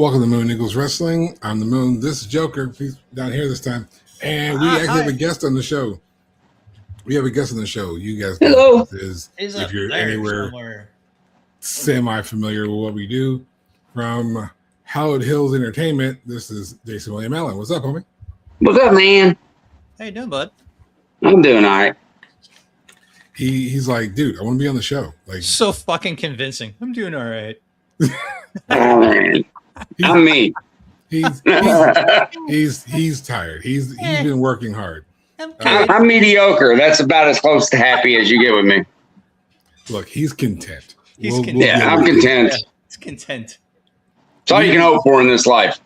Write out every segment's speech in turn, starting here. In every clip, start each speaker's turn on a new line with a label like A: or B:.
A: Welcome to Moon Eagles Wrestling. I'm the Moon. This is Joker. He's down here this time. And we actually have a guest on the show. We have a guest on the show. You guys know
B: Hello.
A: what this is. If you're anywhere
C: somewhere.
A: semi-familiar with what we do. From Hallowed Hills Entertainment, this is Jayson William Allen. What's up, homie?
B: What's up, man?
C: How you doing, bud?
B: I'm doing all right.
A: He's like, dude, I want to be on the show. Like,
C: So fucking convincing. I'm doing all right.
B: Oh, man. I'm me.
A: he's tired. He's been working hard.
B: I'm mediocre. That's about as close to happy as you get with me.
A: Look, he's content.
C: He's content.
B: Yeah, I'm content.
C: Yeah, he's content.
B: It's all you can hope for in this life.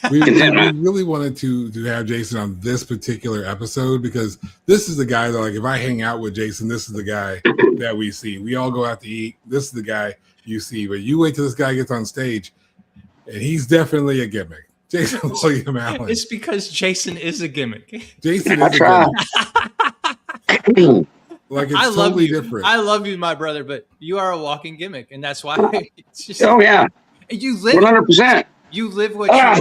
A: We really wanted to have Jayson on this particular episode because this is the guy that, like, if I hang out with Jayson, this is the guy that we see. We all go out to eat. This is the guy you see. But you wait till this guy gets on stage, and he's definitely a gimmick. Jayson William Allen.
C: It's because Jayson is a gimmick.
A: Jayson
B: I
A: is a
B: try.
A: gimmick. Like, it's
C: I love
A: totally
C: you.
A: different.
C: I love you, my brother, but you are a walking gimmick, and that's why it's just.
B: Oh, yeah.
C: You live.
B: 100%.
C: You live what you are.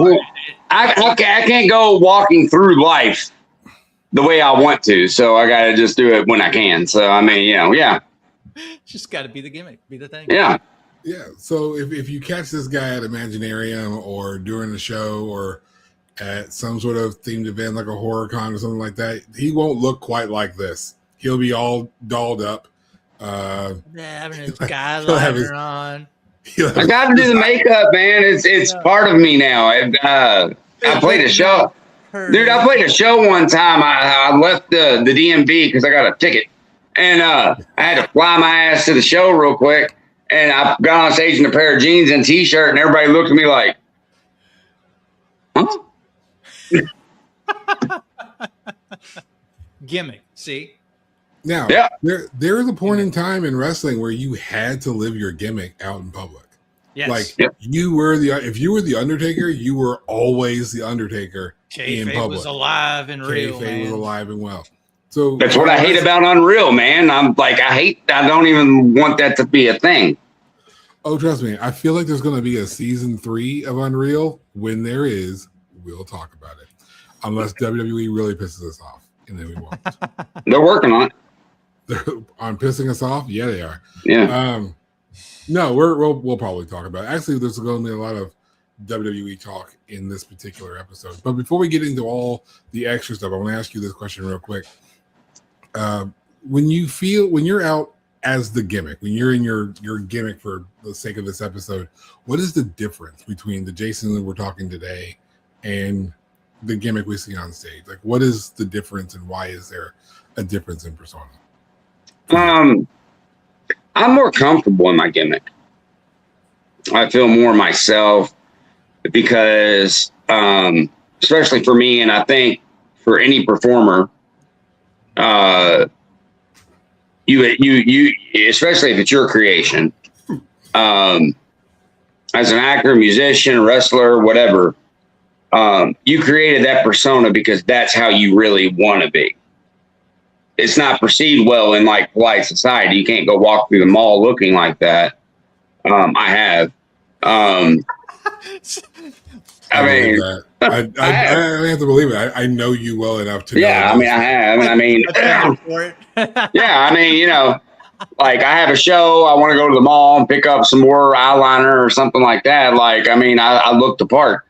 B: I can't go walking through life the way I want to, so I got to just do it when I can. So, I mean, yeah.
C: Just got to be the gimmick, be the thing.
B: Yeah.
A: Yeah. So if you catch this guy at Imaginarium or during the show or at some sort of themed event like a horror con or something like that, he won't look quite like this. He'll be all dolled up.
C: Having his guy liner on.
B: I got to do the makeup, man. It's part of me now. I played a show. Dude, I played a show one time. I left the DMV because I got a ticket. And I had to fly my ass to the show real quick. And I got on stage in a pair of jeans and T-shirt, and everybody looked at me like, huh?
C: Gimmick, see?
A: Now,
B: Yeah.
A: there is a point in time in wrestling where you had to live your gimmick out in public.
C: Yes.
A: Like,
B: Yep.
A: if you were the Undertaker, you were always the Undertaker in
C: Kayfabe
A: public.
C: was alive and real,
A: Kayfabe was
C: man.
A: alive and well. So
B: That's what I hate about Unreal, man. I don't even want that to be a thing.
A: Oh, trust me. I feel like there's going to be a season 3 of Unreal. When there is, we'll talk about it. Unless WWE really pisses us off, and then we won't.
B: They're working on it.
A: They're on pissing us off? Yeah, they are.
B: Yeah.
A: No, we'll probably talk about it. Actually, there's going to be a lot of WWE talk in this particular episode. But before we get into all the extra stuff, I want to ask you this question real quick. When you're out as the gimmick, when you're in your gimmick for the sake of this episode, what is the difference between the Jayson that we're talking today and the gimmick we see on stage? Like, what is the difference, and why is there a difference in persona?
B: I'm more comfortable in my gimmick. I feel more myself because, especially for me, and I think for any performer, you especially if it's your creation, as an actor, musician, wrestler, whatever, you created that persona because that's how you really want to be. It's not perceived well in like polite society. You can't go walk through the mall looking like that. I have. I mean,
A: I have to believe it. I know you well enough to know.
B: Yeah, I mean, I have. And I mean, yeah, I mean, you know, like I have a show. I want to go to the mall and pick up some more eyeliner or something like that. Like, I mean, I look the part.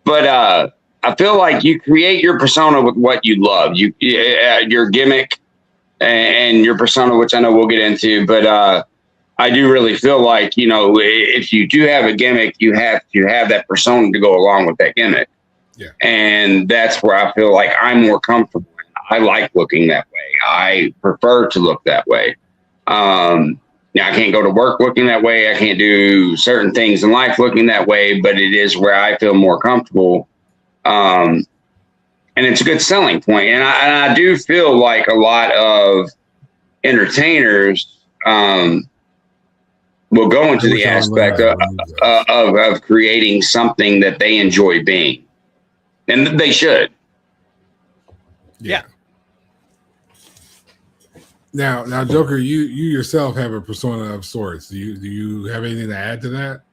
B: But I feel like you create your persona with what you love. Your gimmick and your persona, which I know we'll get into. But I do really feel like, you know, if you do have a gimmick, you have to have that persona to go along with that gimmick.
A: Yeah.
B: And that's where I feel like I'm more comfortable. I like looking that way. I prefer to look that way. Now, I can't go to work looking that way. I can't do certain things in life looking that way, but it is where I feel more comfortable. And it's a good selling point. And I do feel like a lot of entertainers will go into the aspect of creating something that they enjoy being. And they should.
C: Yeah.
A: Now, Joker, you yourself have a persona of sorts. Do you have anything to add to that?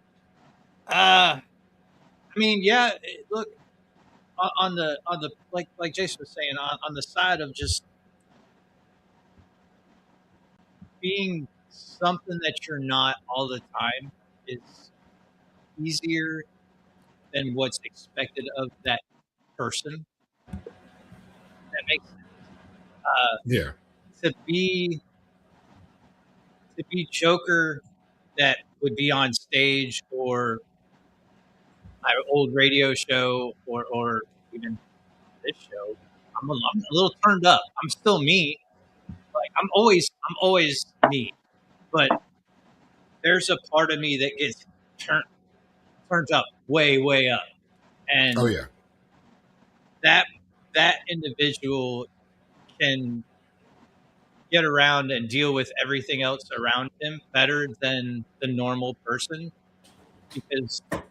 C: I mean, yeah. Look, on the like Jayson was saying, on the side of just being something that you're not all the time is easier than what's expected of that person. That makes sense.
A: Yeah.
C: To be Joker that would be on stage or my old radio show or even this show, I'm a little turned up. I'm still me. Like I'm always me. But there's a part of me that gets turned up way up. And
A: Oh yeah.
C: that individual can get around and deal with everything else around him better than the normal person because the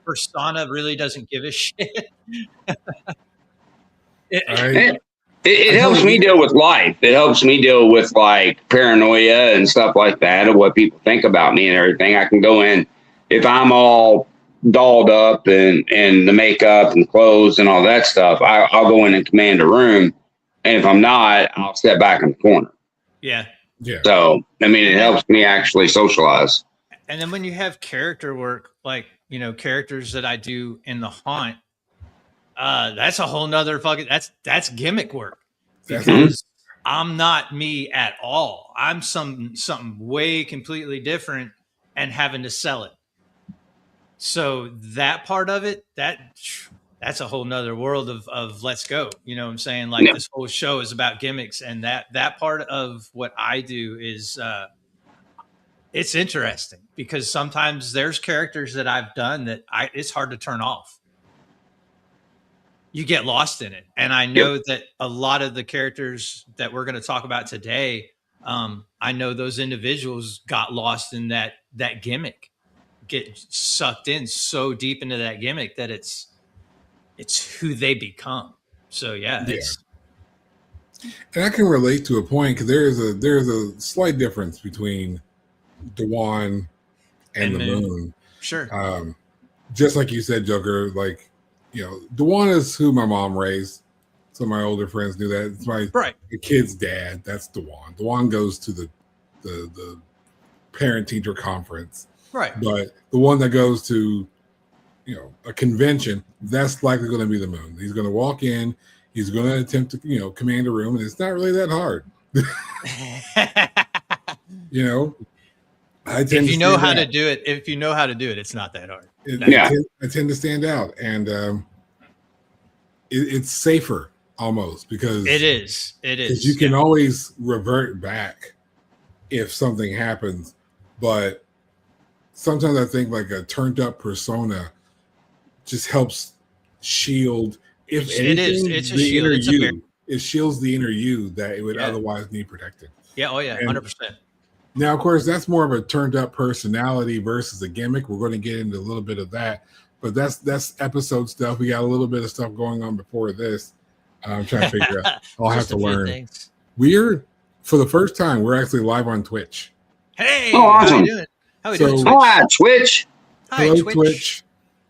C: persona really doesn't give a shit.
B: It helps me deal with life. It helps me deal with like paranoia and stuff like that of what people think about me and everything. I can go in if I'm all dolled up and the makeup and clothes and all that stuff. I'll go in and command a room, and if I'm not, I'll step back in the corner.
C: Yeah.
B: So I mean, it helps me actually socialize.
C: And then when you have character work, like characters that I do in the haunt. That's a whole nother fucking that's gimmick work because I'm not me at all. I'm something way completely different and having to sell it. So that part of it, that's a whole nother world of let's go. You know what I'm saying? Like this whole show is about gimmicks, and that part of what I do is it's interesting because sometimes there's characters that I've done that it's hard to turn off. You get lost in it. And I know that a lot of the characters that we're going to talk about today, I know those individuals got lost in that gimmick, get sucked in so deep into that gimmick that it's who they become. So yeah.
A: And I can relate to a point because there's a slight difference between Dewan and the Moon.
C: Sure.
A: Just like you said, Joker, like, Dewan is who my mom raised. So my older friends knew that. It's the kid's dad. That's Dewan. Dewan goes to the parent-teacher conference.
C: Right.
A: But the one that goes to, a convention, that's likely going to be the Moon. He's going to walk in. He's going to attempt to, command a room. And it's not really that hard.
C: If you know how to do it, it's not that hard.
A: I tend to stand out, and it's safer almost because
C: it is.
A: You can always revert back if something happens, but sometimes I think like a turned up persona just helps shield. If anything, it's a shield. It shields the inner you that it would otherwise need protected.
C: Yeah. Oh yeah. 100%.
A: Now, of course, that's more of a turned up personality versus a gimmick. We're going to get into a little bit of that, but that's episode stuff. We got a little bit of stuff going on before this. I'm trying to figure out. I'll have to learn. For the first time, we're actually live on Twitch.
C: Hey,
B: awesome.
C: How you doing? How are you doing?
B: Hi, Twitch.
A: Hello, Twitch.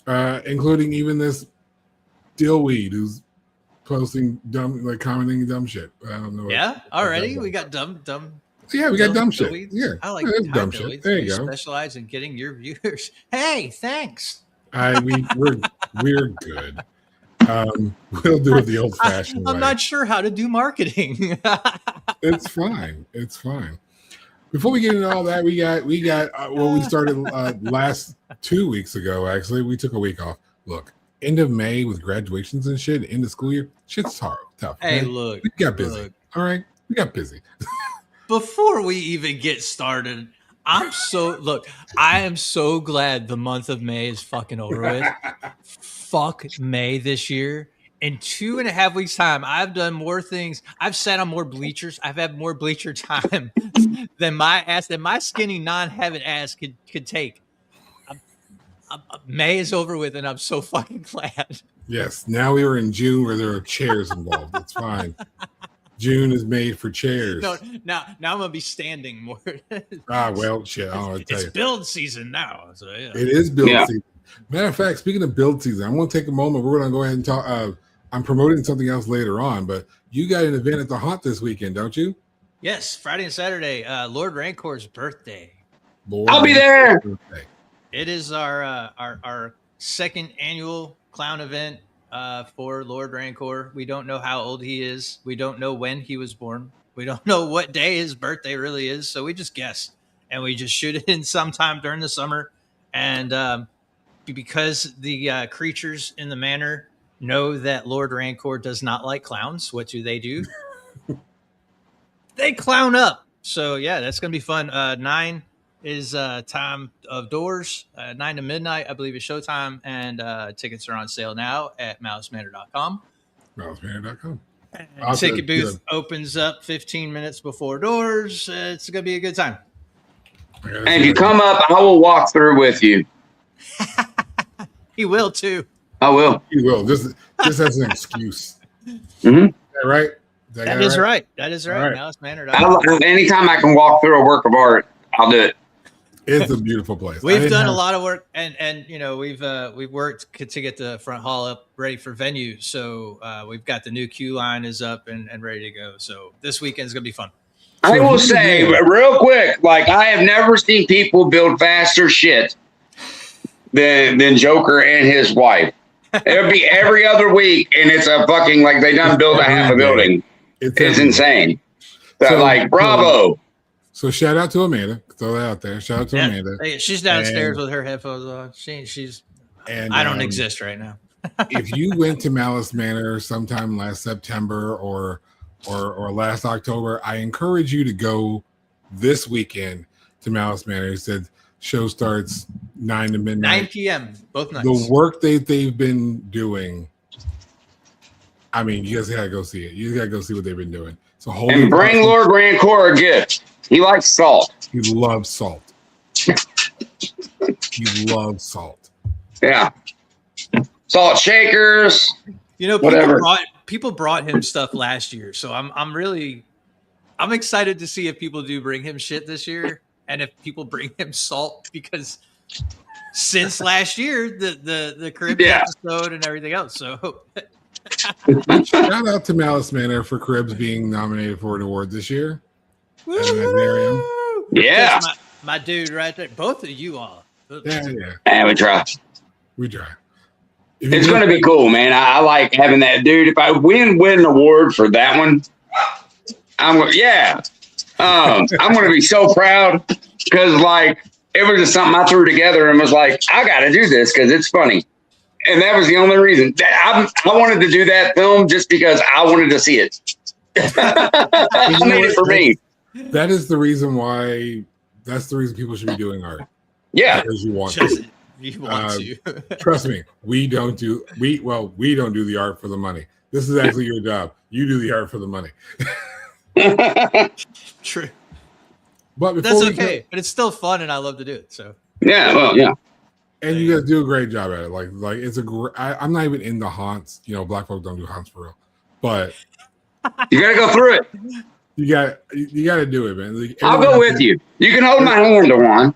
A: Including even this dillweed who's posting commenting dumb shit. I don't know.
C: Yeah, already we got dumb.
A: Yeah, we got dumb shit. Yeah,
C: I like
A: dumb shit. There you go.
C: Specialize in getting your viewers. Hey, thanks.
A: We're good. We'll do it the old-fashioned way.
C: I'm not sure how to do marketing.
A: It's fine. Before we get into all that, we got we started last 2 weeks ago. Actually, we took a week off. Look, end of May with graduations and shit, end of school year, shit's tough.
C: Hey,
A: man.
C: look,
A: we got busy. All right, we got busy.
C: Before we even get started, I am so glad the month of May is fucking over with. Fuck May this year. In 2.5 weeks' time, I've done more things. I've sat on more bleachers. I've had more bleacher time than my skinny non-having ass could take. May is over with, and I'm so fucking glad.
A: Yes. Now we were in June where there are chairs involved. It's fine. June is made for chairs.
C: No, now I'm gonna be standing more.
A: Well, shit. I don't know what to tell you.
C: It's build season now, so yeah.
A: It is build season. Matter of fact, speaking of build season, I'm going to take a moment. We're going to go ahead and talk. I'm promoting something else later on, but you got an event at the Haunt this weekend, don't you?
C: Yes, Friday and Saturday. Lord Rancor's birthday.
B: I'll be there.
A: Birthday.
C: It is our second annual clown event for Lord Rancor. We don't know how old he is. We don't know when he was born. We don't know what day his birthday really is. So we just guess, and we just shoot it in sometime during the summer. And because the creatures in the manor know that Lord Rancor does not like clowns, what do? They clown up. So yeah, that's gonna be fun. 9 is time of doors. 9 to midnight, I believe, is showtime, and tickets are on sale now at malicemanor.com.
A: Malicemanor.com.
C: Ticket booth opens up 15 minutes before doors. It's gonna be a good time.
B: And if you come up, I will walk through with you.
C: He will too.
B: I will.
A: He will. Just as an excuse.
B: Mm-hmm.
A: Is that right?
C: That is right. That is right.
A: Right.
C: Malicemanor.com.
B: Anytime I can walk through a work of art, I'll do it.
A: It's a beautiful place.
C: We've done a lot of work, and you know we've worked to get the front hall up ready for venue. So we've got the new queue line is up and ready to go. So this weekend's gonna be fun.
B: I will say real quick, like I have never seen people build faster shit than Joker and his wife. It would be every other week, and it's a fucking like they done build a half a building. It's insane. So, like bravo.
A: So shout out to Amanda. Throw that out there. Shout out to Amanda.
C: Hey, she's downstairs with her headphones on. She's. And I don't exist right now.
A: If you went to Malice Manor sometime last September or last October, I encourage you to go this weekend to Malice Manor. He said show starts 9 to midnight.
C: 9 p.m. both nights.
A: The work they've been doing. I mean, you guys gotta go see it. You gotta go see what they've been doing. So
B: and bring Lord Rancor a gift. He likes salt.
A: He loves salt. He loves salt.
B: Yeah. Salt shakers.
C: You know,
B: whatever.
C: People brought him stuff last year, so I'm excited to see if people do bring him shit this year, and if people bring him salt, because since last year the Cribs episode and everything else. So
A: shout out to Malice Manor for Cribs being nominated for an award this year.
B: Yeah,
C: my dude right there. Both of you all.
B: Yeah, we try. It's going to be cool, man. I like having that dude. If I win an award for that one, I'm going to be so proud because like it was just something I threw together and was like, I got to do this because it's funny. And that was the only reason. I wanted to do that film just because I wanted to see it. I made it for me.
A: That is the reason why. That's the reason people should be doing art.
B: Yeah,
A: because you want
C: to. You want to.
A: Trust me, we don't do the art for the money. This is actually your job. You do the art for the money.
C: True.
A: But
C: that's okay. But it's still fun, and I love to do it. So
B: yeah.
A: And you guys do a great job at it. Like it's a great. I'm not even in the haunts. You know, black folk don't do haunts for real. But
B: you gotta go through it.
A: You got to do it, man. Like,
B: I'll go with you. You can hold my hand to one.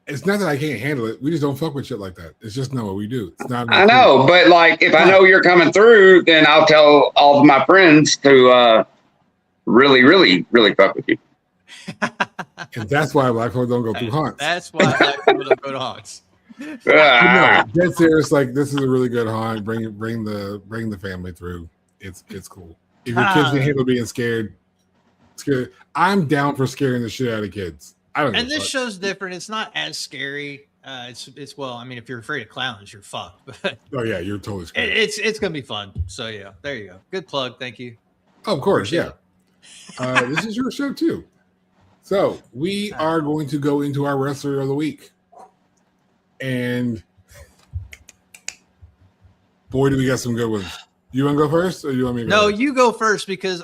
A: It's not that I can't handle it. We just don't fuck with shit like that. It's just not what we do. It's not.
B: I know, but like if I know you're coming through, then I'll tell all of my friends to really, really, really fuck with you.
A: And that's why black folk don't go through haunts.
C: That's why black people don't go to haunts.
A: No, dead serious. Like this is a really good haunt. Bring the family through. It's cool. If your kids can handle being scared, I'm down for scaring the shit out of kids. I don't know.
C: And this show's different. It's not as scary. It's well, I mean, if you're afraid of clowns, you're fucked. But
A: oh yeah, you're totally scared.
C: It's gonna be fun. So yeah, there you go. Good plug. Thank you.
A: Oh, of course, yeah. This is your show too. So we are going to go into our wrestler of the week, and boy, do we got some good ones. You want to go first, or you want me to go?
C: No, you go first because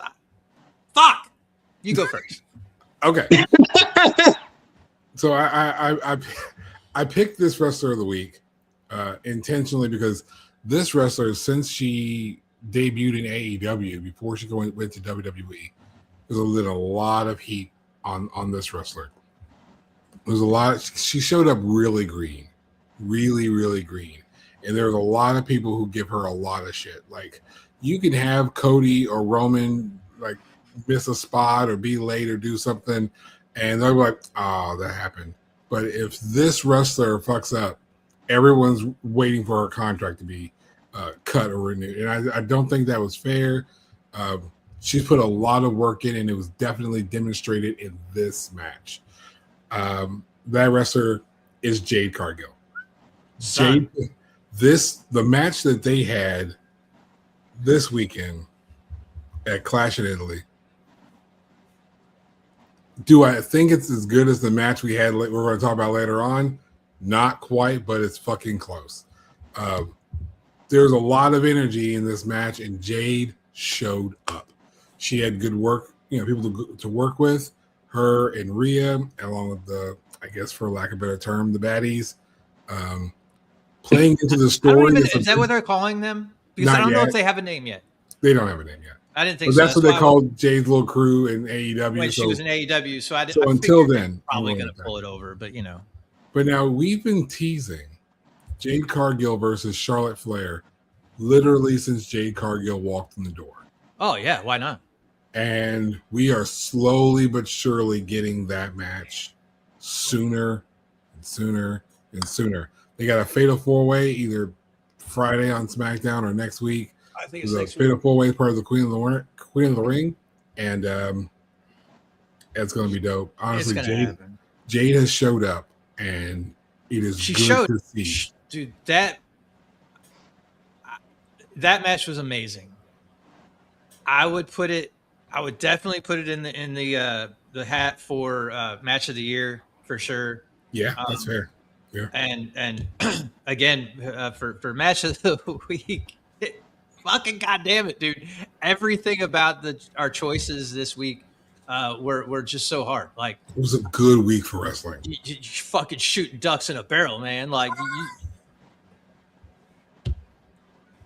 C: fuck. You go first.
A: Okay. So I picked this wrestler of the week intentionally because this wrestler, since she debuted in AEW before she went to WWE, there's been a lot of heat on this wrestler. There's a lot. She showed up really green, really, really green. And there's a lot of people who give her a lot of shit. Like, you can have Cody or Roman like miss a spot or be late or do something, and they're like, "Oh, that happened." But if this wrestler fucks up, everyone's waiting for her contract to be cut or renewed, and I don't think that was fair. She's put a lot of work in, and it was definitely demonstrated in this match. That wrestler is Jade Cargill.
C: Son.
A: Jade, the match that they had this weekend at Clash in Italy. Do I think it's as good as the match we had? We're going to talk about later on. Not quite, but it's fucking close. There's a lot of energy in this match, and Jade showed up. She had good work, people to work with. Her and Rhea, along with the, I guess for lack of a better term, the baddies, playing into the story.
C: Is that what they're calling them? Because I don't know if they have a name yet.
A: They don't have a name yet.
C: I didn't think
A: so. That's what they called Jade's little crew in AEW.
C: When she was in AEW. So
A: until then,
C: probably going to pull it over, but
A: But now we've been teasing Jade Cargill versus Charlotte Flair literally since Jade Cargill walked in the door.
C: Oh, yeah. Why not?
A: And we are slowly but surely getting that match sooner and sooner and sooner. They got a fatal 4-way either Friday on SmackDown or next week.
C: I think it's
A: a
C: next
A: fatal 4-way part of the Queen of the Ring, and it's going to be dope. Honestly, Jade has showed up, and it is good to see.
C: Dude, that match was amazing. I would definitely put it in the hat for match of the year for sure.
A: Yeah, that's fair. Yeah,
C: and again for match of the week. Fucking goddamn it, dude! Everything about our choices this week were just so hard. Like,
A: it was a good week for wrestling.
C: You fucking shooting ducks in a barrel, man. Like,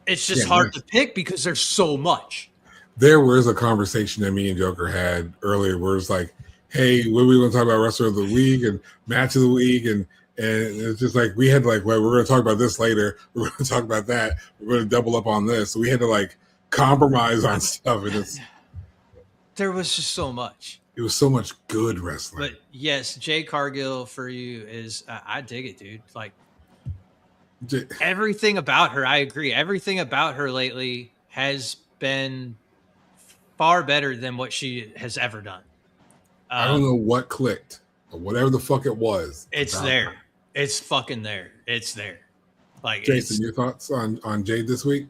C: it's just hard to pick because there's so much.
A: There was a conversation that me and Joker had earlier where it's like, "Hey, what are we going to talk about? Wrestler of the week and match of the week and." And it's just like we had like, well, we're going to talk about this later. We're going to talk about that. We're going to double up on this. So we had to like compromise on stuff. And
C: there was just so much.
A: It was so much good wrestling.
C: But yes, Jade Cargill for you is I dig it, dude. Like everything about her, I agree. Everything about her lately has been far better than what she has ever done.
A: I don't know what clicked, but whatever the fuck it was,
C: it's there. Her. It's fucking there. It's there. Like,
A: Jayson, your thoughts on Jade this week?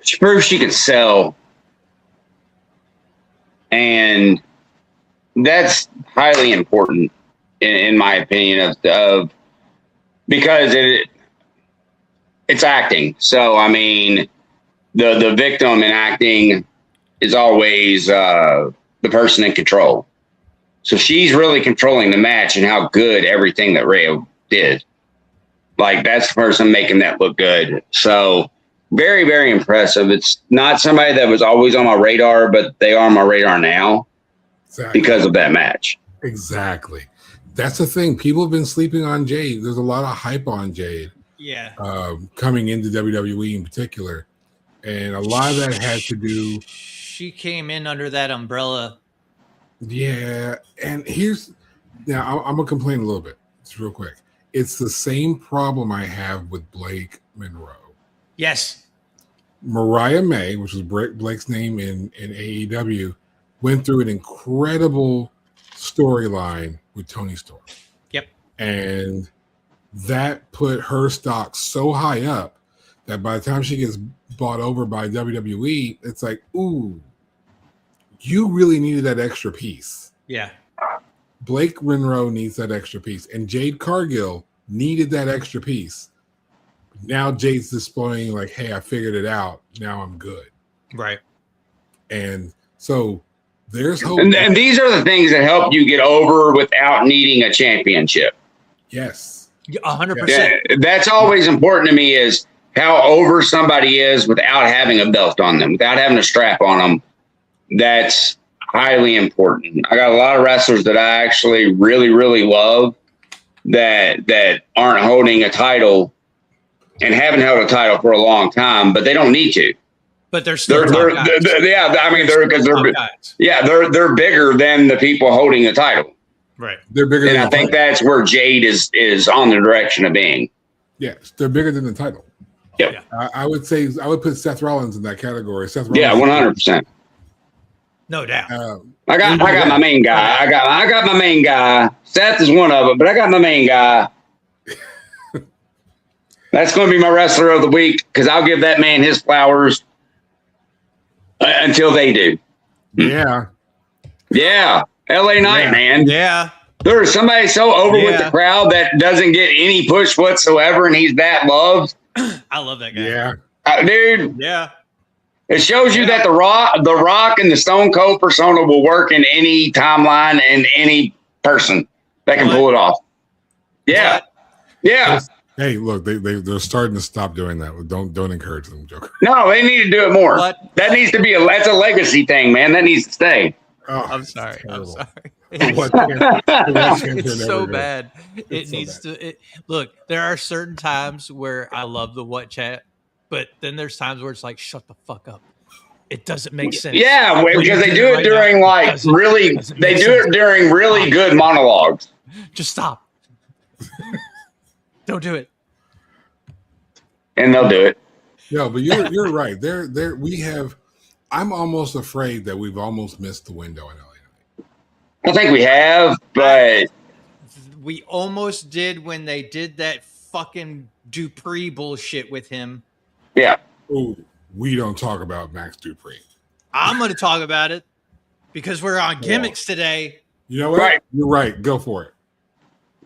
B: She proves she can sell, and that's highly important in my opinion of because it's acting. So I mean, the victim in acting is always the person in control. So she's really controlling the match and how good everything that Rhea did. Like, that's the person making that look good. So very, very impressive. It's not somebody that was always on my radar, but they are on my radar now because of that match.
A: Exactly. That's the thing. People have been sleeping on Jade. There's a lot of hype on Jade.
C: Yeah.
A: Coming into WWE in particular. And a lot of that has to do.
C: She came in under that umbrella.
A: Yeah, and now I'm gonna complain a little bit. It's real quick. It's the same problem I have with Blake Monroe.
C: Yes,
A: Mariah May, which was Blake's name in AEW, went through an incredible storyline with Toni Storm.
C: Yep, and
A: that put her stock so high up that by the time she gets bought over by WWE, it's like, ooh. You really needed that extra piece.
C: Yeah.
A: Blake Monroe needs that extra piece. And Jade Cargill needed that extra piece. Now Jade's displaying like, hey, I figured it out. Now I'm good.
C: Right.
A: And so there's hope.
B: And these are the things that help you get over without needing a championship.
A: Yes.
C: 100%.
B: That's always important to me is how over somebody is without having a belt on them, without having a strap on them. That's highly important. I got a lot of wrestlers that I actually really, really love that aren't holding a title and haven't held a title for a long time, but they don't need to.
C: But they're still top guys.
B: Yeah, I mean they're bigger than the people holding the title.
C: Right.
A: They're bigger,
B: and I think that's where Jade is on the direction of being.
A: Yes, they're bigger than the title.
B: Yep.
C: Yeah.
A: I would say I would put Seth Rollins in that category. Seth Rollins,
B: yeah, 100%.
C: No doubt.
B: I got my main guy. I got my main guy. Seth is one of them, but I got my main guy. That's going to be my wrestler of the week because I'll give that man his flowers until they do.
A: Yeah.
B: Yeah. LA Knight, man.
C: Yeah.
B: There is somebody so over with the crowd that doesn't get any push whatsoever, and he's that loved.
C: I love that guy.
A: Yeah.
B: Dude.
C: Yeah.
B: It shows you that the Rock and the Stone Cold persona will work in any timeline and any person that can pull it off. Yeah. Yeah.
A: Hey, look, they're starting to stop doing that. Don't encourage them, Joker.
B: No, they need to do it more. That needs to be that's a legacy thing, man. That needs to stay.
C: Oh, I'm sorry. It's so bad. It needs to. Look, there are certain times where I love the what chat, but then there's times where it's like, shut the fuck up. It doesn't make sense.
B: Yeah, because they do it during during really good monologues.
C: Just stop. Don't do it.
B: And they'll do it.
A: No, but you're right. I'm almost afraid that we've almost missed the window in LA.
B: I think we have, but
C: we almost did when they did that fucking Dupree bullshit with him.
B: Yeah.
A: Ooh, we don't talk about Max Dupree.
C: I'm going to talk about it because we're on gimmicks today.
A: You know what? Right. You're right. Go for it.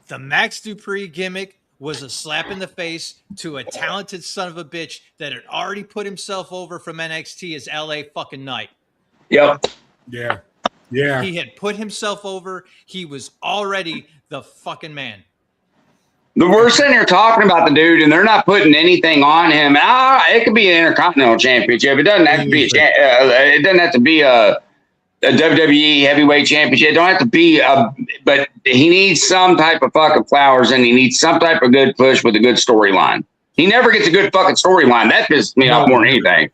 C: The Max Dupree gimmick was a slap in the face to a talented son of a bitch that had already put himself over from NXT as LA fucking Knight.
B: Yep.
A: Yeah. Yeah.
C: He had put himself over. He was already the fucking man.
B: We're sitting here talking about the dude, and they're not putting anything on him. It could be an Intercontinental Championship. It doesn't have to be it doesn't have to be a WWE Heavyweight Championship. It don't have to be but he needs some type of fucking flowers, and he needs some type of good push with a good storyline. He never gets a good fucking storyline. That pisses me off more than anything.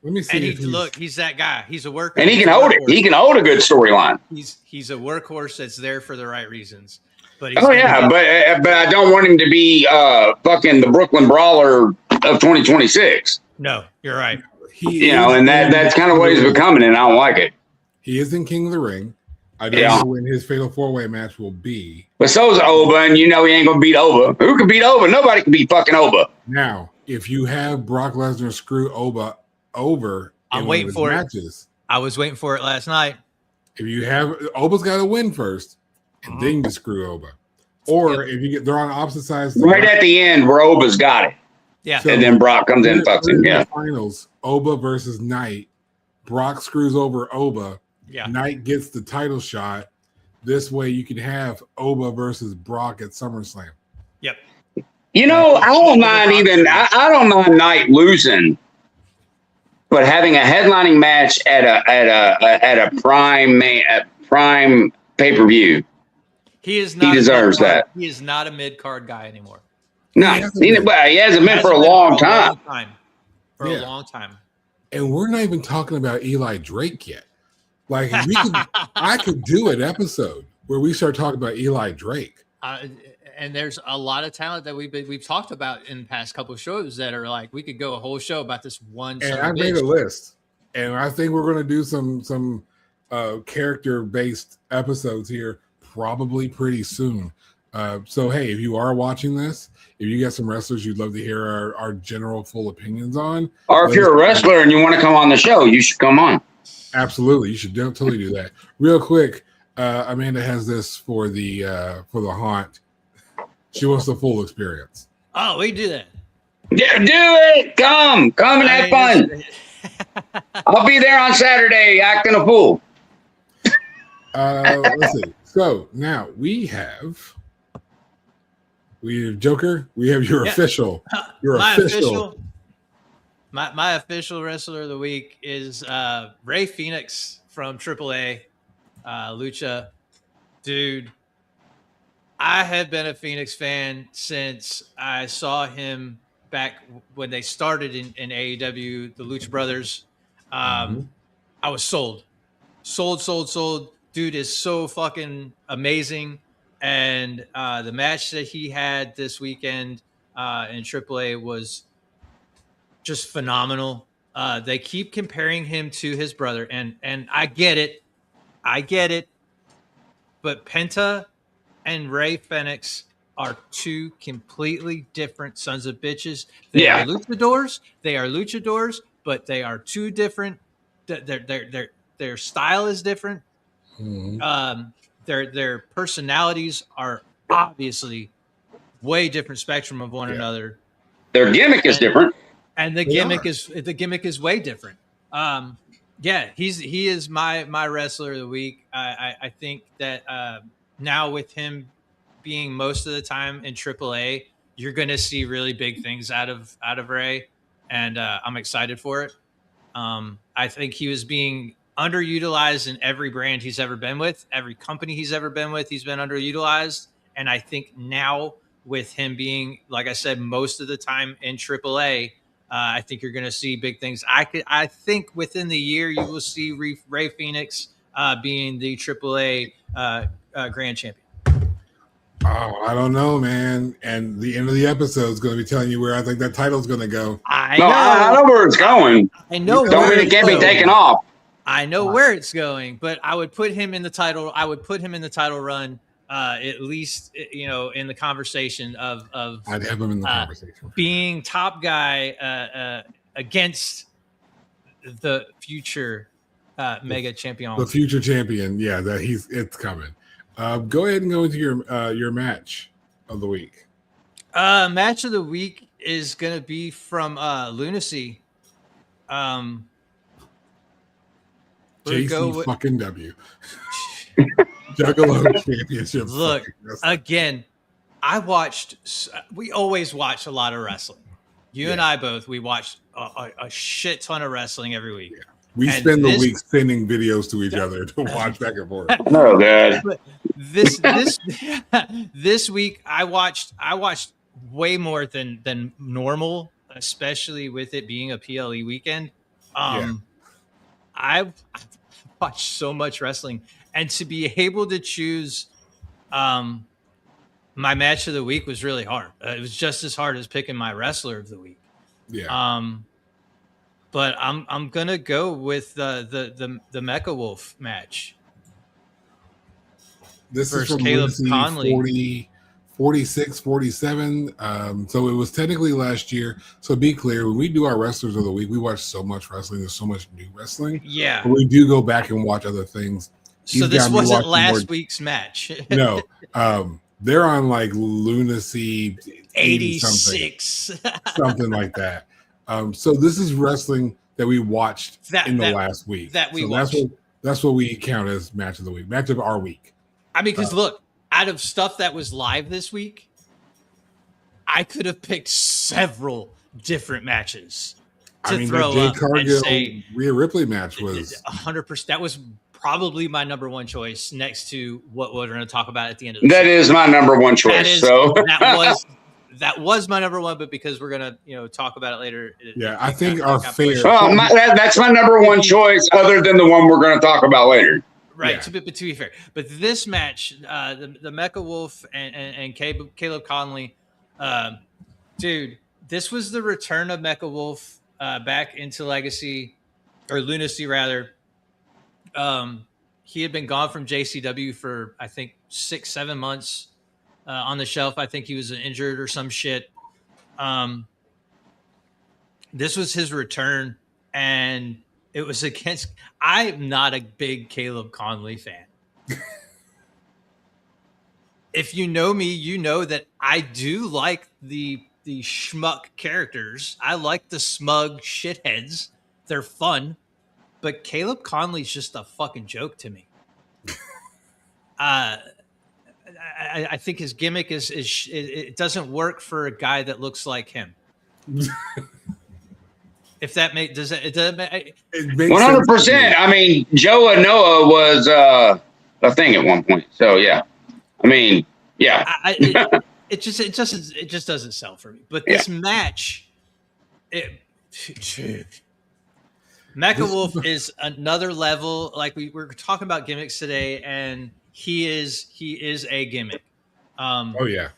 A: Let me see.
C: And he's that guy. He's a worker,
B: and he can hold it. He can hold a good storyline.
C: He's a workhorse that's there for the right reasons. But
B: but I don't want him to be fucking the Brooklyn Brawler of 2026.
C: No, you're right.
B: And that's kind of what he's becoming, and I don't like it.
A: He is in King of the Ring. I don't know when his fatal 4-way match will be.
B: But so's Oba, and he ain't gonna beat Oba. Who can beat Oba? Nobody can beat fucking Oba.
A: Now, if you have Brock Lesnar screw Oba over,
C: I'm waiting for matches, I was waiting for it last night.
A: If you have Oba's got to win first, and then you screw Oba, or if you they're on opposite sides,
B: right at the end where Oba's got it.
C: Yeah,
B: so and then Brock comes in and fucks him. Yeah,
A: finals Oba versus Knight. Brock screws over Oba.
C: Yeah,
A: Knight gets the title shot. This way, you can have Oba versus Brock at SummerSlam.
C: Yep.
B: I don't mind I don't mind Knight losing, but having a headlining match at a prime pay-per-view.
C: He
B: deserves that.
C: He is not a mid-card guy anymore.
B: No, he hasn't been for a long time.
C: For a long time.
A: And we're not even talking about Eli Drake yet. Like I could do an episode where we start talking about Eli Drake.
C: And there's a lot of talent that we've talked about in the past couple of shows that are like we could go a whole show about this one.
A: And I made a list, and I think we're going to do some character based episodes here probably pretty soon. So hey, if you are watching this, if you got some wrestlers you'd love to hear our general full opinions on,
B: or if you're a wrestler and you want to come on the show, you should come on.
A: Absolutely, you should totally do that. Real quick, Amanda has this for the haunt. She wants the full experience.
C: Oh, we do that.
B: Yeah, do it. Come and have fun. I'll be there on Saturday acting a fool.
A: Let's see. So now we have Joker. We have your official. Your official.
C: My official wrestler of the week is Ray Phoenix from AAA, Lucha. Dude, I have been a Phoenix fan since I saw him back when they started in AEW, the Lucha Brothers. I was sold. Dude is so fucking amazing. And the match that he had this weekend in AAA was just phenomenal. They keep comparing him to his brother, and I get it. But Penta and Ray Phoenix are two completely different sons of bitches. They are luchadors, but they are two different. Their style is different. Their personalities are obviously way different spectrum of one another.
B: Their gimmick is different,
C: and the gimmick is way different. He is my wrestler of the week. I think that now with him being most of the time in AAA, you're going to see really big things out of Ray, and I'm excited for it. I think he was being underutilized in every brand he's ever been with, every company he's ever been with. He's been underutilized, and I think now with him being, like I said, most of the time in AAA, I think you're going to see big things. I think within the year you will see Ray Phoenix being the AAA grand champion.
A: Oh, I don't know, man. And the end of the episode is going to be telling you where I think that title's going to go.
B: I know where it's going.
C: I know.
B: Don't mean it can't be taken off.
C: I know where it's going, but I would put him in the title. I would put him in the title run, at least, in the conversation of.
A: I'd have him in the conversation.
C: Being top guy against the future mega champion.
A: The future champion, yeah, it's coming. Go ahead and go into your match of the week.
C: Match of the week is going to be from Lunacy.
A: Jayson fucking W. Juggalo Championship.
C: Look, again, we always watch a lot of wrestling. You and I both, we watch a shit ton of wrestling every week. Yeah.
A: We spend the week sending videos to each other to watch back and forth.
B: No, God.
C: This week I watched way more than normal, especially with it being a PLE weekend. I've watched so much wrestling, and to be able to choose my match of the week was really hard. It was just as hard as picking my wrestler of the week.
A: Yeah.
C: But I'm gonna go with the Mecha Wolf match.
A: This is from Caleb Conley. 46-47. So it was technically last year. So be clear, when we do our wrestlers of the week, we watch so much wrestling. There's so much new wrestling.
C: Yeah.
A: But we do go back and watch other things.
C: So this wasn't last week's match.
A: No. They're on like Lunacy
C: 86.
A: Something like that. So this is wrestling that we watched in the last week. That's what we count as match of the week, match of our week.
C: I mean, because look, out of stuff that was live this week, I could have picked several different matches to throw
A: the
C: up
A: Jay Cargill,
C: and say
A: Rhea Ripley match was
C: 100%. That was probably my number one choice next to what we're going to talk about at the end of the
B: That is my number one choice.
C: That was my number one, but because we're gonna, talk about it later.
A: Yeah, I think our fair.
B: Well, that's my number one choice, other than the one we're going to talk about later.
C: Right, yeah. to be fair, but this match, the Mecha Wolf and Caleb Conley, dude, this was the return of Mecha Wolf back into Legacy or Lunacy rather. He had been gone from JCW for I think 6-7 months. On the shelf, I think he was injured or some shit. This was his return, and it was against. I'm not a big Caleb Conley fan. If you know me, you know that I do like the schmuck characters. I like the smug shitheads. They're fun, but Caleb Conley's just a fucking joke to me. I think his gimmick is it doesn't work for a guy that looks like him. If that makes does it
B: 100%. I mean, Joe and Noah was a thing at one point. So yeah, I mean, Yeah.
C: It just doesn't sell for me. But this match, Mecha Wolf is another level. Like we were talking about gimmicks today, and he is a gimmick.
A: Oh yeah.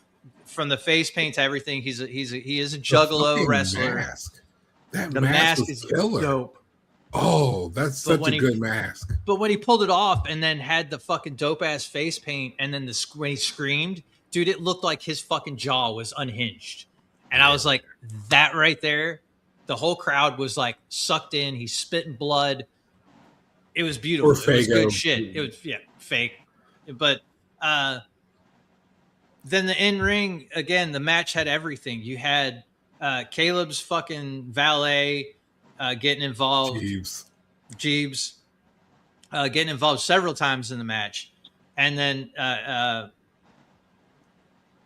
C: From the face paint to everything, he is a juggalo wrestler.
A: Mask. That
C: the
A: mask is killer.
C: Dope.
A: Oh, that's such a good mask.
C: But when he pulled it off and then had the fucking dope ass face paint, and then when he screamed, dude, it looked like his fucking jaw was unhinged. And I was like, that right there, the whole crowd was like sucked in. He's spitting blood. It was beautiful. It was good shit. It was fake. But then the in-ring, again, the match had everything. You had Caleb's fucking valet getting involved. Jeeves getting involved several times in the match. And then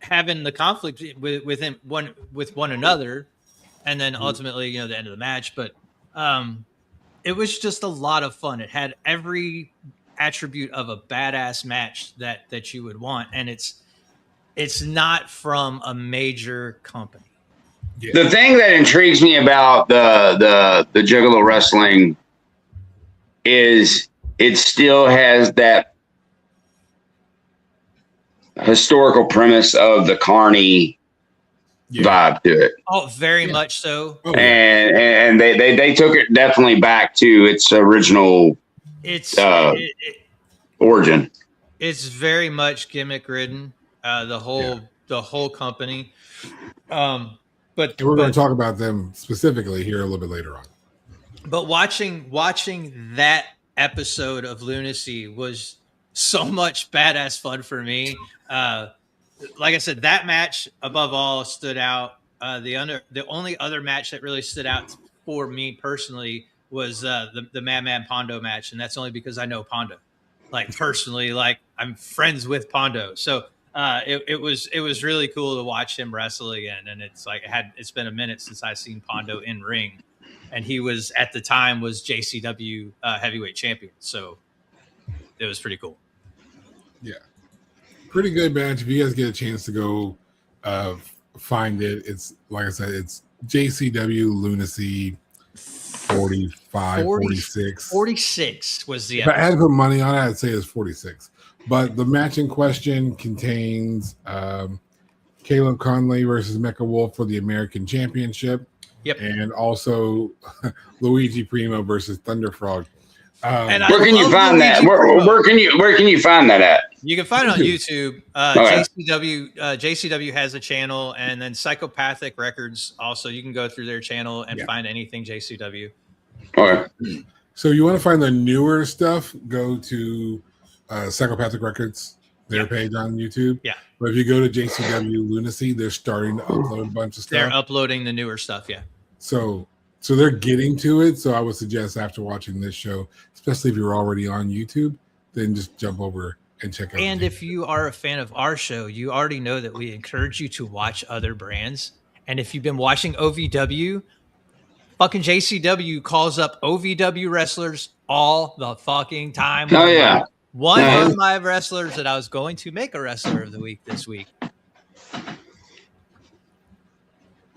C: having the conflict with one another. And then ultimately, the end of the match. But it was just a lot of fun. It had every attribute of a badass match that you would want. And it's not from a major company.
B: Yeah. The thing that intrigues me about the Juggalo wrestling is it still has that historical premise of the Carney vibe to it.
C: Oh, very much so.
B: And they took it definitely back to its original origin.
C: It's very much gimmick ridden. The whole company. But
A: we're going to talk about them specifically here a little bit later on.
C: But watching that episode of Lunacy was so much badass fun for me. Like I said, that match above all stood out. The only other match that really stood out for me personally was the Madman Pondo match, and that's only because I know Pondo, like personally, like I'm friends with Pondo. So it was really cool to watch him wrestle again, and it's been a minute since I've seen Pondo in ring, and he was at the time was JCW heavyweight champion, so it was pretty cool.
A: Yeah, pretty good match. If you guys get a chance to go find it, it's like I said, it's JCW Lunacy 46
C: was the
A: episode. If I had to put money on it, I'd say it's 46. But the match in question contains Caleb Conley versus Mecha Wolf for the American Championship.
C: Yep.
A: And also Luigi Primo versus Thunder Frog.
B: Where can you find that? Where can you find that at?
C: You can find it on YouTube. JCW has a channel, and then Psychopathic Records also. You can go through their channel and find anything JCW.
B: Okay.
A: So you want to find the newer stuff? Go to Psychopathic Records, their page on YouTube.
C: Yeah.
A: But if you go to JCW Lunacy, they're starting to upload a bunch of stuff.
C: They're uploading the newer stuff. Yeah.
A: So they're getting to it. So I would suggest after watching this show, especially if you're already on YouTube, then just jump over and check out.
C: And if you are a fan of our show, you already know that we encourage you to watch other brands. And if you've been watching OVW, fucking JCW calls up OVW wrestlers all the fucking time.
B: Oh, yeah.
C: One of my wrestlers that I was going to make a wrestler of the week this week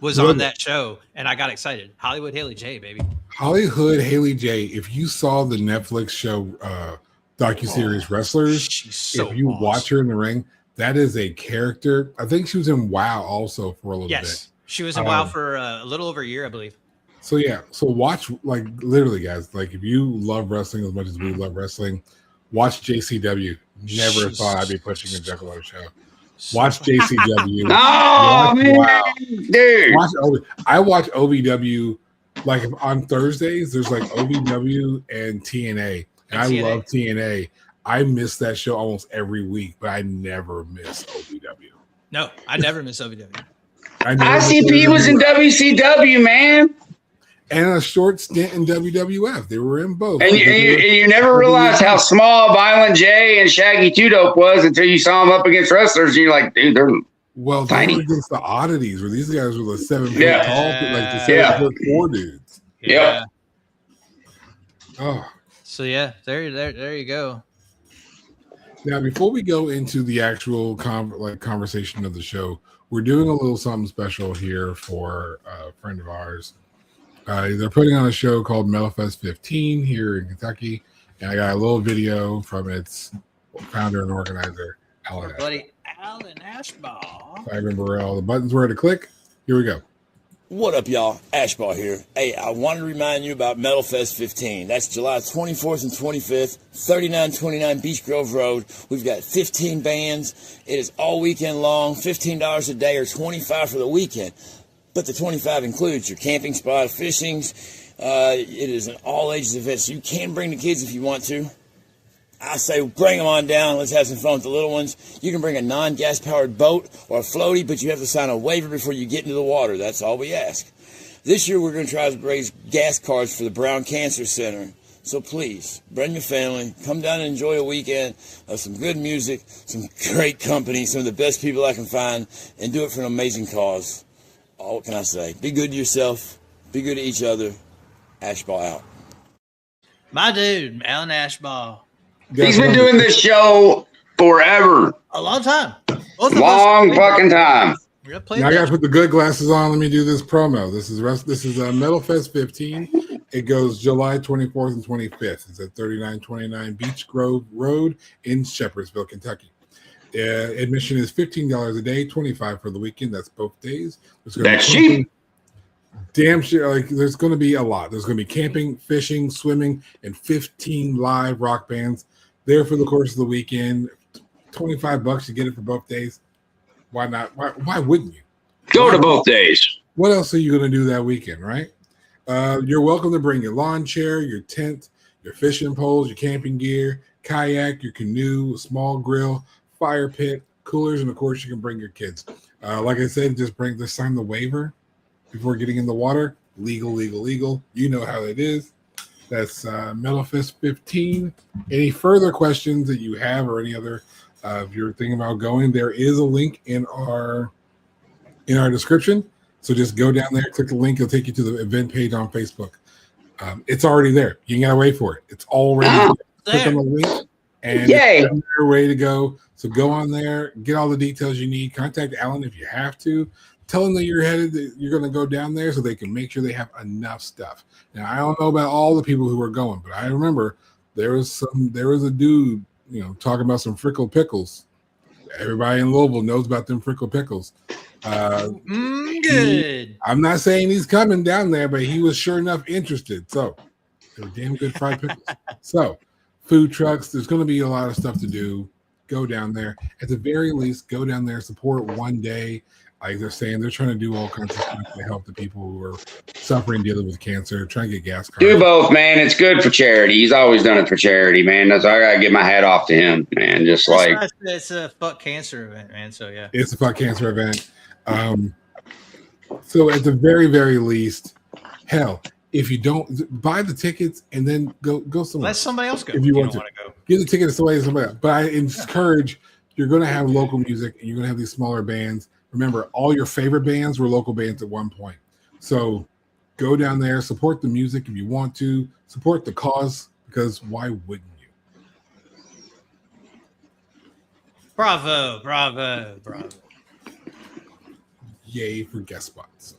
C: was on that show, and I got excited. Hollywood Haley J, baby.
A: Hollywood Haley J. If you saw the Netflix show docuseries Wrestlers, if you watch her in the ring, that is a character. I think she was in WoW also for a little bit.
C: Yes, she was in WoW for a little over a year, I believe.
A: So watch, like, literally, guys, like, if you love wrestling as much as we love wrestling, watch JCW. Never thought I'd be pushing a Juggalo show. Watch JCW.
B: Oh, man,
A: wow.
B: Dude.
A: I watch OVW, like, on Thursdays, there's like OVW and TNA. And I love TNA. I miss that show almost every week, but I never miss OVW.
C: No, I never miss OVW.
B: ICP was in WCW, man.
A: And a short stint in WWF. They were in both.
B: And you never realized how small Violent J and Shaggy 2 Dope was until you saw them up against wrestlers. And you're like, dude, they're tiny.
A: They were against the oddities, where these guys were the 7 foot tall, like the 7'4" dudes.
B: Yeah.
A: Oh.
C: So there you go.
A: Now, before we go into the actual conversation of the show, we're doing a little something special here for a friend of ours. They're putting on a show called Melofest 15 here in Kentucky, and I got a little video from its founder and organizer, Alan.
C: Our buddy Alan Ashbaugh.
A: Simon Burrell. The buttons were to click. Here we go.
D: What up, y'all? Ashbaugh here. Hey, I wanted to remind you about Metalfest 15. That's July 24th and 25th, 3929 Beach Grove Road. We've got 15 bands. It is all weekend long, $15 a day or $25 for the weekend. But the $25 includes your camping spot, fishings. It is an all-ages event, so you can bring the kids if you want to. I say bring them on down. Let's have some fun with the little ones. You can bring a non-gas-powered boat or a floaty, but you have to sign a waiver before you get into the water. That's all we ask. This year, we're going to try to raise gas cards for the Brown Cancer Center. So please, bring your family. Come down and enjoy a weekend of some good music, some great company, some of the best people I can find, and do it for an amazing cause. Oh, what can I say? Be good to yourself. Be good to each other. Ashbaugh out.
C: My dude, Alan Ashbaugh.
B: He's been doing this show forever.
C: A long time.
B: Long fucking time.
A: Now I gotta put the good glasses on. Let me do this promo. This is Metalfest 15. It goes July 24th and 25th. It's at 3929 Beach Grove Road in Shepherdsville, Kentucky. Admission is $15 a day, $25 for the weekend. That's both days.
B: That's cheap.
A: Damn sure. Like there's going to be a lot. There's going to be camping, fishing, swimming, and 15 live rock bands there for the course of the weekend. $25 to get it for both days. Why not? Why wouldn't you?
B: Go to both days.
A: What else are you going to do that weekend, right? You're welcome to bring your lawn chair, your tent, your fishing poles, your camping gear, kayak, your canoe, a small grill, fire pit, coolers, and of course you can bring your kids. Like I said, just sign the waiver before getting in the water. Legal. You know how it is. That's Metalfest 15. Any further questions that you have or any other if you're thinking about going, there is a link in our description. So just go down there, click the link. It'll take you to the event page on Facebook. It's already there. You ain't got to wait for it. It's already there. Click on the link and you're ready to go. So go on there, get all the details you need. Contact Alan if you have to. Tell them that you're going to go down there so they can make sure they have enough stuff. Now, I don't know about all the people who are going, but I remember there was a dude, talking about some frickle pickles. Everybody in Louisville knows about them frickle pickles.
C: Good.
A: I'm not saying he's coming down there, but he was sure enough interested. So they were damn good fried pickles. So food trucks, there's going to be a lot of stuff to do. Go down there. At the very least, go down there, support one day. Like they're saying, they're trying to do all kinds of stuff to help the people who are suffering, dealing with cancer, trying to get gas cards.
B: Do both, man. It's good for charity. He's always done it for charity, man. That's I gotta get my hat off to him, man. Just
C: it's a fuck cancer event, man. So yeah,
A: it's a fuck cancer event. So at the very, very least, hell, if you don't buy the tickets and then go somewhere,
C: let somebody else go
A: if you want to go. Give the ticket to somebody else. But I encourage you're going to have local music and you're going to have these smaller bands. Remember, all your favorite bands were local bands at one point. So go down there, support the music if you want to, support the cause, because why wouldn't you?
C: Bravo.
A: Yay for guest spots.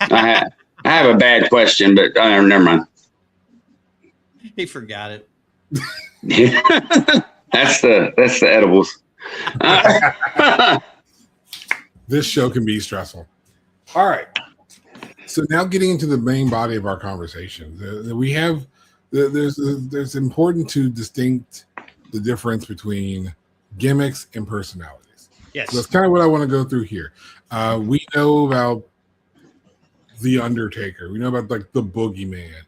B: I have a bad question, but never mind.
C: He forgot it.
B: That's the edibles.
A: This show can be stressful. All right. So now getting into the main body of our conversation, there's important to distinct the difference between gimmicks and personalities.
C: Yes.
A: So that's kind of what I want to go through here. We know about The Undertaker. We know about like the Boogeyman.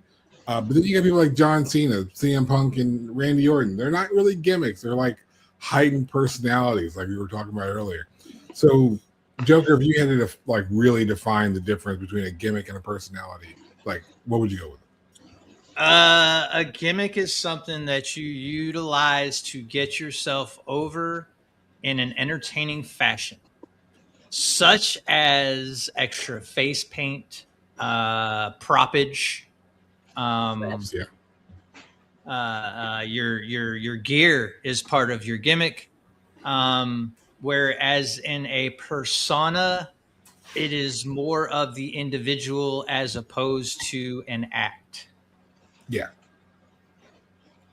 A: But then you got people like John Cena, CM Punk, and Randy Orton. They're not really gimmicks. They're like heightened personalities, like we were talking about earlier. So, Joker, if you had to like really define the difference between a gimmick and a personality, like what would you go with?
C: A gimmick is something that you utilize to get yourself over in an entertaining fashion, such as extra face paint, proppage,
A: Yeah.
C: Your gear is part of your gimmick. Whereas in a persona, it is more of the individual as opposed to an act.
A: Yeah.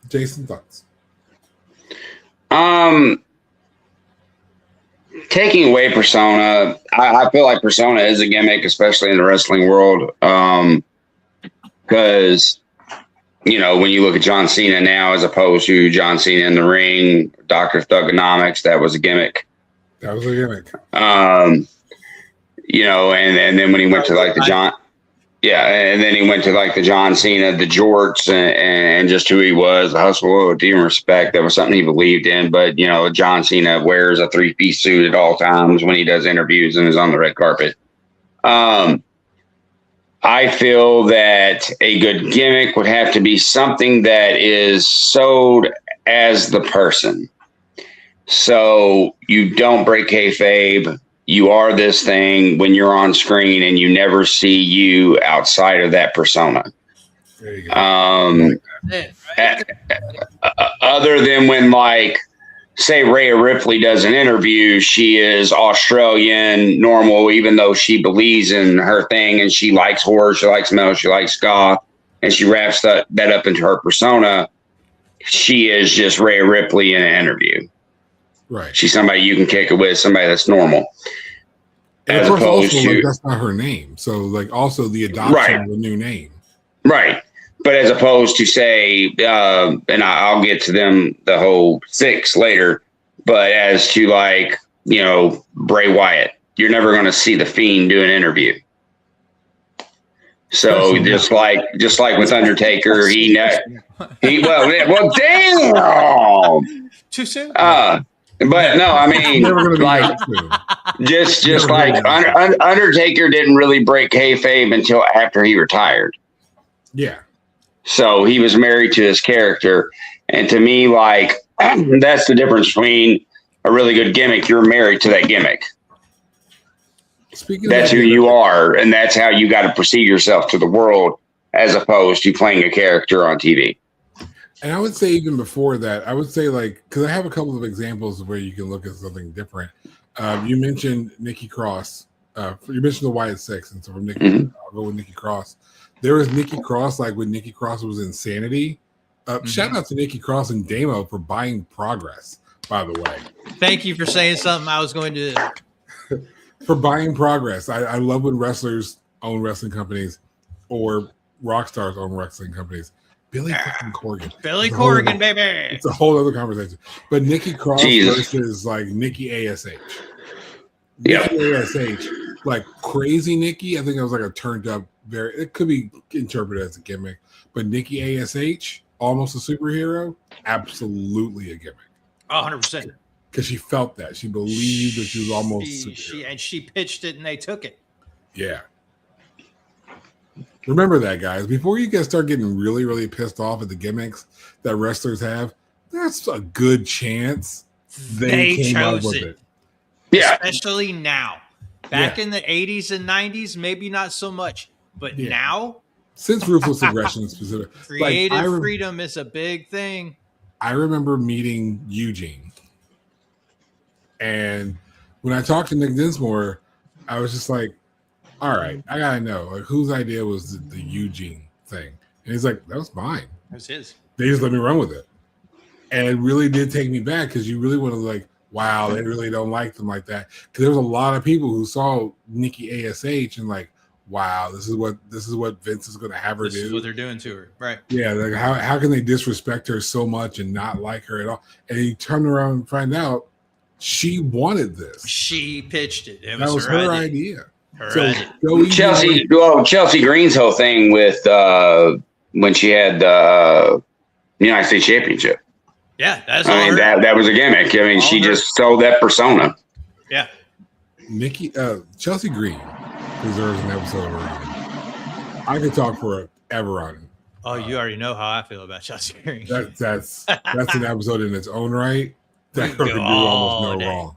A: Jayson, thoughts?
B: Taking away persona, I feel like persona is a gimmick, especially in the wrestling world. Because, when you look at John Cena now as opposed to John Cena in the ring, Dr. Thugonomics, that was a gimmick.
A: That was a gimmick.
B: And then when he went to like the John, and then he went to like the John Cena, the jorts, and just who he was, the hustle, loyalty, and respect. That was something he believed in. But John Cena wears a 3-piece suit at all times when he does interviews and is on the red carpet. I feel that a good gimmick would have to be something that is sold as the person. So you don't break kayfabe. You are this thing when you're on screen, and you never see you outside of that persona.
A: There you go.
B: Other than when, like, say Rhea Ripley does an interview, she is Australian, normal, even though she believes in her thing and she likes horror, she likes metal, she likes goth, and she wraps that up into her persona. She is just Rhea Ripley in an interview.
A: Right.
B: She's somebody you can kick it with, somebody that's normal.
A: And as opposed to, like, that's not her name. So, like, also the adoption of a new name.
B: Right. But as opposed to, say, and I'll get to them, the whole 6 later, but as to, like, Bray Wyatt, you're never going to see the Fiend do an interview. So just like with Undertaker, well, damn.
C: Too soon.
B: But no, I mean, like, just like Undertaker didn't really break kayfabe until after he retired.
A: Yeah.
B: So he was married to his character, and to me, like, that's the difference between a really good gimmick. You're married to that gimmick. That's who you are, and that's how you got to perceive yourself to the world, as opposed to playing a character on TV.
A: And I would say even before that, I would say, like, because I have a couple of examples where you can look at something different. You mentioned Nikki Cross. You mentioned the Wyatt 6, and so from Nikki, I'll go with Nikki Cross. There was Nikki Cross, like when Nikki Cross was Insanity. Shout out to Nikki Cross and Damo for buying Progress, by the way.
C: Thank you for saying something I was going to.
A: For buying Progress. I love when wrestlers own wrestling companies or rock stars own wrestling companies. Billy fucking Corgan.
C: Billy Corgan, baby.
A: It's a whole other conversation. But Nikki Cross versus like Nikki ASH. Nikki ASH, like crazy Nikki. I think it was like a turned up, it could be interpreted as a gimmick. But Nikki ASH, almost a superhero, absolutely a gimmick.
C: 100%.
A: Because she felt that. She believed that she was almost
C: she pitched it and they took it.
A: Yeah. Remember that, guys. Before you guys start getting really, really pissed off at the gimmicks that wrestlers have, that's a good chance they came up with it.
B: Yeah.
C: Especially now. Back in the 80s and 90s, maybe not so much. But now,
A: since Ruthless Aggression specific,
C: creative freedom is a big thing.
A: I remember meeting Eugene. And when I talked to Nick Dinsmore, I was just like, all right, I gotta know, like, whose idea was the Eugene thing? And he's like, that was mine.
C: That was his.
A: They just let me run with it. And it really did take me back, because you really want to, like, wow, they really don't like them like that. Because there was a lot of people who saw Nikki ASH and like, wow, this is what Vince is going to have her do.
C: This is what they're doing to her, right?
A: Yeah, like how can they disrespect her so much and not like her at all? And you turn around and find out she wanted this.
C: She pitched it.
A: That was her idea.
B: Chelsea Green's whole thing with when she had the United States Championship.
C: Yeah, that's.
B: I mean, that was a gimmick. I mean, she just sold that persona.
C: Yeah.
A: Chelsea Green deserves an episode of her own. I could talk forever on it.
C: Oh, you already know how I feel about Chelsea Green.
A: That's an episode in its own right. That could do almost no wrong.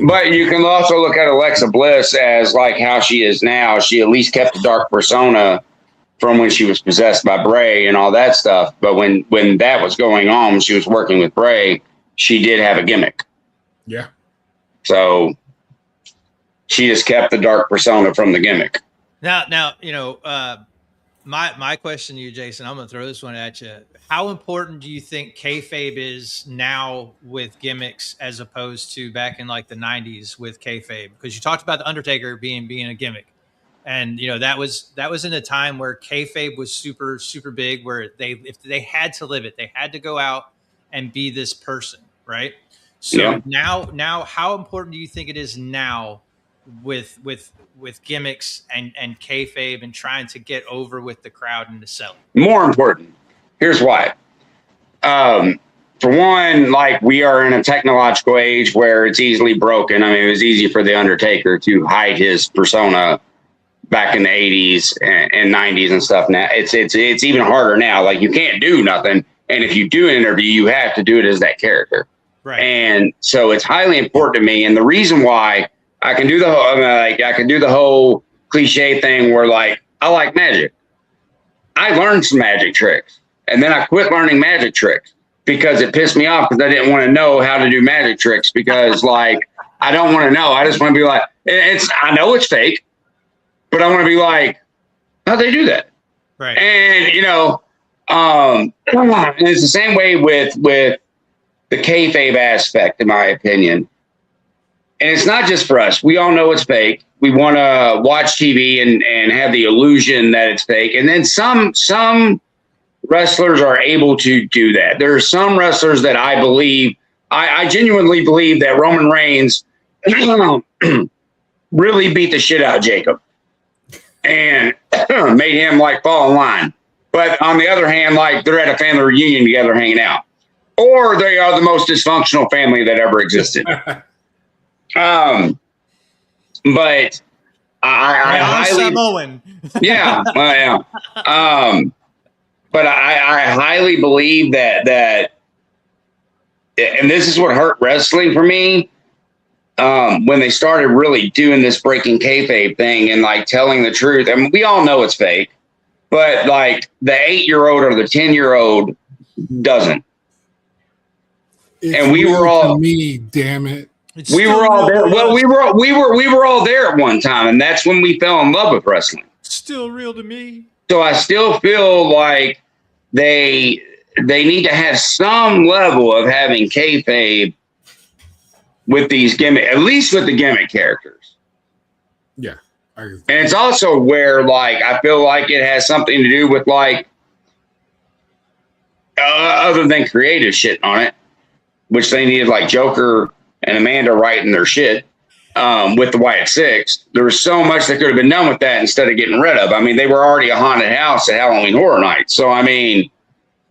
B: But you can also look at Alexa Bliss as like how she is now. She at least kept the dark persona from when she was possessed by Bray and all that stuff. But when that was going on, when she was working with Bray, she did have a gimmick.
A: Yeah.
B: So she just kept the dark persona from the gimmick.
C: Now, you know, my question to you, Jayson, I'm going to throw this one at you. How important do you think kayfabe is now with gimmicks as opposed to back in like the 90s with kayfabe? Because you talked about the Undertaker being a gimmick, and you know that was in a time where kayfabe was super big, where if they had to live it, they had to go out and be this person, right? So now, how important do you think it is now with gimmicks and kayfabe and trying to get over with the crowd and to sell it?
B: More important. Here's why. For one, like, we are in a technological age where it's easily broken. I mean, it was easy for the Undertaker to hide his persona back in the 80s and 90s and stuff. Now it's even harder now. Like, you can't do nothing, and if you do an interview, you have to do it as that character.
C: Right.
B: And so it's highly important to me. And the reason why I can do the whole cliche thing where, like, I like magic. I learned some magic tricks, and then I quit learning magic tricks because it pissed me off because I didn't want to know how to do magic tricks because, like, I don't want to know. I just want to be like, I know it's fake, but I want to be like, how'd they do that?
C: Right.
B: And, you know, and it's the same way with the kayfabe aspect, in my opinion. And it's not just for us. We all know it's fake. We want to watch TV and have the illusion that it's fake. And then some wrestlers are able to do that. There are some wrestlers that I believe, I genuinely believe that Roman Reigns really beat the shit out of Jacob and made him, like, fall in line. But on the other hand, like, they're at a family reunion together hanging out. Or they are the most dysfunctional family that ever existed. But I highly,
C: Samoan.
B: yeah, but I highly believe that, and this is what hurt wrestling for me, when they started really doing this breaking kayfabe thing and, like, telling the truth. I mean, we all know it's fake, but, like, the 8-year-old or the 10-year-old doesn't.
A: And we were all me, damn it.
B: We were all there. Well, we were all there at one time, and that's when we fell in love with wrestling.
C: Still real to me.
B: So I still feel like they need to have some level of having kayfabe with these gimmick, at least with the gimmick characters.
A: Yeah.
B: And it's also where, like, I feel like it has something to do with, like, other than creative shit on it, which they needed, like Joker and Amanda writing their shit with the Wyatt Six. There was so much that could have been done with that instead of getting rid of. I mean, they were already a haunted house at Halloween Horror Nights. So, I mean,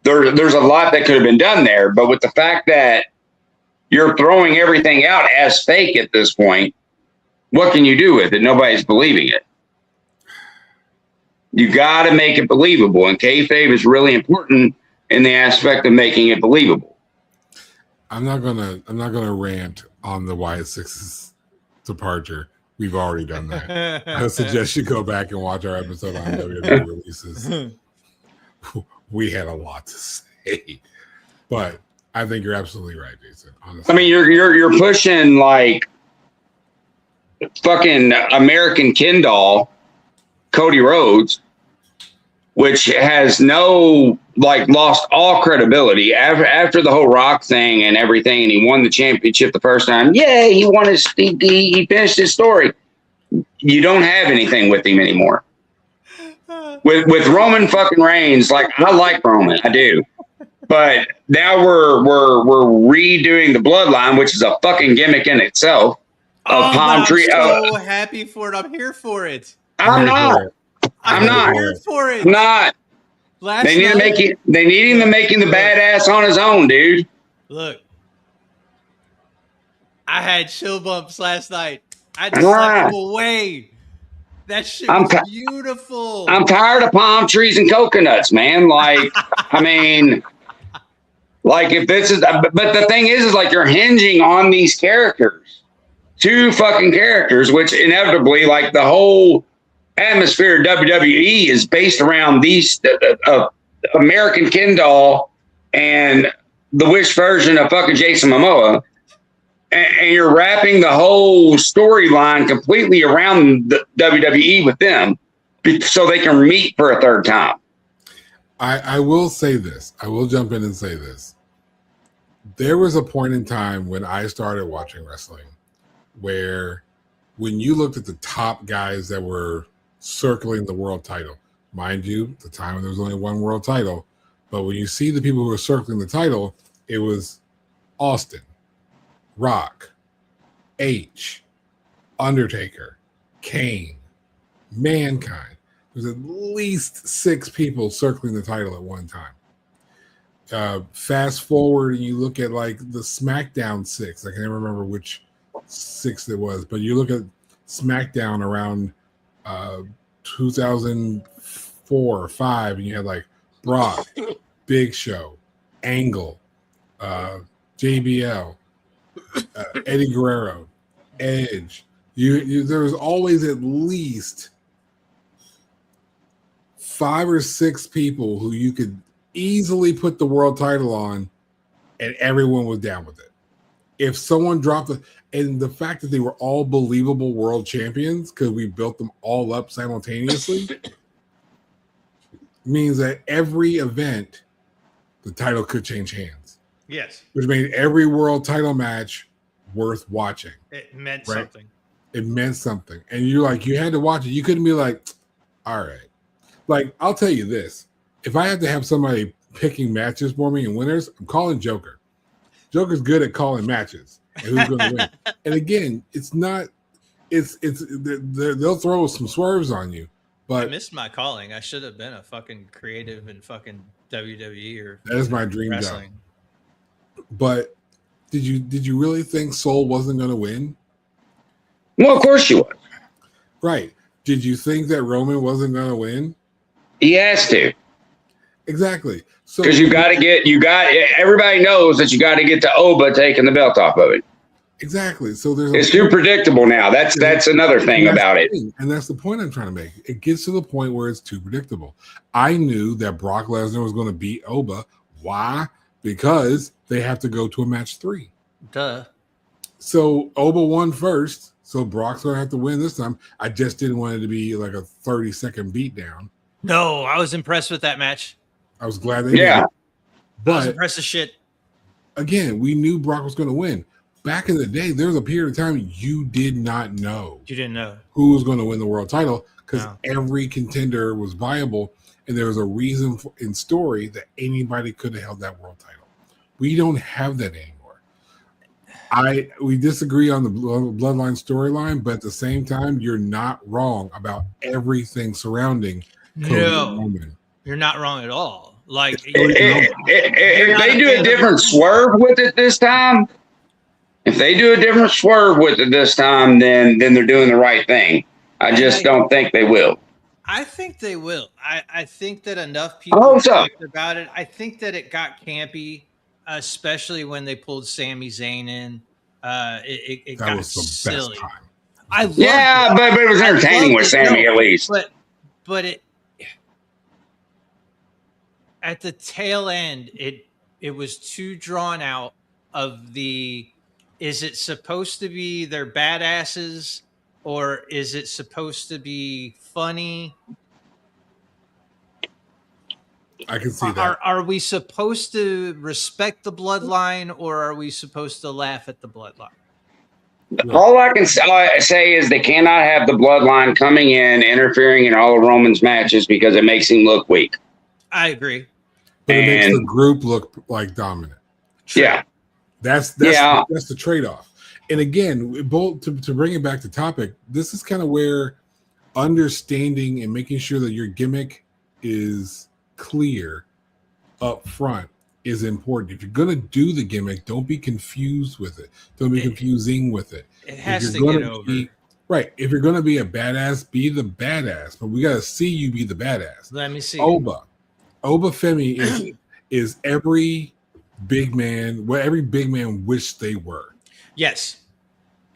B: there's a lot that could have been done there. But with the fact that you're throwing everything out as fake at this point, what can you do with it? Nobody's believing it. You got to make it believable. And kayfabe is really important in the aspect of making it believable.
A: I'm not gonna rant on the Wyatt Six's departure. We've already done that. I suggest you go back and watch our episode on WWE releases. We had a lot to say, but I think you're absolutely right, Jayson. Honestly.
B: I mean, you're pushing, like, fucking American Ken doll, Cody Rhodes, which has lost all credibility after the whole Rock thing and everything, and he won the championship the first time. Yay, he finished his story. You don't have anything with him anymore. With Roman fucking Reigns, like, I like Roman, I do. But now we're redoing the bloodline, which is a fucking gimmick in itself.
C: I'm so happy for it. I'm here for it.
B: I'm not. I'm not
C: here for it.
B: I'm not. They need him to make him the badass on his own, dude.
C: Look, I had chill bumps last night. I just slapped them away. That shit was beautiful.
B: I'm tired of palm trees and coconuts, man. Like, I mean, like, if this is, but the thing is like, you're hinging on these characters, 2 fucking characters, which inevitably, like, the whole atmosphere of WWE is based around these American Ken doll and the Wish version of fucking Jason Momoa. And you're wrapping the whole storyline completely around the WWE with them so they can meet for a third time.
A: I will say this. I will jump in and say this. There was a point in time when I started watching wrestling where when you looked at the top guys that were circling the world title, mind you, the time when there was only one world title, but when you see the people who were circling the title, it was Austin, Rock, H, Undertaker, Kane, Mankind. There's at least 6 people circling the title at one time. Fast forward and you look at like the SmackDown 6. I can't remember which 6 it was, but you look at SmackDown around 2004 or 5, and you had like Brock, Big Show, Angle, JBL, Eddie Guerrero, Edge. There was always at least 5 or 6 people who you could easily put the world title on, and everyone was down with it. If someone dropped it, and the fact that they were all believable world champions because we built them all up simultaneously means that every event, the title could change hands.
C: Yes.
A: Which made every world title match worth watching.
C: It meant something.
A: It meant something. And you had to watch it. You couldn't be like, all right. Like, I'll tell you this. If I have to have somebody picking matches for me and winners, I'm calling Joker. Joker's good at calling matches and who's going to win. And again, they'll throw some swerves on you. But
C: I missed my calling. I should have been a fucking creative in fucking WWE or
A: that is my dream
C: wrestling.
A: job. But did you really think Soul wasn't going to win?
B: Well, of course you would.
A: Right. Did you think that Roman wasn't going to win?
B: He has to.
A: Exactly. So
B: because everybody knows that you got to get to Oba taking the belt off of it.
A: Exactly. So
B: it's too predictable now. That's another thing about it.
A: And that's the point I'm trying to make. It gets to the point where it's too predictable. I knew that Brock Lesnar was going to beat Oba. Why? Because they have to go to a match 3.
C: Duh.
A: So Oba won first. So Brock's going to have to win this time. I just didn't want it to be like a 30-second beatdown.
C: No, I was impressed with that match.
A: I was glad they did. But
C: I was impressed as shit.
A: Again, we knew Brock was going to win. Back in the day, there was a period of time you did not know.
C: You didn't know
A: who was going to win the world title because every contender was viable, and there was a reason in story that anybody could have held that world title. We don't have that anymore. We disagree on the bloodline storyline, but at the same time, you're not wrong about everything surrounding Cody and Roman.
C: You're not wrong at all. Like
B: if they do a different swerve with it this time, then they're doing the right thing. I just don't think they will.
C: I think they will. I think that enough people talked about it. I think that it got campy, especially when they pulled Sami Zayn in. It got silly.
A: Best time.
B: But it was entertaining with Sami at least.
C: But it at the tail end, it was too drawn out of the. Is it supposed to be they're badasses, or is it supposed to be funny?
A: I can see that.
C: Are we supposed to respect the bloodline, or are we supposed to laugh at the bloodline?
B: All I can say is they cannot have the bloodline coming in, interfering in all of Roman's matches because it makes him look weak.
C: I agree.
A: But it makes the group look like dominant.
C: True.
B: Yeah.
A: That's the trade-off. And again, to bring it back to topic, this is kind of where understanding and making sure that your gimmick is clear up front is important. If you're going to do the gimmick, don't be confused with it. Don't be confusing with it.
C: It has to get over.
A: Right. If you're going to be a badass, be the badass. But we got to see you be the badass.
C: Let me see.
A: Oba Femi is every big man, what every big man wished they were.
C: Yes.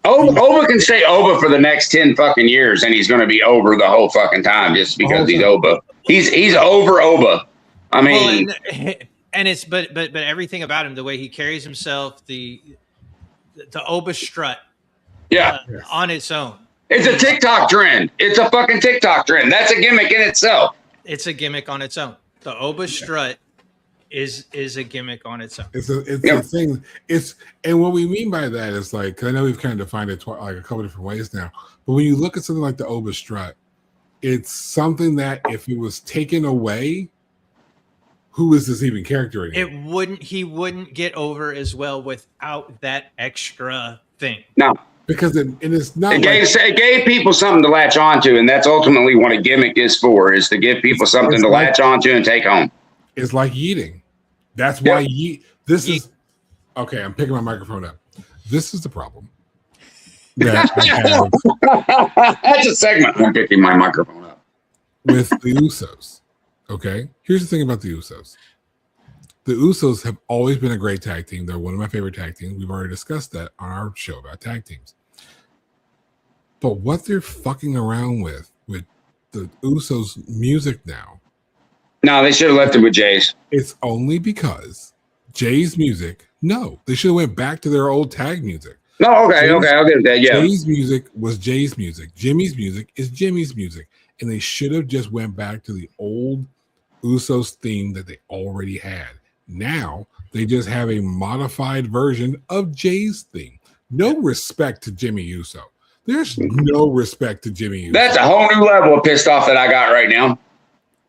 B: Oba can stay Oba for the next 10 fucking years, and he's going to be over the whole fucking time just because he's Oba. He's over Oba. I mean,
C: and it's but everything about him, the way he carries himself, the Oba strut, on its own.
B: It's a TikTok trend. It's a fucking TikTok trend. That's a gimmick in itself.
C: It's a gimmick on its own. The Oba strut is a gimmick on its own.
A: It's a thing. And what we mean by that is like, 'cause I know we've kind of defined it like a couple different ways now, but when you look at something like the Oba strut, it's something that if it was taken away, who is this even character anymore?
C: He wouldn't get over as well without that extra thing.
B: No.
A: Because it's not.
B: It gave people something to latch onto, and that's ultimately what a gimmick is for: is to give people something to latch onto and take home.
A: It's like yeeting. That's why this is okay. I'm picking my microphone up. This is the problem. That
B: That's a segment. I'm picking my microphone up
A: with the Usos. Okay, here's the thing about the Usos. The Usos have always been a great tag team. They're one of my favorite tag teams. We've already discussed that on our show about tag teams. But what they're fucking around with the Usos' music now.
B: No, they should have left it with Jay's.
A: It's only because Jay's music. No, they should have went back to their old tag music.
B: No, okay, I'll give that. Yeah,
A: Jay's music was Jay's music. Jimmy's music is Jimmy's music, and they should have just went back to the old Usos theme that they already had. Now they just have a modified version of Jay's theme. No respect to Jimmy Uso. There's no respect to Jimmy Uso.
B: That's a whole new level of pissed off that I got right now.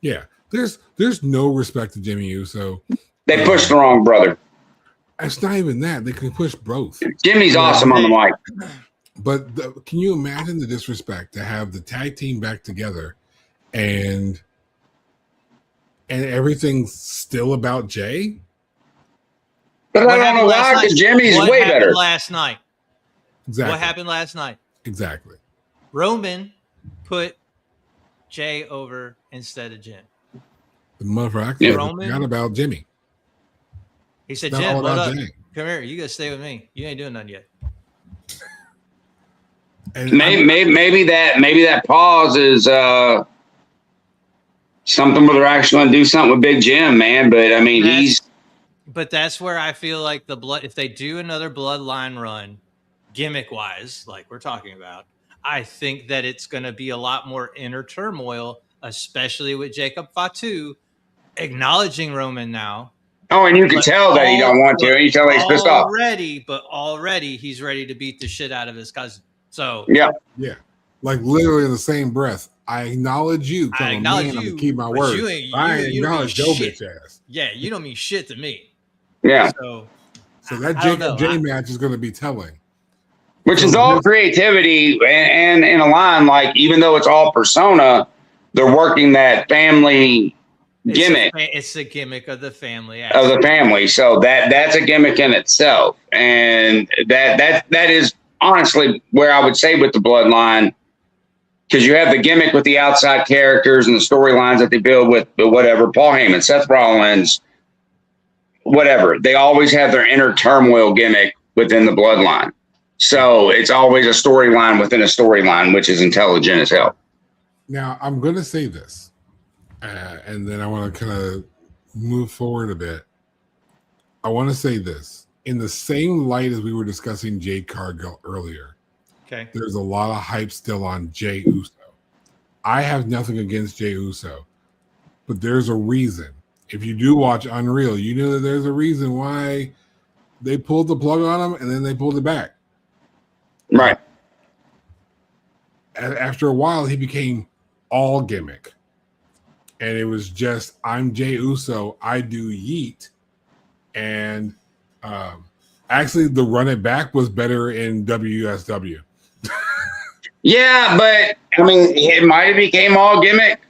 A: Yeah, there's no respect to Jimmy Uso.
B: They pushed the wrong brother.
A: It's not even that. They can push both.
B: Jimmy's awesome on the mic.
A: But can you imagine the disrespect to have the tag team back together and everything's still about Jay?
B: But I don't know why, because Jimmy's way better.
C: Last night.
A: Exactly.
C: What happened last night?
A: Exactly.
C: Roman put Jay over instead of Jim.
A: The motherfucker forgot about Jimmy.
C: He said, Jim, what up? Jay. Come here. You got to stay with me. You ain't doing nothing yet.
B: And maybe that pause is something where they're actually going to do something with Big Jim, man. But I mean,
C: But that's where I feel like if they do another bloodline run, gimmick wise, like we're talking about, I think that it's going to be a lot more inner turmoil, especially with Jacob Fatu acknowledging Roman now.
B: Oh, and you can tell that he don't want to. And you tell he's pissed off.
C: Already he's ready to beat the shit out of his cousin. So
B: yeah,
A: like literally in the same breath. I acknowledge you.
C: I acknowledge you.
A: I'm gonna keep my word. I acknowledge your bitch ass.
C: Yeah, you don't mean shit to me.
B: Yeah.
A: So that Jacob J match is going to be telling.
B: Which is all creativity and in a line, like even though it's all persona, they're working that family gimmick.
C: It's a gimmick of the family.
B: Of the family. So that's a gimmick in itself. And that is honestly where I would say with the bloodline, because you have the gimmick with the outside characters and the storylines that they build with whatever, Paul Heyman, Seth Rollins, whatever. They always have their inner turmoil gimmick within the bloodline. So it's always a storyline within a storyline, which is intelligent as hell.
A: Now, I'm going to say this, and then I want to kind of move forward a bit. I want to say this. In the same light as we were discussing Jade Cargill earlier,
C: okay,
A: there's a lot of hype still on Jey Uso. I have nothing against Jey Uso, but there's a reason. If you do watch Unreal, you know that there's a reason why they pulled the plug on him and then they pulled it back.
B: Right.
A: After a while, he became all gimmick. And it was just, I'm Jey Uso, I do yeet. And actually, the run it back was better in WSW.
B: Yeah, but I mean, it might have became all gimmick.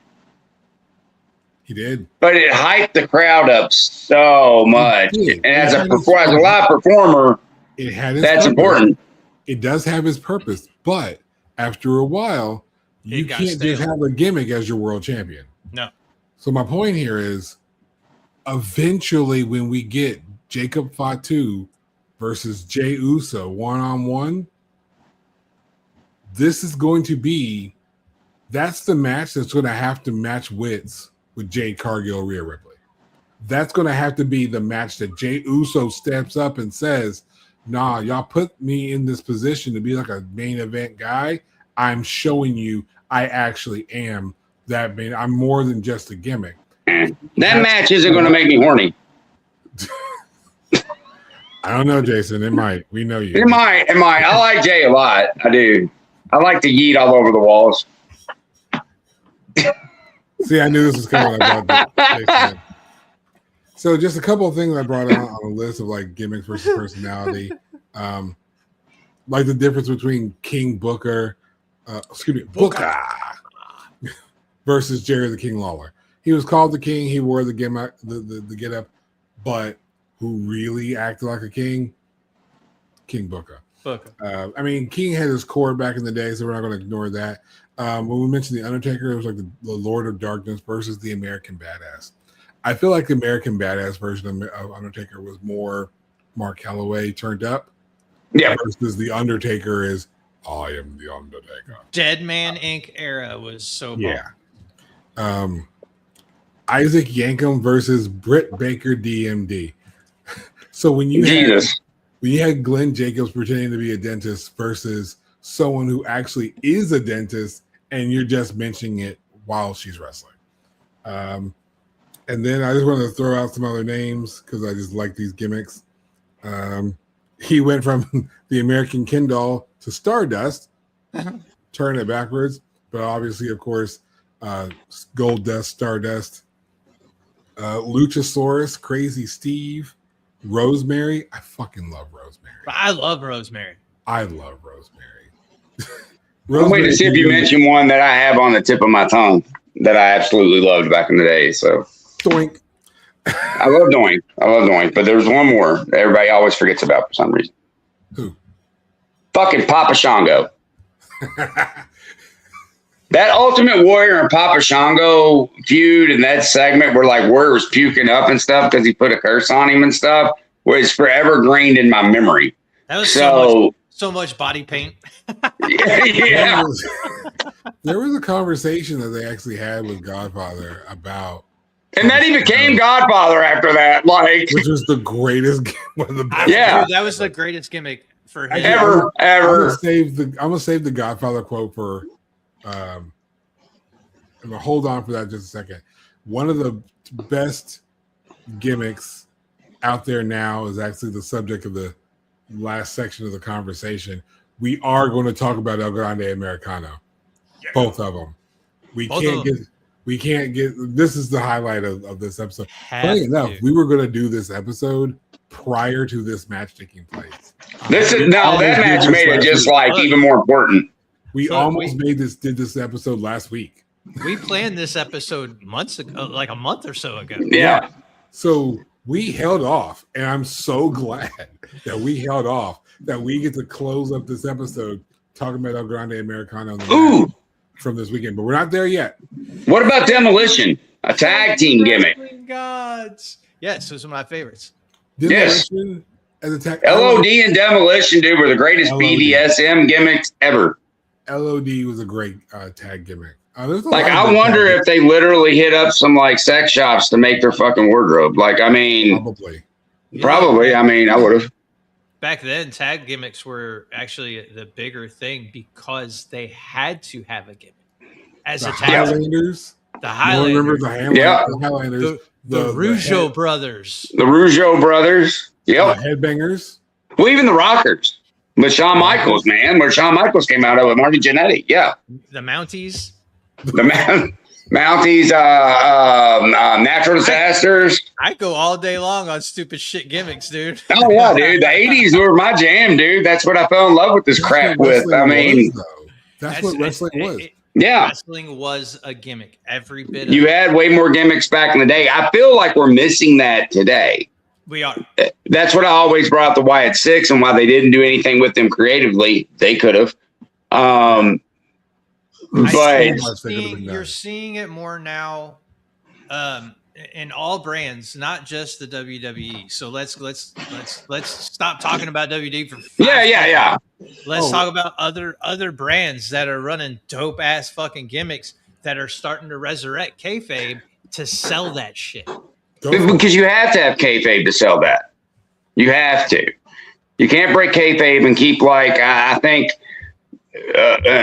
A: He did.
B: But it hyped the crowd up so much. And as a live performer, that's important.
A: It does have its purpose, but after a while, you can't just have a gimmick as your world champion.
C: No.
A: So my point here is, eventually, when we get Jacob Fatu versus Jey Uso one-on-one, this is going to be, that's the match that's going to have to match wits with Jade Cargill, Rhea Ripley. That's going to have to be the match that Jey Uso steps up and says, nah, y'all put me in this position to be like a main event guy. I'm showing you I actually am that main. I'm more than just a gimmick.
B: That match isn't going to make me horny.
A: I don't know, Jason. It might. We know you.
B: It might. I like Jay a lot. I do. I like to yeet all over the walls.
A: See, I knew this was coming up. So just a couple of things I brought out on a list of like gimmicks versus personality. Like the difference between King Booker, Booker versus Jerry the King Lawler. He was called the King. He wore the gimmick, the get up, but who really acted like a king? King Booker. I mean, King had his core back in the day, so we're not going to ignore that. When we mentioned the Undertaker, it was like the Lord of Darkness versus the American Badass. I feel like the American Badass version of Undertaker was more Mark Calloway turned up.
B: Yeah.
A: Versus the Undertaker is, I am the Undertaker.
C: Dead Man Inc. era was so
A: yeah. Isaac Yankem versus Britt Baker DMD. So when you had Glenn Jacobs pretending to be a dentist versus someone who actually is a dentist and you're just mentioning it while she's wrestling. And then I just want to throw out some other names because I just like these gimmicks. He went from the American Ken doll to Stardust, turn it backwards. But obviously, of course, Gold Dust, Stardust, Luchasaurus, Crazy Steve, Rosemary. I fucking love Rosemary.
C: I love Rosemary.
A: I'm
B: waiting to see if you mention one that I have on the tip of my tongue that I absolutely loved back in the day. So,
A: Doink.
B: I love Doink, but there's one more that everybody always forgets about for some reason.
A: Who?
B: Fucking Papa Shango. That Ultimate Warrior and Papa Shango feud in that segment where like Warrior was puking up and stuff because he put a curse on him and stuff was forever grained in my memory.
C: That was so much body paint.
B: Yeah.
A: There was a conversation that they actually had with Godfather about.
B: And then he became Godfather after that, like,
A: which was the greatest. One of the best.
C: Yeah, that was the greatest gimmick for him.
B: ever.
A: I'm gonna save the Godfather quote for. I'm gonna hold on for that just a second. One of the best gimmicks out there now is actually the subject of the last section of the conversation. We are going to talk about El Grande Americano, both of them. We can't get. This is the highlight of this episode. Funny enough, we were going to do this episode prior to this match taking place.
B: That match made it just like even more important.
A: We did this episode last week.
C: We planned this episode months ago, like a month or so ago.
B: Yeah.
A: So we held off, and I'm so glad that we held off, that we get to close up this episode talking about El Grande Americano from this weekend. But we're not there yet.
B: What about Demolition? A tag team gimmick.
C: Gods. Yes, those are my favorites.
A: Demolition as a tag.
B: LOD and Demolition, dude, were the greatest BDSM gimmicks ever.
A: LOD was a great tag gimmick.
B: Like, I wonder if they literally hit up some like sex shops to make their fucking wardrobe. Like, I mean, probably. I mean, I would have.
C: Back then, tag gimmicks were actually the bigger thing because they had to have a gimmick as a tag.
A: Highlanders.
C: The Highlanders.
A: Remember the Highlanders?
C: The Rougeau brothers.
B: The Rougeau brothers. Yep.
A: The Headbangers.
B: Well, even the Rockers. With Shawn Michaels, man. Where Shawn Michaels came out of it. Marty Jannetty. Yeah.
C: The Mounties.
B: The Mounties, Natural Disasters.
C: I go all day long on stupid shit gimmicks, dude.
B: Oh, yeah, dude. The 80s were my jam, dude. That's what I fell in love with this crap with. I mean,
A: that's what wrestling was.
B: Yeah.
C: Wrestling was a gimmick. Every bit of
B: you had way more gimmicks back in the day. I feel like we're missing that today.
C: We are.
B: That's what I always brought up the Wyatt Six and why they didn't do anything with them creatively. They could have. But
C: you're seeing it more now. in all brands, not just the WWE. So let's stop talking about WWE for 5
B: Yeah.
C: Let's talk about other brands that are running dope ass fucking gimmicks that are starting to resurrect kayfabe to sell that shit.
B: Because you have to have kayfabe to sell that. You have to. You can't break kayfabe and keep like I think.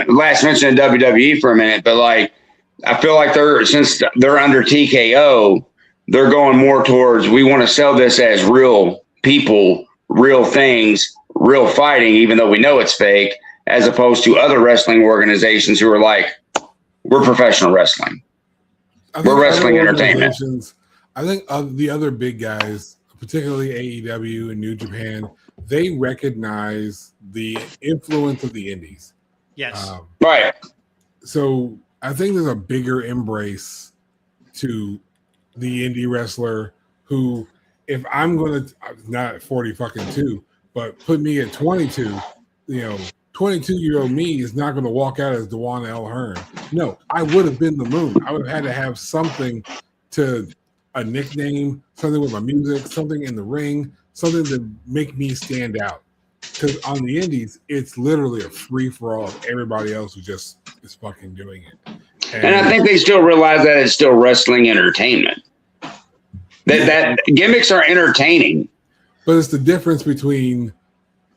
B: Last mentioned WWE for a minute, but like I feel like since they're under TKO, they're going more towards we want to sell this as real people, real things, real fighting, even though we know it's fake, as opposed to other wrestling organizations who are like, we're professional wrestling. We're wrestling entertainment.
A: I think the other big guys, particularly AEW and New Japan, they recognize the influence of the indies.
C: Yes.
B: Right.
A: So I think there's a bigger embrace to the indie wrestler who, if I'm going to, not at 40 fucking 2, but put me at 22, 22-year-old me is not going to walk out as Dewan L. Hearn. No, I would have been the Moon. I would have had to have something a nickname, something with my music, something in the ring, something to make me stand out. Because on the indies, it's literally a free-for-all of everybody else who just is fucking doing it.
B: And I think they still realize that it's still wrestling entertainment. That gimmicks are entertaining.
A: But it's the difference between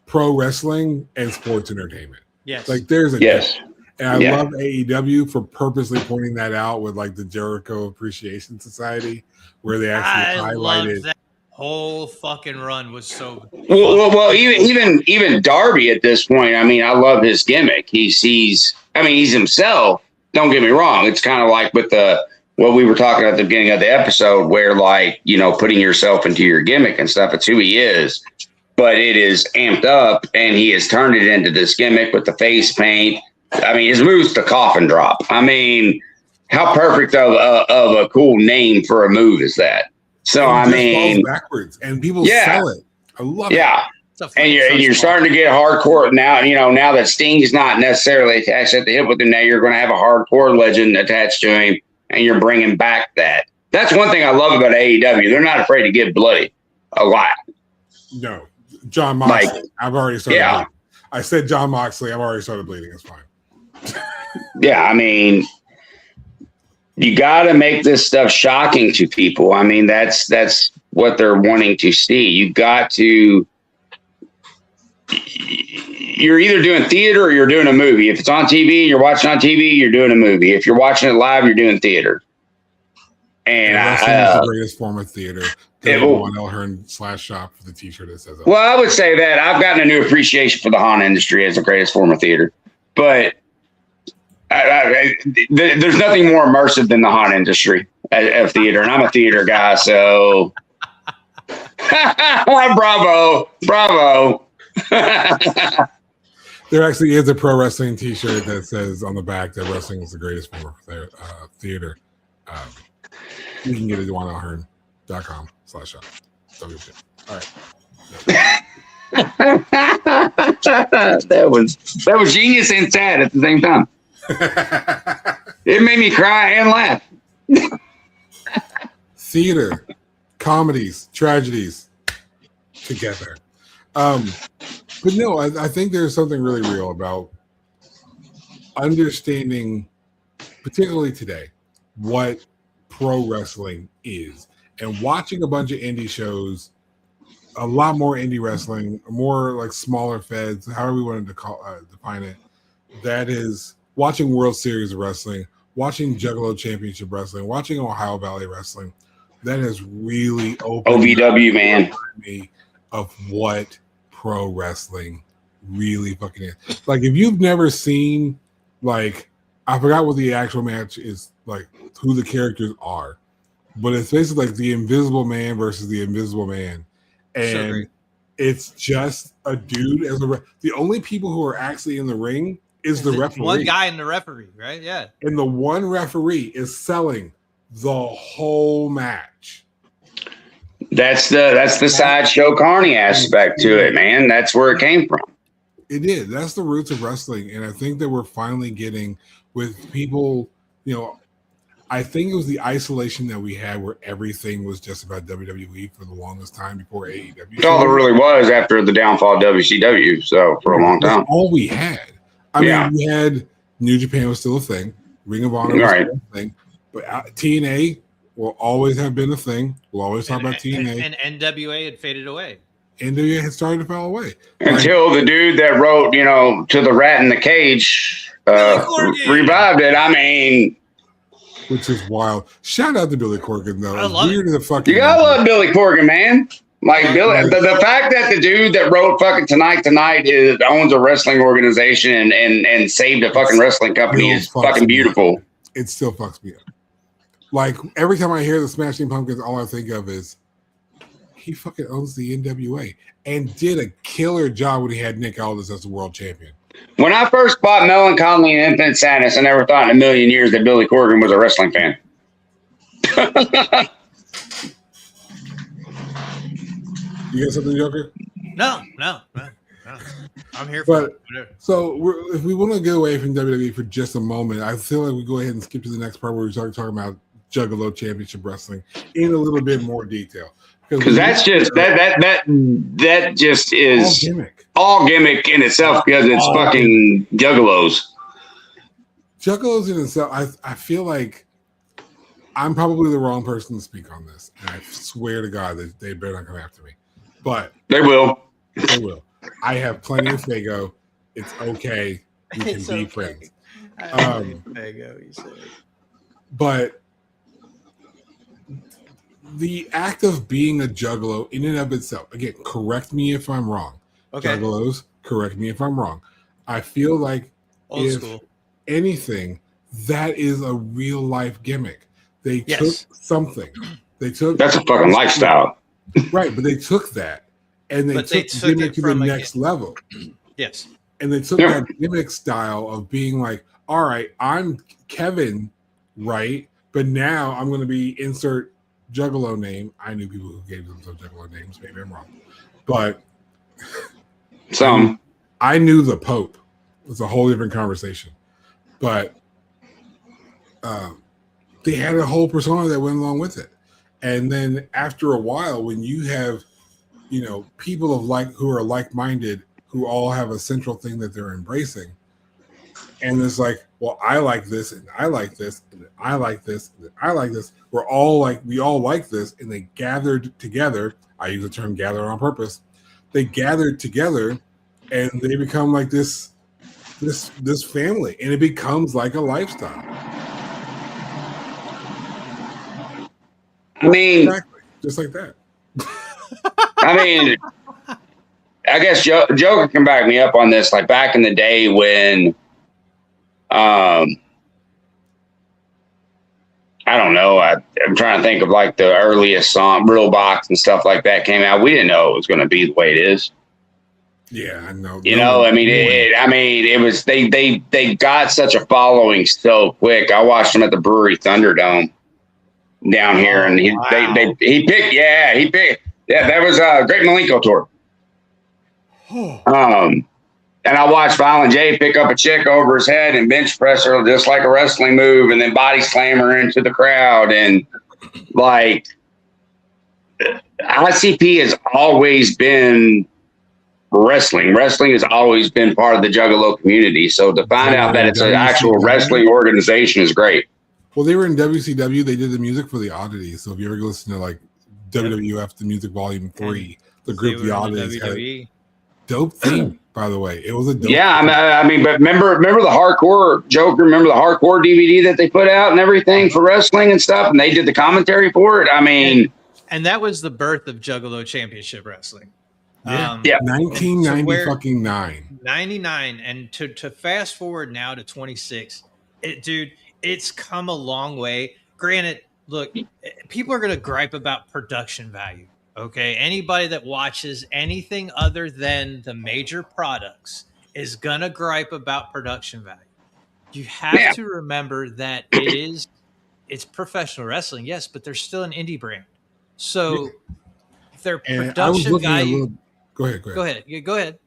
A: pro wrestling and sports entertainment.
C: Yes.
A: Like there's a
B: yes.
A: And I love AEW for purposely pointing that out with like the Jericho Appreciation Society, where they actually highlighted
C: that whole fucking run was so.
B: Well, even Darby at this point. I mean, I love his gimmick. He's himself. Don't get me wrong. It's kind of like with what we were talking at the beginning of the episode, where like putting yourself into your gimmick and stuff. It's who he is, but it is amped up, and he has turned it into this gimmick with the face paint. I mean, his move's the coffin drop. I mean, how perfect of a cool name for a move is that? So I mean,
A: backwards, and people sell it. I love it.
B: Yeah, and you're starting to get hardcore now. Now that Sting's not necessarily attached at the hip with him, now you're going to have a hardcore legend attached to him, and you're bringing back that. That's one thing I love about AEW. They're not afraid to get bloody a lot.
A: No, John Moxley. I've already started.
B: Yeah,
A: bleeding. I said John Moxley. I've already started bleeding. It's fine.
B: Yeah, I mean, you got to make this stuff shocking to people. I mean, that's what they're wanting to see. You got to. You're either doing theater or you're doing a movie. If it's on TV, you're watching on TV, you're doing a movie. If you're watching it live, you're doing theater. And
A: wrestling is the greatest form of theater. One Elhern/shop for the T-shirt that says that.
B: Well, I would say that I've gotten a new appreciation for the Han industry as the greatest form of theater, but. There's nothing more immersive than the Han industry of theater, and I'm a theater guy, so bravo.
A: There actually is a pro wrestling T-shirt that says on the back that wrestling is the greatest form of theater. You can get it at DewanAlHearn.com/shop. All right.
B: That was genius and sad at the same time. It made me cry and laugh.
A: Theater, comedies, tragedies together. But no, I think there's something really real about understanding, particularly today, what pro wrestling is, and watching a bunch of indie shows, a lot more indie wrestling, more like smaller feds, however we wanted to define it. That is watching World Series of Wrestling, watching Juggalo Championship Wrestling, watching Ohio Valley Wrestling. That has really opened
B: OVW, man,
A: me of what pro wrestling really fucking is. Like, if you've never seen, like, I forgot what the actual match is, like, who the characters are, but it's basically like the Invisible Man versus the Invisible Man. And it's just a dude as the only people who are actually in the ring is the referee.
C: One guy in the referee, right? Yeah.
A: And the one referee is selling the whole match.
B: That's the sideshow Carney aspect to it, man. That's where it came from.
A: It is. That's the roots of wrestling. And I think that we're finally getting with people, I think it was the isolation that we had where everything was just about WWE for the longest time before AEW.
B: That's all there really was after the downfall of WCW. So for a long time,
A: that's all we had. I mean, we had New Japan was still a thing, Ring of Honor was still a thing, but TNA will always have been a thing. We'll always talk about TNA.
C: And NWA had faded away.
A: NWA had started to fall away
B: until the dude that wrote, To the Rat in the Cage, revived it. I mean.
A: Which is wild. Shout out to Billy Corgan, though.
C: I love it.
B: You gotta love Billy Corgan, man. Like Billy, the fact that the dude that wrote fucking Tonight owns a wrestling organization and saved a fucking wrestling company is fucking beautiful.
A: It still fucks me up. Like every time I hear the Smashing Pumpkins, all I think of is he fucking owns the NWA and did a killer job when he had Nick Aldis as the world champion.
B: When I first bought Melancholy and Infinite Sadness, I never thought in a million years that Billy Corgan was a wrestling fan.
A: You got something, Joker?
C: No. I'm here for it.
A: So if we want to get away from WWE for just a moment, I feel like we go ahead and skip to the next part where we start talking about Juggalo Championship Wrestling in a little bit more detail.
B: Because that's just that just is all gimmick in itself because it's fucking juggalos.
A: Juggalos in itself, I feel like I'm probably the wrong person to speak on this. And I swear to God that they better not come after me. But
B: they will.
A: They will. I have plenty of Fago. It's okay. We can be friends.
C: Fago, you said.
A: But the act of being a juggalo in and of itself, again, correct me if I'm wrong. Okay. Juggalos, correct me if I'm wrong. I feel like anything, that is a real life gimmick. They took something.
B: That's a fucking lifestyle.
A: Right, but they took that and they took gimmick to the next level.
C: Yes.
A: And they took that gimmick style of being like, all right, I'm Kevin, right? But now I'm going to be insert Juggalo name. I knew people who gave themselves Juggalo names. Maybe I'm wrong. But I knew the Pope. It's a whole different conversation. But they had a whole persona that went along with it. And then after a while, when you have, people who are like-minded, who all have a central thing that they're embracing, and it's like, well, I like this, and I like this, and I like this, and I like this. We all like this, and they gathered together. I use the term "gather" on purpose. They gathered together, and they become like this family, and it becomes like a lifestyle.
B: I mean,
A: exactly. Just like that.
B: I mean, I guess Joker can back me up on this. Like back in the day when, I don't know. I'm trying to think of like the earliest song, Real Box and stuff like that came out. We didn't know it was going to be the way it is.
A: Yeah, I know.
B: It was they got such a following so quick. I watched them at the Brewery Thunderdome down here, and he picked. That was a Great Malenko tour. And I watched Violent J pick up a chick over his head and bench press her just like a wrestling move, and then body slam her into the crowd. And like, ICP has always been wrestling. Wrestling has always been part of the Juggalo community. So to find out that it's an actual wrestling organization is great.
A: Well, they were in WCW. They did the music for the Oddities. So if you ever listen to like WWF, the Music Volume 3, the group The Oddities had a dope theme, by the way. It was a dope theme.
B: But remember the hardcore Joker, remember the hardcore DVD that they put out and everything for wrestling and stuff, and they did the commentary for it. I mean,
C: and that was the birth of Juggalo Championship Wrestling.
A: Yeah. 1999.
C: 99, and to fast forward now to 26, it's come a long way. Granted, look, people are going to gripe about production value. Okay, anybody that watches anything other than the major products is going to gripe about production value. You have to remember that it's professional wrestling, yes, but they're still an indie brand. So their production value.
A: Go ahead.
C: Go ahead.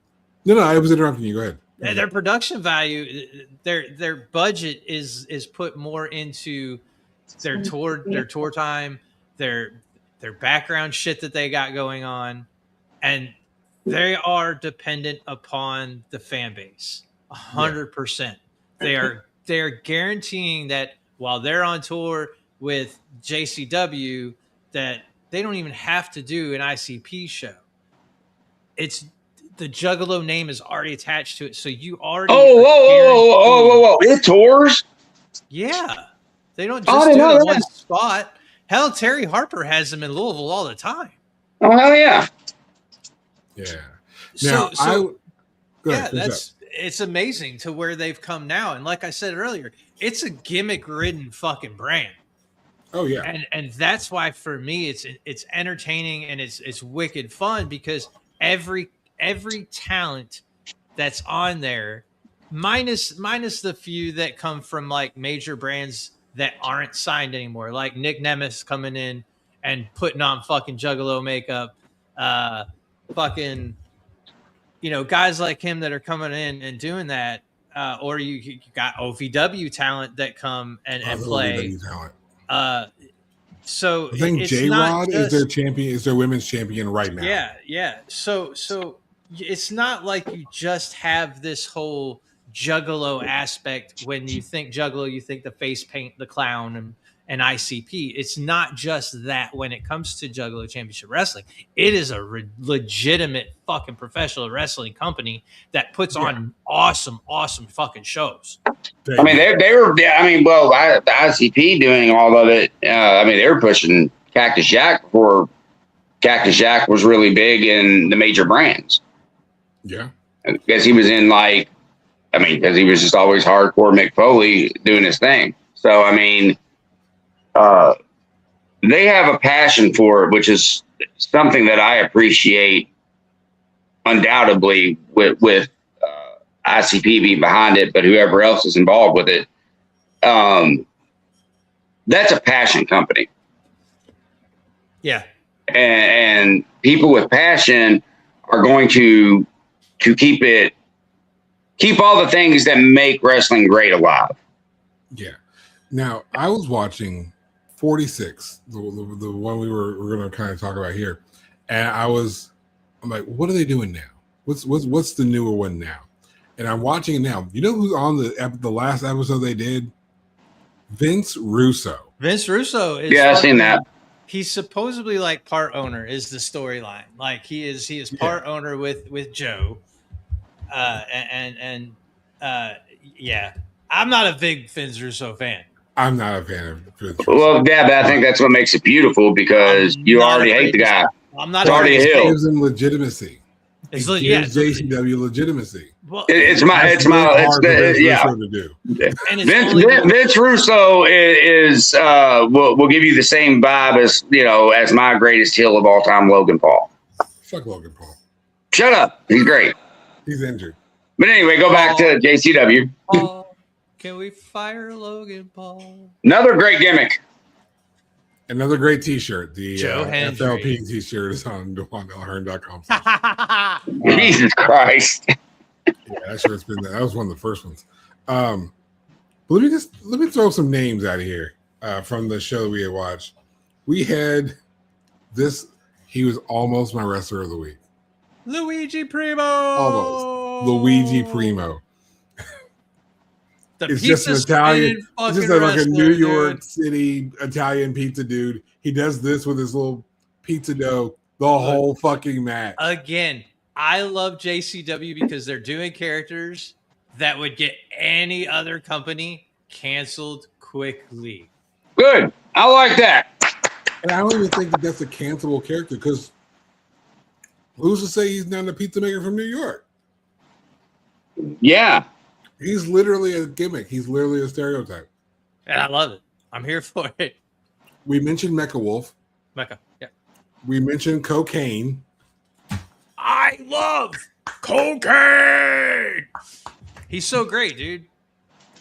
A: No, I was interrupting you. Go ahead.
C: Their production value, their budget is put more into their tour time, their background shit that they got going on, and they are dependent upon the fan base 100%. They are guaranteeing that while they're on tour with JCW, that they don't even have to do an ICP show. It's the Juggalo name is already attached to it, so you already.
B: Whoa! It tours.
C: Yeah, they don't just do it in one spot. Hell, Terry Harper has them in Louisville all the time.
B: Oh hell yeah!
A: Yeah.
C: Now,
A: ahead,
C: it's amazing to where they've come now, and like I said earlier, it's a gimmick-ridden fucking brand.
A: Oh yeah,
C: and that's why for me it's entertaining and it's wicked fun because every talent that's on there, minus the few that come from like major brands that aren't signed anymore, like Nick Nemeth coming in and putting on fucking Juggalo makeup, fucking, you know, guys like him that are coming in and doing that, or you got OVW talent that come and play. So
A: I think J-Rod is their champion, is their women's champion right now.
C: Yeah. So it's not like you just have this whole Juggalo aspect. When you think Juggalo, you think the face paint, the clown, and ICP. It's not just that when it comes to Juggalo Championship Wrestling. It is a legitimate fucking professional wrestling company that puts on awesome fucking shows.
B: I mean, they were. I mean, well, the ICP doing all of it. I mean, they were pushing Cactus Jack before Cactus Jack was really big in the major brands.
A: Yeah,
B: because he was in because he was just always hardcore Mick Foley doing his thing. So I mean, they have a passion for it, which is something that I appreciate undoubtedly with ICP being behind it, but whoever else is involved with it, that's a passion company.
C: Yeah.
B: And people with passion are going to keep all the things that make wrestling great alive.
A: Yeah. Now I was watching 46, the one we're going to kind of talk about here, and I'm like, what are they doing now? What's the newer one now? And I'm watching it now. You know who's on the last episode they did? Vince Russo.
C: Vince Russo is
B: I've seen that.
C: He's supposedly like part owner is the storyline. Like he is part owner with Joe. I'm not a big Vince Russo fan.
A: I'm not a fan of Vince Russo.
B: Well, yeah, but I think that's what makes it beautiful because you already hate the guy.
C: I'm not
B: already a hill.
A: It gives him legitimacy. It gives JCW legitimacy.
C: Well,
B: Vince Russo is will give you the same vibe as my greatest heel of all time, Logan Paul.
A: Fuck Logan Paul.
B: Shut up. He's great.
A: He's injured.
B: But anyway, go back to JCW.
C: Can we fire Logan Paul?
B: Another great gimmick.
A: Another great T-shirt. The
C: Joe
A: FLP T-shirt is on DeWandelHearn.com.
B: Jesus Christ!
A: Yeah, that shirt's been that was one of the first ones. Let me throw some names out of here from the show that we had watched. We had this. He was almost my wrestler of the week.
C: Luigi Primo.
A: Almost Luigi Primo.
C: The
A: it's just an Italian, it's just like a New York City Italian pizza dude. He does this with his little pizza dough the whole fucking match.
C: Again, I love JCW because they're doing characters that would get any other company canceled quickly.
B: Good. I like that.
A: And I don't even think that that's a cancelable character because who's to say he's not a pizza maker from New York?
B: Yeah.
A: He's literally a gimmick. He's literally a stereotype.
C: And I love it. I'm here for it.
A: We mentioned Mecha Wolf.
C: Mecha, yeah.
A: We mentioned cocaine.
C: I love cocaine. He's so great, dude.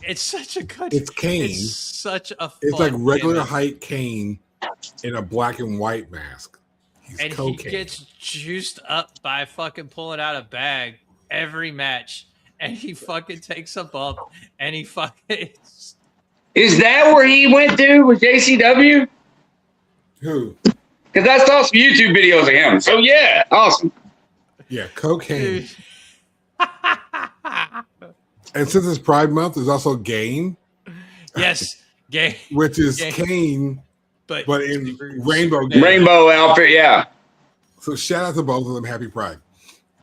C: It's such a good.
A: It's Kane.
C: It's such a.
A: It's like regular height Kane in a black and white mask.
C: And cocaine. He gets juiced up by fucking pulling out a bag every match. And he fucking takes a bump, and he fucking.
B: Is that where he went to with JCW?
A: Who?
B: Because I saw some YouTube videos of him. So yeah, awesome.
A: Yeah, cocaine. And since it's Pride Month, there's also Gain.
C: Yes, Gain,
A: which is Kane, but in
B: rainbow outfit. Yeah.
A: So shout out to both of them. Happy Pride.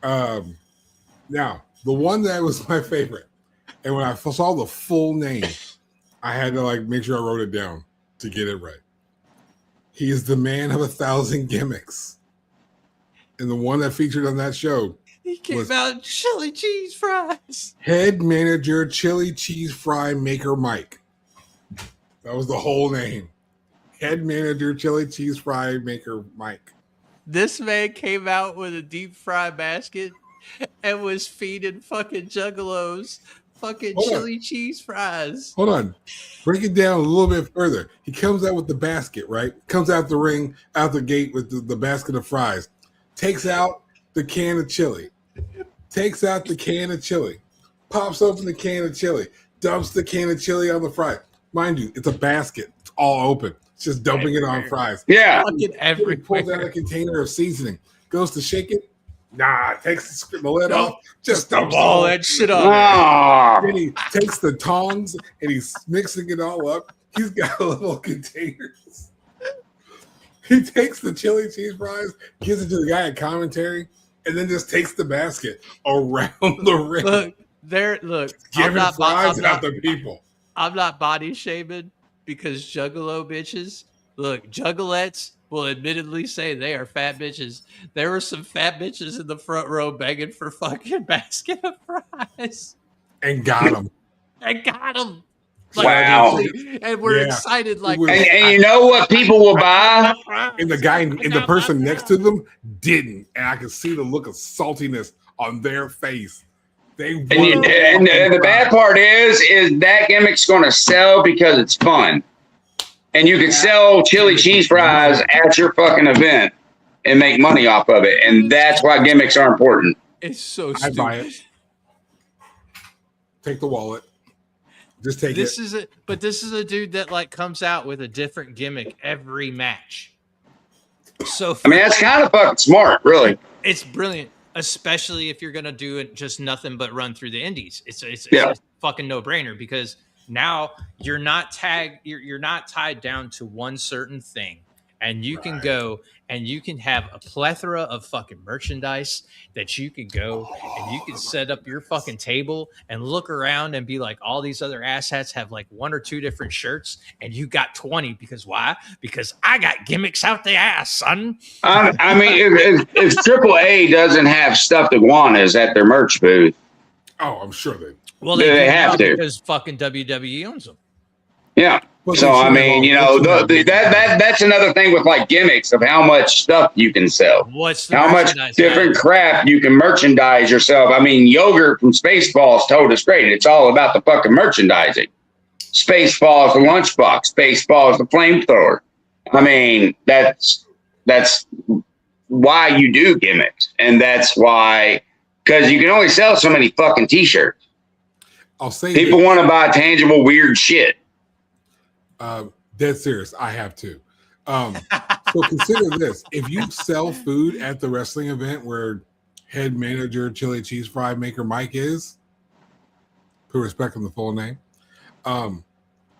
A: Now the one that was my favorite, and when I saw the full name, I had to like make sure I wrote it down to get it right. He is the man of 1,000 gimmicks, and the one that featured on that show.
C: He came out chili cheese fries.
A: Head manager, chili cheese fry maker Mike. That was the whole name. Head manager, chili cheese fry maker Mike.
C: This man came out with a deep fry basket and was feeding fucking juggalos fucking chili cheese fries.
A: Hold on. Break it down a little bit further. He comes out with the basket, right? Comes out the ring, out the gate with the basket of fries. Takes out the can of chili. Takes out the can of chili. Pops open the can of chili. Dumps the can of chili on the fries. Mind you, it's a basket. It's all open. It's just dumping it on fries.
B: Yeah.
C: Fucking everywhere.
A: He pulls out a container of seasoning. Goes to shake it. Nah, takes the lid off. Just dumps
C: all that shit on there.
A: Then he takes the tongs and he's mixing it all up. He's got little containers. He takes the chili cheese fries, gives it to the guy at commentary, and then just takes the basket around the ring.
C: Giving
A: fries out to people.
C: I'm not body shaming because juggalo bitches, juggalettes will admittedly say they are fat bitches. There were some fat bitches in the front row begging for fucking basket of fries.
A: And got them.
B: Wow.
C: And we're excited.
B: And you know what people will buy?
A: And the person next to them didn't. And I could see the look of saltiness on their face. And
B: the bad part is that gimmick's going to sell because it's fun. And you can sell chili cheese fries at your fucking event and make money off of it. And that's why gimmicks are important.
C: It's so stupid.
A: I buy it. Take the wallet. Just take
C: this is a dude that comes out with a different gimmick every match. So
B: I mean, that's kind of fucking smart, really.
C: It's brilliant, especially if you're gonna do it just nothing but run through the indies. It's a fucking no brainer because now you're not tied down to one certain thing, and you can go and you can have a plethora of fucking merchandise that you can go and you can set up your fucking table and look around and be like, all these other asshats have like 1 or 2 different shirts and you got 20 because why? Because I got gimmicks out the ass, son.
B: I mean, if AAA doesn't have stuff that Guan is at their merch booth.
A: Oh, I'm sure they.
C: Well, they have to because fucking WWE owns them.
B: Yeah. So I mean, that's another thing with like gimmicks of how much stuff you can sell. How much different crap you can merchandise yourself. I mean, Yogurt from Spaceballs told us great. It's all about the fucking merchandising. Spaceballs the lunchbox. Spaceballs the flamethrower. I mean, that's why you do gimmicks, and that's why because you can only sell so many fucking t-shirts.
A: I'll say
B: people want to buy tangible weird shit.
A: Dead serious. I have to. So consider this: if you sell food at the wrestling event where head manager chili cheese fry maker Mike is, put respect on the full name,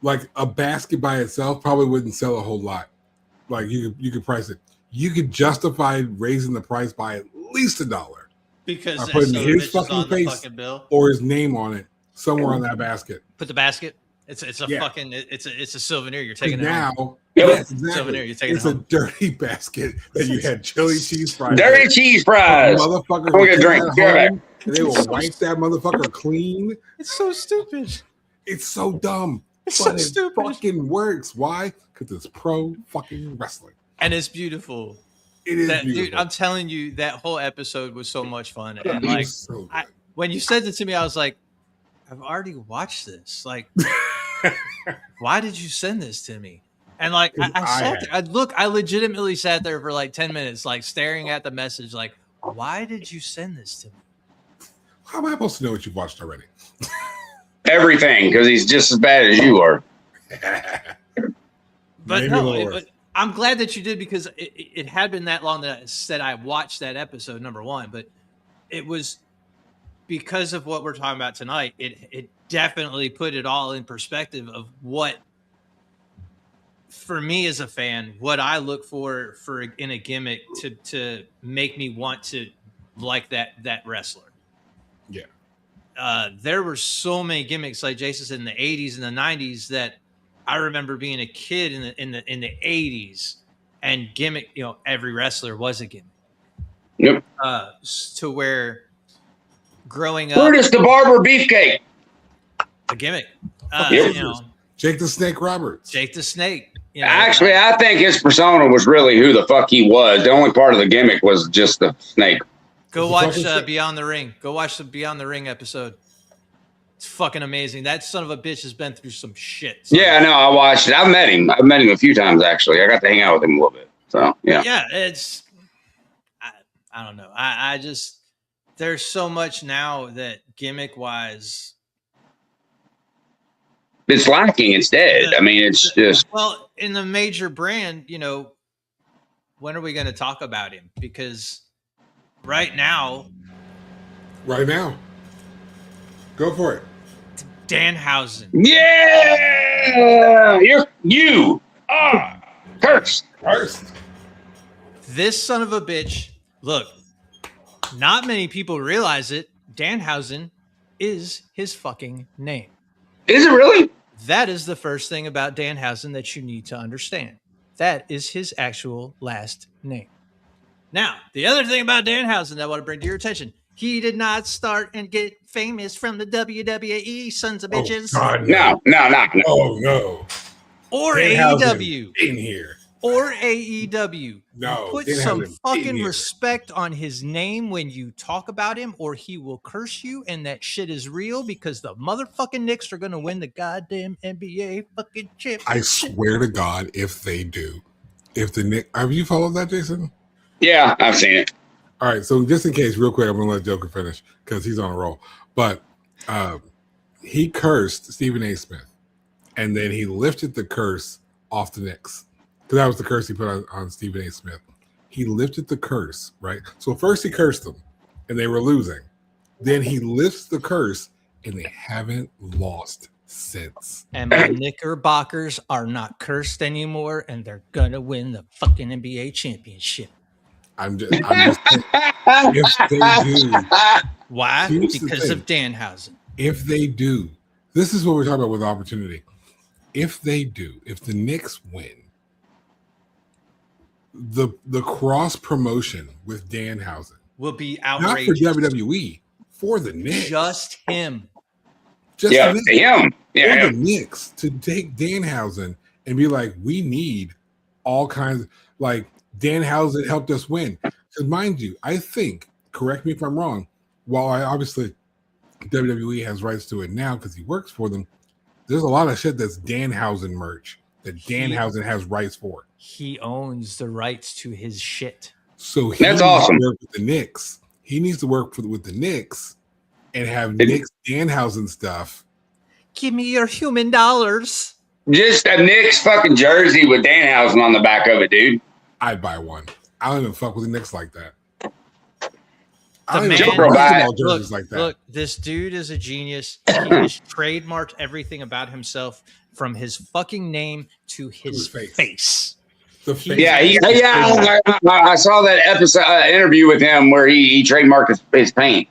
A: like a basket by itself probably wouldn't sell a whole lot. Like you could price it. You could justify raising the price by at least $1
C: because
A: putting his fucking face bill or his name on it somewhere on that basket.
C: Put the basket. It's a fucking it's a souvenir you're taking
A: now.
C: Home.
A: Yes, exactly.
C: Souvenir you're taking
A: it's
C: home.
A: A dirty basket that you had chili cheese fries.
B: Dirty cheese fries.
A: Motherfucker,
B: I'm gonna drink.
A: And they will wipe that motherfucker clean.
C: It's so stupid.
A: It's so dumb.
C: It's
A: but
C: so stupid.
A: It fucking works. Why? Because it's pro fucking wrestling.
C: And it's beautiful.
A: It is beautiful.
C: Dude, I'm telling you, that whole episode was so much fun. And like when you said it to me, I was like, I've already watched this. Like, why did you send this to me? And like, I sat there. I legitimately sat there for like 10 minutes, like staring at the message. Like, why did you send this to me?
A: How am I supposed to know what you've watched already?
B: Everything, because he's just as bad as you are.
C: But no, but I'm glad that you did, because it had been that long that I said I watched that episode, number one, but it was because of what we're talking about tonight. It definitely put it all in perspective of what, for me as a fan, what I look for in a gimmick to make me want to like that wrestler.
A: Yeah.
C: There were so many gimmicks, like Jayson said, in the 80s and the 90s, that I remember being a kid in the 80s, and gimmick, every wrestler was a gimmick.
B: Yep.
C: To where growing up,
B: Brutus the Barber Beefcake,
C: a gimmick.
A: Jake the Snake Roberts.
C: Jake the Snake.
B: Actually, I think his persona was really who the fuck he was. The only part of the gimmick was just the snake.
C: Go watch Beyond the Ring. Go watch the Beyond the Ring episode. It's fucking amazing. That son of a bitch has been through some shit. So.
B: Yeah, no, I watched it. I've met him a few times, actually. I got to hang out with him a little bit. So, yeah.
C: Yeah, it's, I don't know. I just, there's so much now that gimmick-wise,
B: it's lacking. It's dead. I mean, it's just.
C: Well, in the major brand, when are we going to talk about him? Because right now.
A: Go for it.
C: Danhausen.
B: Yeah! You are cursed.
C: This son of a bitch. Look, not many people realize it. Danhausen is his fucking name.
B: Is it really?
C: That is the first thing about Danhausen that you need to understand. That is his actual last name. Now, the other thing about Danhausen that I want to bring to your attention, he did not start and get famous from the WWE, sons of bitches.
B: God, no.
A: Oh, no.
C: Or AEW.
A: In here.
C: Or AEW.
A: No.
C: Put some fucking respect on his name when you talk about him, or he will curse you, and that shit is real, because the motherfucking Knicks are going to win the goddamn NBA fucking championship.
A: I swear to God, if they do. If the Knicks... Have you followed that, Jayson?
B: Yeah, I've seen it.
A: All right, so just in case, real quick, I'm going to let Joker finish because he's on a roll. But he cursed Stephen A. Smith, and then he lifted the curse off the Knicks. Because that was the curse he put on Stephen A. Smith. He lifted the curse, right? So first he cursed them, and they were losing. Then he lifts the curse, and they haven't lost since.
C: And my Knickerbockers are not cursed anymore, and they're going to win the fucking NBA championship.
A: I'm just if they do.
C: Why? Because of Danhausen.
A: If they do, this is what we're talking about with opportunity. If they do, if the Knicks win, the cross promotion with Danhausen
C: will be outrageous.
A: Not for WWE, for the Knicks.
C: Just him.
A: Him.
B: Yeah,
A: for the Knicks to take Danhausen and be like, we need all kinds, like Danhausen helped us win. Because mind you, I think, correct me if I'm wrong, while I obviously WWE has rights to it now because he works for them, there's a lot of shit that's Danhausen merch that Danhausen has rights for.
C: He owns the rights to his shit.
A: So that's
B: awesome.
A: Work with the Knicks. He needs to work with the Knicks and have Knicks Danhausen stuff.
C: Give me your human dollars.
B: Just a Knicks fucking jersey with Danhausen on the back of it, dude.
A: I'd buy one. I don't even fuck with the Knicks like that.
C: Look, this dude is a genius. He has trademarked everything about himself from his fucking name to his face.
B: I saw that episode interview with him where he trademarked his paint.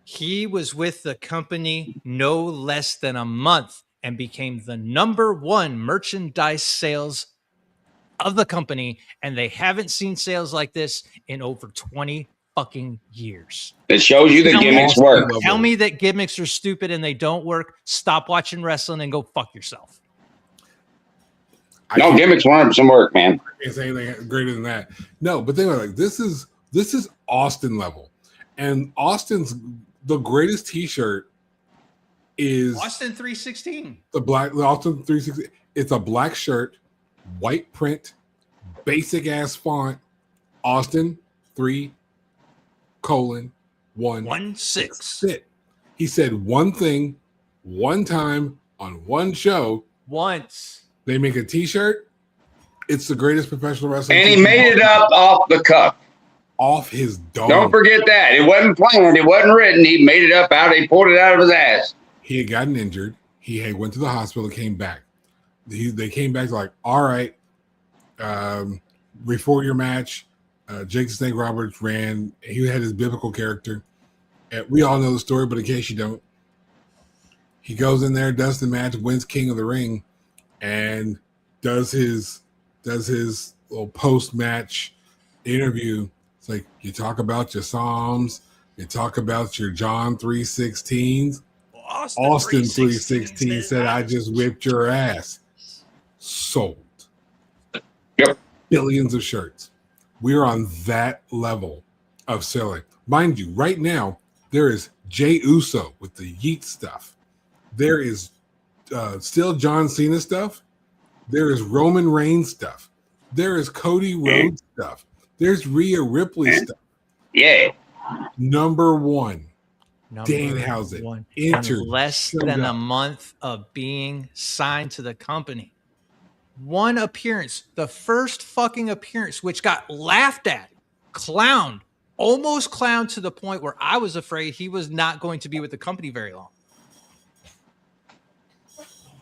C: He was with the company no less than a month and became the #1 merchandise sales of the company, and they haven't seen sales like this in over 20 fucking years.
B: It shows you that gimmicks work.
C: Tell me that gimmicks are stupid and they don't work. Stop watching wrestling and go fuck yourself.
B: No, gimmicks 100% work, man.
A: I can't say anything greater than that. No, but they were like, this is Austin level, and Austin's the greatest T-shirt is
C: Austin 316.
A: The Austin 316. It's a black shirt, white print, basic ass font. Austin 3:16. He said one thing, one time on one show.
C: Once.
A: They make a T-shirt. It's the greatest professional wrestling.
B: And he made it up off the cuff.
A: Off his dome.
B: Don't forget that. It wasn't planned. It wasn't written. He made it up out. He pulled it out of his ass.
A: He had gotten injured. He had went to the hospital, came back. They came back like, all right, before your match, Jake the Snake Roberts ran. He had his biblical character. And we all know the story, but in case you don't, he goes in there, does the match, wins King of the Ring, and does his little post-match interview. It's like, you talk about your Psalms, you talk about your John 3:16s. Austin 3:16 said, I just whipped your ass. Sold.
B: Yep.
A: Billions of shirts. We're on that level of selling. Mind you, right now, there is Jey Uso with the Yeet stuff. There is still John Cena stuff. There is Roman Reigns stuff. There is Cody Rhodes stuff. There's Rhea Ripley stuff.
B: Yeah.
A: Number one. Danhausen.
C: In less than a month of being signed to the company. One appearance, the first fucking appearance, which got laughed at, clowned, almost clowned to the point where I was afraid he was not going to be with the company very long.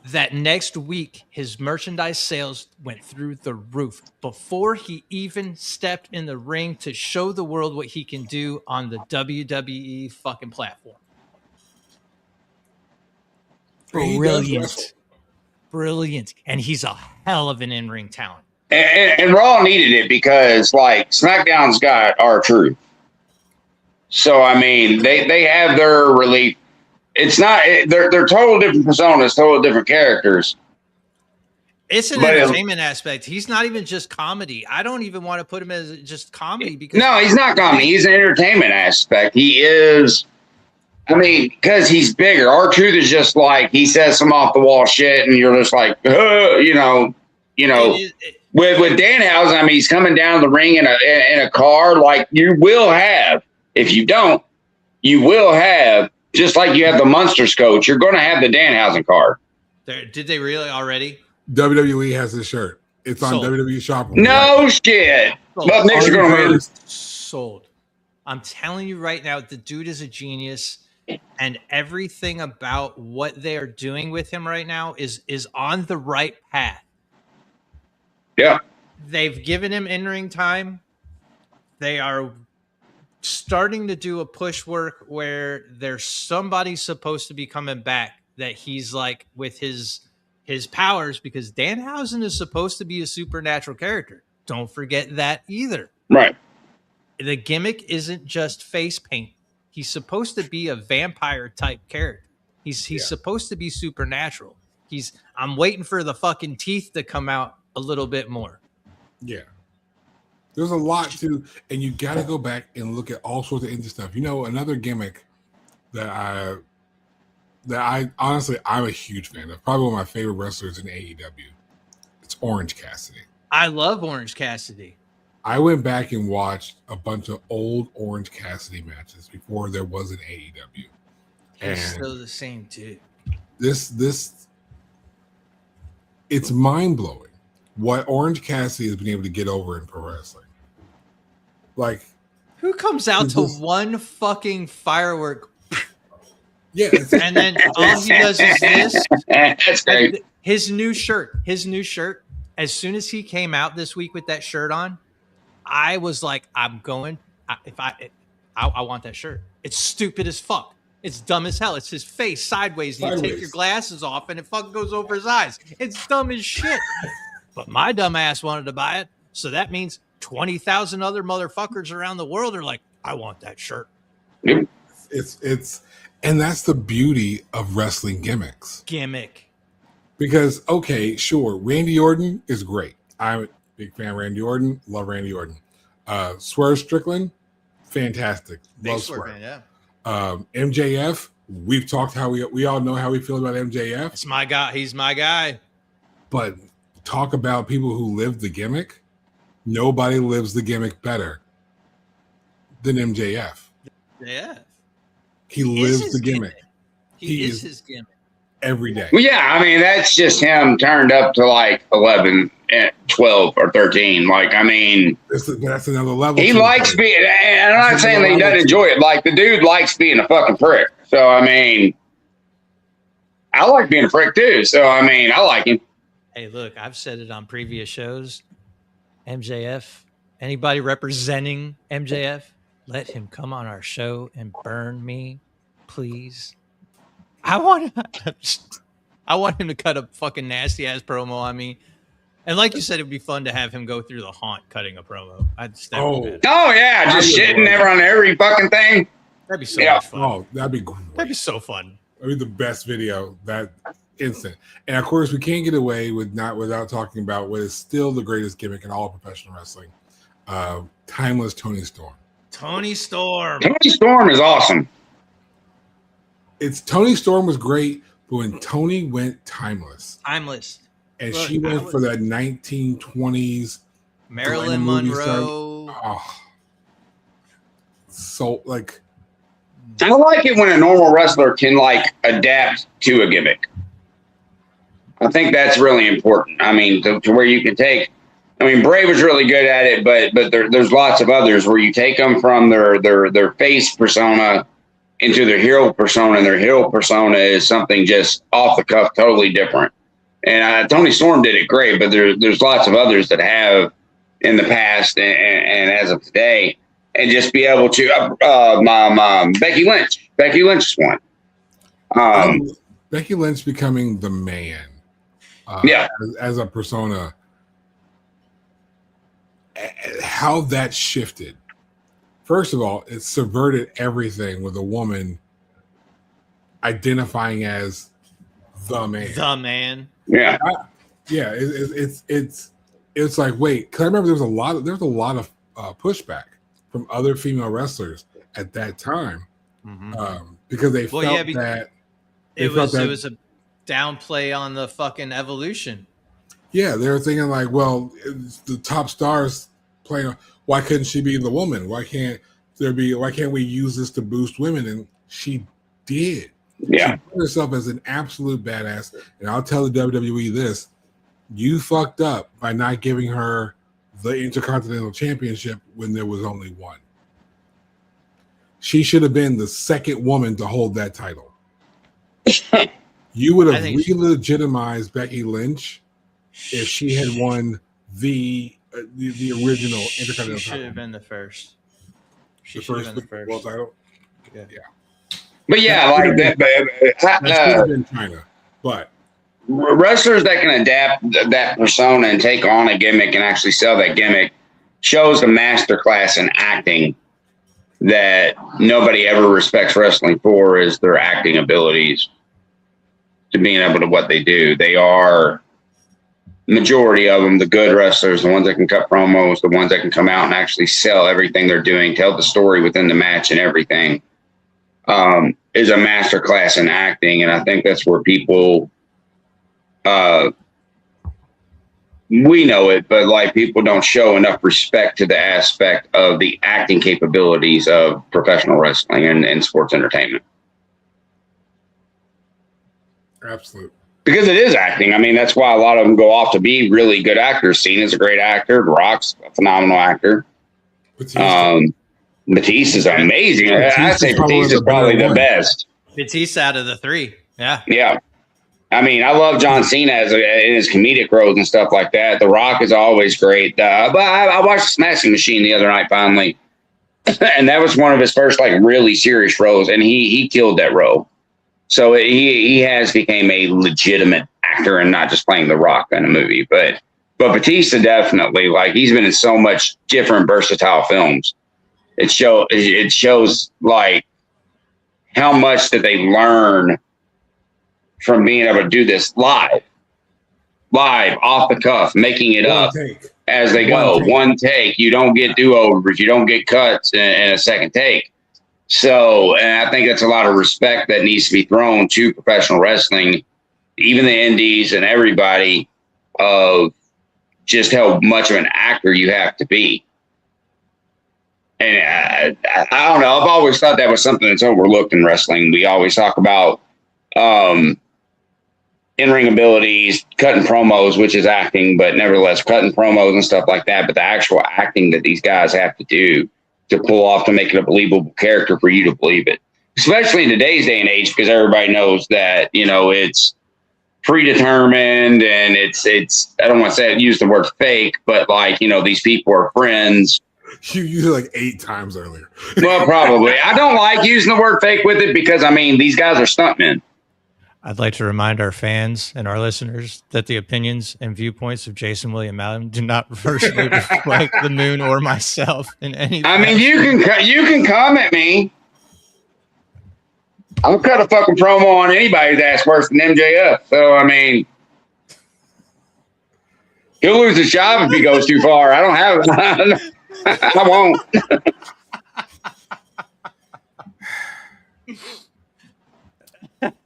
C: That next week, his merchandise sales went through the roof before he even stepped in the ring to show the world what he can do on the WWE fucking platform. Brilliant. Brilliant. And he's a hell of an in-ring talent.
B: And Raw needed it because, like, SmackDown's got R-Truth. So, I mean, they have their relief. It's not, they're total different personas, total different characters.
C: It's an entertainment aspect. He's not even just comedy. I don't even want to put him as just comedy because
B: no, he's not comedy. He's an entertainment aspect. He is, I mean, because he's bigger. R-Truth is just like, he says some off the wall shit and you're just like, you know. With Danhausen, I mean, he's coming down the ring in a car like you will have. If you don't, you will have. Just like you have the Munsters coach, you're going to have the Danhausen card.
C: Did they really already?
A: WWE has this shirt. It's on WWE Shop.
B: No shit. But next you're going to win.
C: Sold. I'm telling you right now, the dude is a genius, and everything about what they are doing with him right now is on the right path.
B: Yeah.
C: They've given him in-ring time. They are starting to do a push work where there's somebody supposed to be coming back that he's like with his powers, because Danhausen is supposed to be a supernatural character. Don't forget that either.
B: Right.
C: The gimmick isn't just face paint. He's supposed to be a vampire type character. He's supposed to be supernatural. I'm waiting for the fucking teeth to come out a little bit more.
A: Yeah. There's a lot to, and you got to go back and look at all sorts of indie stuff. You know, another gimmick that I honestly, I'm a huge fan of. Probably one of my favorite wrestlers in AEW. It's Orange Cassidy.
C: I love Orange Cassidy.
A: I went back and watched a bunch of old Orange Cassidy matches before there was an AEW.
C: He's still the same dude.
A: It's mind-blowing what Orange Cassidy has been able to get over in pro wrestling. Like,
C: who comes out to one fucking firework?
A: Yeah,
C: and then all he does is this.
B: That's great.
C: His new shirt. As soon as he came out this week with that shirt on, I was like, I want that shirt. It's stupid as fuck. It's dumb as hell. It's his face sideways. And you take your glasses off and it fucking goes over his eyes. It's dumb as shit. But my dumb ass wanted to buy it. So that means 20,000 other motherfuckers around the world are like, I want that shirt.
B: Yep.
A: And that's the beauty of wrestling gimmicks.
C: Gimmick.
A: Because, okay, sure, Randy Orton is great. I'm a big fan of Randy Orton. Love Randy Orton. Swerve Strickland, fantastic. Love Swerve.
C: Yeah.
A: MJF, we've talked how we all know how we feel about MJF.
C: It's my guy. He's my guy.
A: But talk about people who live the gimmick. Nobody lives the gimmick better than MJF.
C: Yeah.
A: He lives the gimmick.
C: He is his gimmick.
A: every day.
B: Well, yeah, I mean, that's just him turned up to like 11, 12, or 13. Like, I mean,
A: that's another level.
B: He likes being, and I'm not saying that he doesn't enjoy it. Like, the dude likes being a fucking prick. So, I mean, I like being a prick too. So, I mean, I like him.
C: Hey, look, I've said it on previous shows. MJF, anybody representing MJF, let him come on our show and burn me, please. I want him to cut a fucking nasty ass promo on me. And like you said, it'd be fun to have him go through the haunt cutting a promo.
B: Oh yeah, just shitting there on every fucking thing.
C: That'd be so much fun.
A: Oh, that'd be great.
C: That'd be so fun.
A: That'd be the best video that instant. And of course, we can't get away without talking about what is still the greatest gimmick in all of professional wrestling. Timeless Tony Storm.
C: Tony Storm.
B: Tony Storm is awesome.
A: Tony Storm was great, but when Tony went timeless, and she went for that 1920s
C: Marilyn Monroe.
A: So like,
B: I like it when a normal wrestler can like adapt to a gimmick. I think that's really important. I mean, to where you can take. I mean, Bray was really good at it, but there's lots of others where you take them from their face persona into their hero persona, and their hero persona is something just off the cuff, totally different. And Tony Storm did it great, but there's lots of others that have in the past and as of today, and just be able to. Becky Lynch. Becky Lynch is one.
A: Becky Lynch becoming the man. As a persona. How that shifted. First of all, it subverted everything with a woman identifying as the man.
C: The man.
B: Yeah.
A: It's like, wait, because I remember there was a lot of pushback from other female wrestlers at that time, because they felt that
C: it was a downplay on the fucking evolution.
A: Yeah, they were thinking like, well, the top stars playing. Why couldn't she be the woman? Why can't we use this to boost women? And she did.
B: Yeah.
A: She put herself as an absolute badass. And I'll tell the WWE this: you fucked up by not giving her the Intercontinental Championship when there was only one. She should have been the second woman to hold that title. You would have re-legitimized Becky Lynch if she had won the original Intercontinental title.
C: She should have been the first.
A: The first world title. Yeah.
B: But yeah, like that.
A: That should have been China. But
B: wrestlers that can adapt that persona and take on a gimmick and actually sell that gimmick shows a masterclass in acting that nobody ever respects wrestling for, is their acting abilities to being able to what they do. They are, majority of them, the good wrestlers, the ones that can cut promos, the ones that can come out and actually sell everything they're doing, tell the story within the match and everything, is a masterclass in acting. And I think that's where people, we know it, but like people don't show enough respect to the aspect of the acting capabilities of professional wrestling and sports entertainment.
A: Absolutely.
B: Because it is acting. I mean, that's why a lot of them go off to be really good actors. Cena's a great actor. Rock's a phenomenal actor. Batista's amazing. I'd say Batista's probably the best.
C: Batista out of the three. Yeah.
B: Yeah. I mean, I love John Cena in his comedic roles and stuff like that. The Rock is always great. But I watched Smashing Machine the other night finally, and that was one of his first like really serious roles, and he killed that role. So he has became a legitimate actor and not just playing The Rock in a movie. But Batista definitely, like, he's been in so much different versatile films. It shows like how much that they learn from being able to do this live, off the cuff, making it up as they go. One take. You don't get do-overs. You don't get cuts in a second take. So, and I think that's a lot of respect that needs to be thrown to professional wrestling, even the indies and everybody, of just how much of an actor you have to be. And I don't know. I've always thought that was something that's overlooked in wrestling. We always talk about in-ring abilities, cutting promos, which is acting, but nevertheless cutting promos and stuff like that. But the actual acting that these guys have to do to pull off to make it a believable character for you to believe it, especially in today's day and age, because everybody knows that, you know, it's predetermined and it's I don't want to say use the word fake, but like, you know, these people are friends.
A: You used it like 8 times earlier.
B: Well, probably. I don't like using the word fake with it because, I mean, these guys are stuntmen.
C: I'd like to remind our fans and our listeners that the opinions and viewpoints of Jayson William Allen do not personally reflect the Moon or myself in any.
B: I mean, you can comment me. I'll cut a fucking promo on anybody's ass worse than MJF. So, I mean, he'll lose his job if he goes too far. I don't have it. I won't.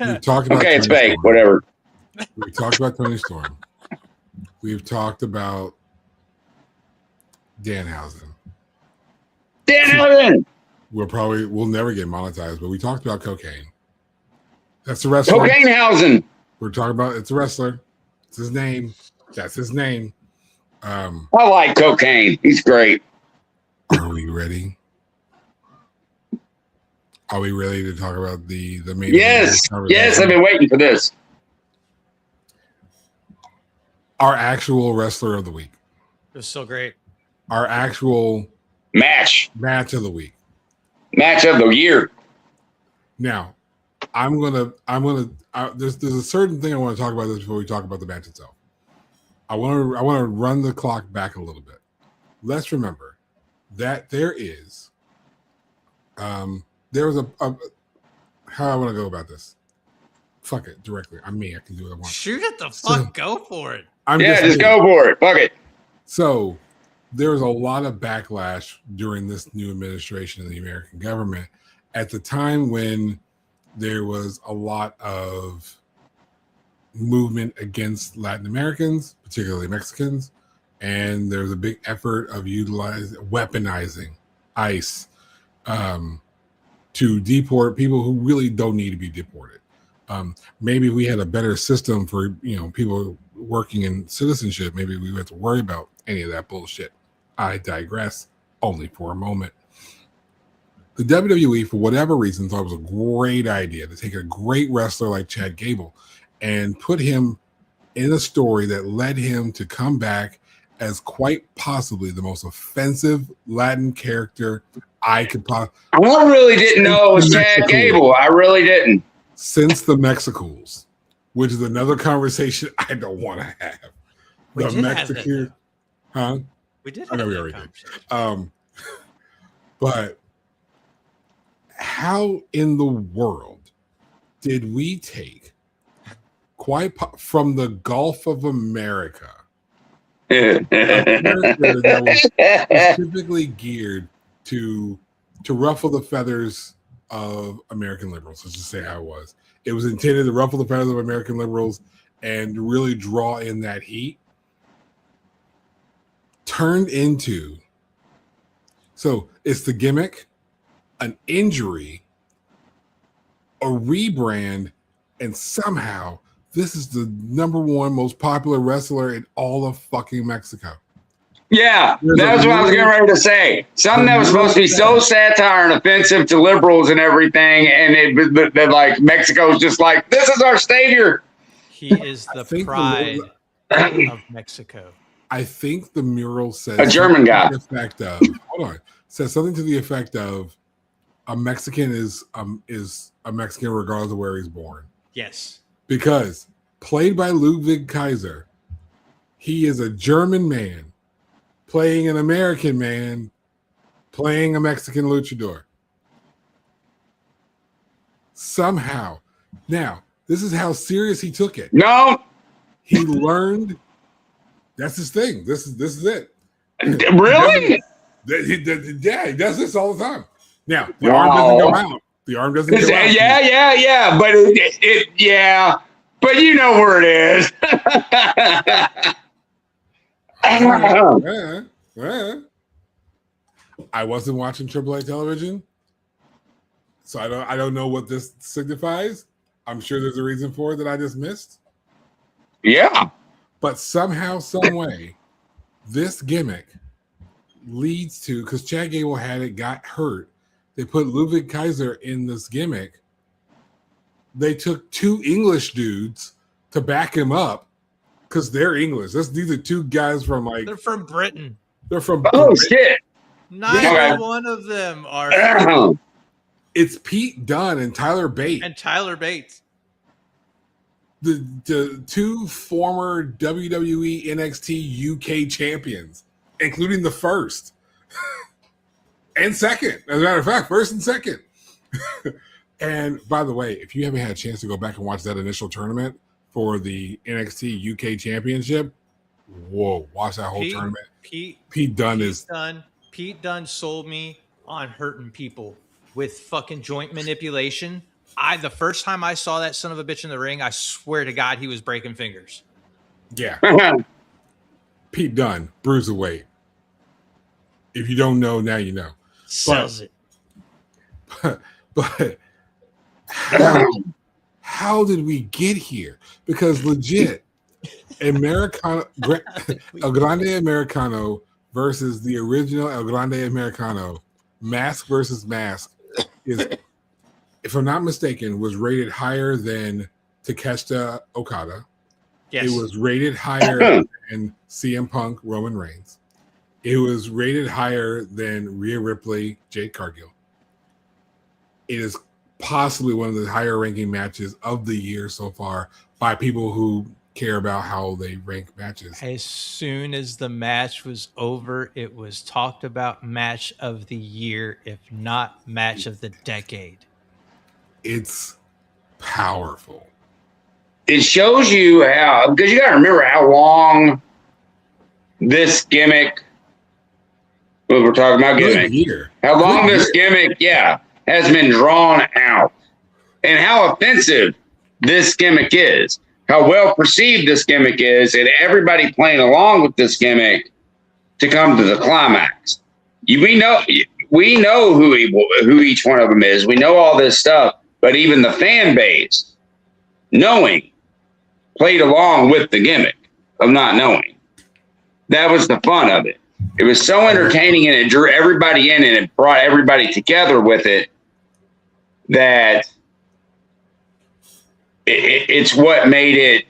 A: We've talked about
B: okay, it's fake. Whatever.
A: We've talked about Tony Storm. We've talked about Danhausen.
B: Danhausen.
A: We'll never get monetized, but we talked about cocaine. That's the wrestler.
B: Cocainehouse.
A: We're talking about it's a wrestler. It's his name. That's his name.
B: I like Cocaine. He's great.
A: Are we ready? Are we ready to talk about the main?
B: Yes. Yes, I've been waiting for this.
A: Our actual wrestler of the week.
C: It was so great.
A: Our actual
B: match
A: of the week.
B: Match of the year.
A: Now, there's a certain thing I want to talk about this before we talk about the match itself. I want to run the clock back a little bit. Let's remember that there was a how I want to go about this. Fuck it, directly. I'm me. I can do what I want.
C: Shoot it the fuck. Go for it.
B: Just go for it. Fuck it.
A: So there was a lot of backlash during this new administration of the American government at the time when there was a lot of movement against Latin Americans, particularly Mexicans, and there was a big effort of weaponizing ICE to deport people who really don't need to be deported. Maybe we had a better system for people working in citizenship. Maybe we would have to worry about any of that bullshit. I digress only for a moment. The WWE, for whatever reason, thought it was a great idea to take a great wrestler like Chad Gable and put him in a story that led him to come back as quite possibly the most offensive Latin character I could possibly.
B: I really didn't know it was Chad Gable. I really didn't.
A: Since the Mexicools, which is another conversation I don't want to have. The Mexican, huh?
C: We did.
A: I know we already did. But how in the world did we take from the Gulf of America a character that was specifically geared to ruffle the feathers of American liberals? Let's just say how it was. It was intended to ruffle the feathers of American liberals and really draw in that heat. Turned into, so it's the gimmick, an injury, a rebrand, and somehow this is the number one most popular wrestler in all of fucking Mexico.
B: Yeah, that's what I was getting ready to say. Something that was supposed to be so satire and offensive to liberals and everything, and that like Mexico's just like, this is our savior.
C: He is the pride of Mexico.
A: I think the mural says
B: a German guy.
A: Says something to the effect of a Mexican is a Mexican regardless of where he's born.
C: Yes,
A: because played by Ludwig Kaiser, he is a German man playing an American man playing a Mexican luchador. Somehow, now this is how serious he took it.
B: No,
A: he learned. That's his thing. This is it.
B: Really?
A: Yeah, he does this all the time. Now the arm doesn't go out. The arm doesn't go out.
B: Yeah. But it but you know where it is.
A: I wasn't watching AAA television, so I don't know what this signifies. I'm sure there's a reason for it that I just missed.
B: Yeah.
A: But somehow, some way, this gimmick leads to, because Chad Gable had it, got hurt. They put Ludwig Kaiser in this gimmick. They took 2 English dudes to back him up because they're English. These are 2 guys from
C: They're from Britain.
A: They're from
B: Oh,
A: Britain.
B: shit.
C: Neither one of them are.
A: It's Pete Dunne and Tyler Bates. The 2 former WWE NXT UK champions, including the first and second. As a matter of fact, first and second. And by the way, if you haven't had a chance to go back and watch that initial tournament for the NXT UK Championship, whoa, watch that whole tournament. Pete
C: Dunne sold me on hurting people with fucking joint manipulation. The first time I saw that son of a bitch in the ring, I swear to God, he was breaking fingers.
A: Yeah. Pete Dunne, bruiserweight. If you don't know, now you know.
C: Sells it.
A: But how did we get here? Because legit, El Grande Americano versus the original El Grande Americano, mask versus mask, is, if I'm not mistaken, was rated higher than Takeshita Okada.
C: Yes.
A: It was rated higher than CM Punk Roman Reigns. It was rated higher than Rhea Ripley Jade Cargill. It is possibly one of the higher ranking matches of the year so far by people who care about how they rank matches.
C: As soon as the match was over, it was talked about match of the year, if not match of the decade.
A: It's powerful.
B: It shows you how, because you got to remember how long this gimmick, well, we're talking about gimmick, how long this gimmick, has been drawn out, and how offensive this gimmick is, how well perceived this gimmick is, and everybody playing along with this gimmick to come to the climax. We know who each one of them is. We know all this stuff, but even the fan base, knowing, played along with the gimmick of not knowing. That was the fun of it. It was so entertaining, and it drew everybody in, and it brought everybody together with it, that it's what made it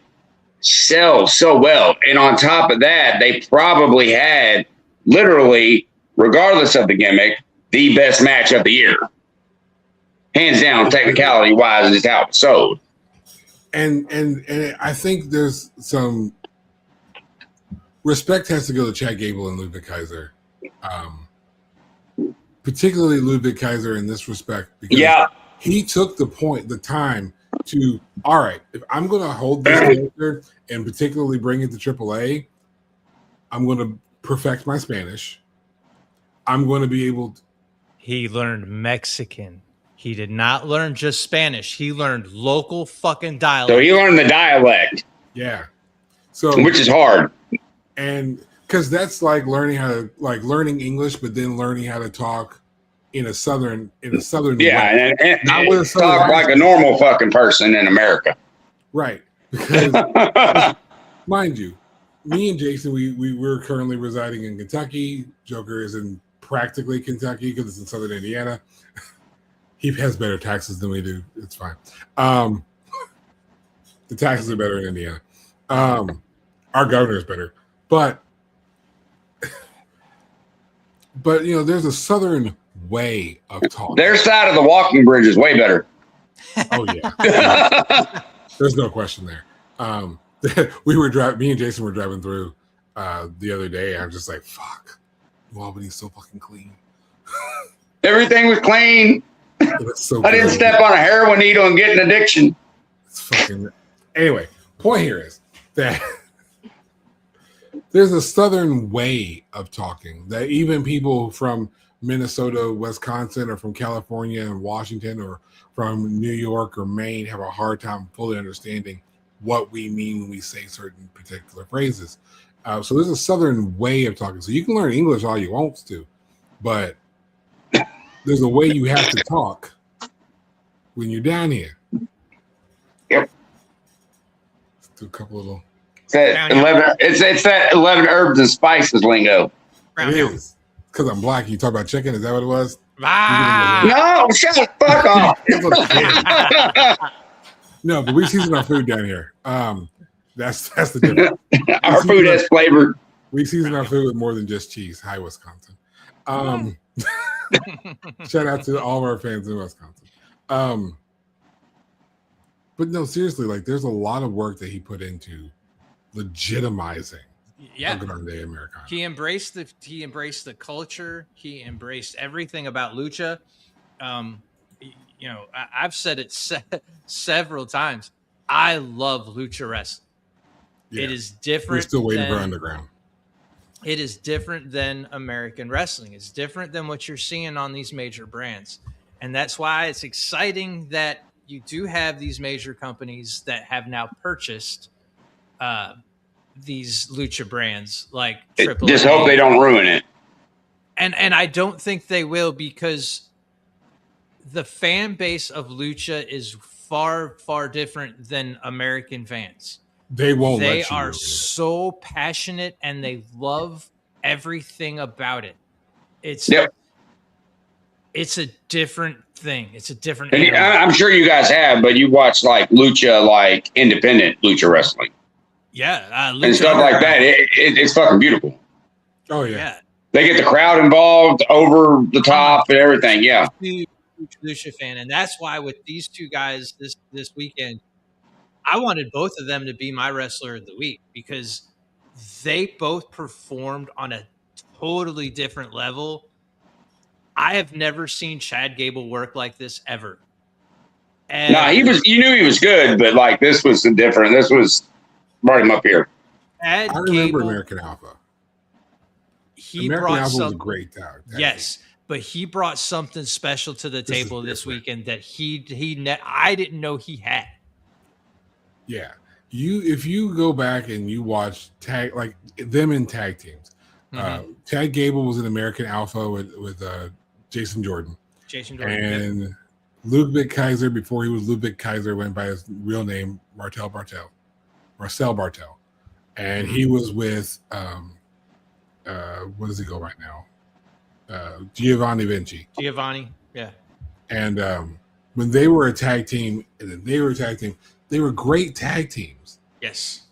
B: sell so well. And on top of that, they probably had, literally, regardless of the gimmick, the best match of the year. Hands down, technicality wise, is how it sold.
A: And I think there's some respect has to go to Chad Gable and Ludwig Kaiser. Particularly Ludwig Kaiser in this respect, because he took the time to, all right, if I'm going to hold this character and particularly bring it to AAA, I'm going to perfect my Spanish. I'm going to be able to.
C: He learned Mexican. He did not learn just Spanish. He learned local fucking dialect.
B: So he learned the dialect.
A: Yeah. So,
B: which is hard.
A: And because that's like learning English, but then learning how to talk in a southern way.
B: And not with a talk like a normal fucking person in America.
A: Right. Because mind you, me and Jayson, we're currently residing in Kentucky. Joker is in practically Kentucky because it's in southern Indiana. He has better taxes than we do. It's fine. The taxes are better in Indiana. Our governor is better. But there's a southern way of talking.
B: Their side of the walking bridge is way better.
A: Oh yeah. There's no question there. Me and Jayson were driving through the other day. I'm just like, fuck. New Albany's so fucking clean.
B: Everything was clean.
A: So
B: I didn't step on a heroin needle and get an addiction.
A: It's fucking. Anyway, point here is that there's a southern way of talking that even people from Minnesota, Wisconsin, or from California and Washington, or from New York or Maine have a hard time fully understanding what we mean when we say certain particular phrases. So there's a southern way of talking. So you can learn English all you want to, but there's a way you have to talk when you're down here.
B: Yep.
A: Let's do a couple of little
B: It's that 11. It's that 11 herbs and spices lingo.
A: It is because I'm black. You talk about chicken. Is that what it was?
B: No, shut the fuck
A: off. No, but we season our food down here. That's the difference.
B: Our food has flavor.
A: We season our food with more than just cheese. Hi, Wisconsin. Shout out to all of our fans in Wisconsin. But no, seriously, like there's a lot of work that he put into legitimizing Grande Americano.
C: He embraced the culture. He embraced everything about lucha. I've said it several times. I love lucha wrestling. Yeah. It is different.
A: We're still waiting for Underground.
C: It is different than American wrestling. It's different than what you're seeing on these major brands. And that's why it's exciting that you do have these major companies that have now purchased these lucha brands like Triple.
B: Just hope they don't ruin it.
C: And I don't think they will, because the fan base of lucha is far, far different than American fans.
A: They won't.
C: They are so passionate and they love everything about it. It's a different thing. It's a different.
B: And I'm sure you guys have, but you watch like lucha, like independent lucha wrestling.
C: Yeah,
B: and stuff like that. It's fucking beautiful.
A: Oh yeah.
B: They get the crowd involved, over the top, and everything. Yeah.
C: Huge lucha fan, and that's why with these two guys this weekend, I wanted both of them to be my wrestler of the week because they both performed on a totally different level. I have never seen Chad Gable work like this ever. And
B: you knew he was good, but like this was different. This was brought him up here.
A: I remember American Alpha. American Alpha was a great tag.
C: Yes, but he brought something special to the table this weekend that I didn't know he had.
A: Yeah, if you go back and you watch like them in tag teams, Chad Gable was in American Alpha with Jason Jordan. And Ludwig Kaiser, before he was Ludwig Kaiser, went by his real name Marcel Bartel, and he was with what does he go right now? Giovanni Vinci.
C: Yeah.
A: And when they were a tag team, they were great tag teams.
C: Yes.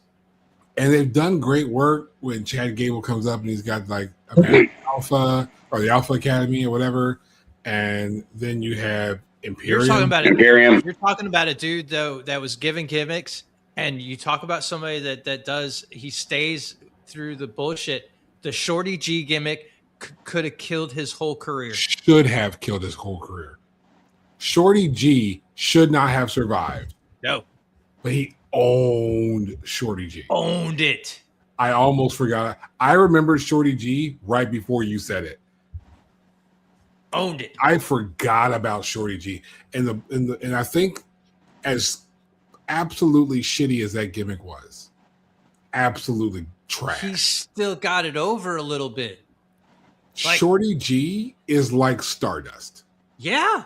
A: And they've done great work when Chad Gable comes up and he's got like Alpha or the Alpha Academy or whatever. And then you have Imperium.
C: You're talking about a dude though that was given gimmicks, and you talk about somebody that he stays through the bullshit. The Shorty G gimmick could have killed his whole career.
A: Should have killed his whole career. Shorty G should not have survived.
C: No.
A: But he owned Shorty G.
C: Owned it.
A: I almost forgot. I remembered Shorty G right before you said it.
C: Owned it.
A: I forgot about Shorty G. And I think as absolutely shitty as that gimmick was, absolutely trash.
C: He still got it over a little bit.
A: Shorty G is like Stardust.
C: Yeah.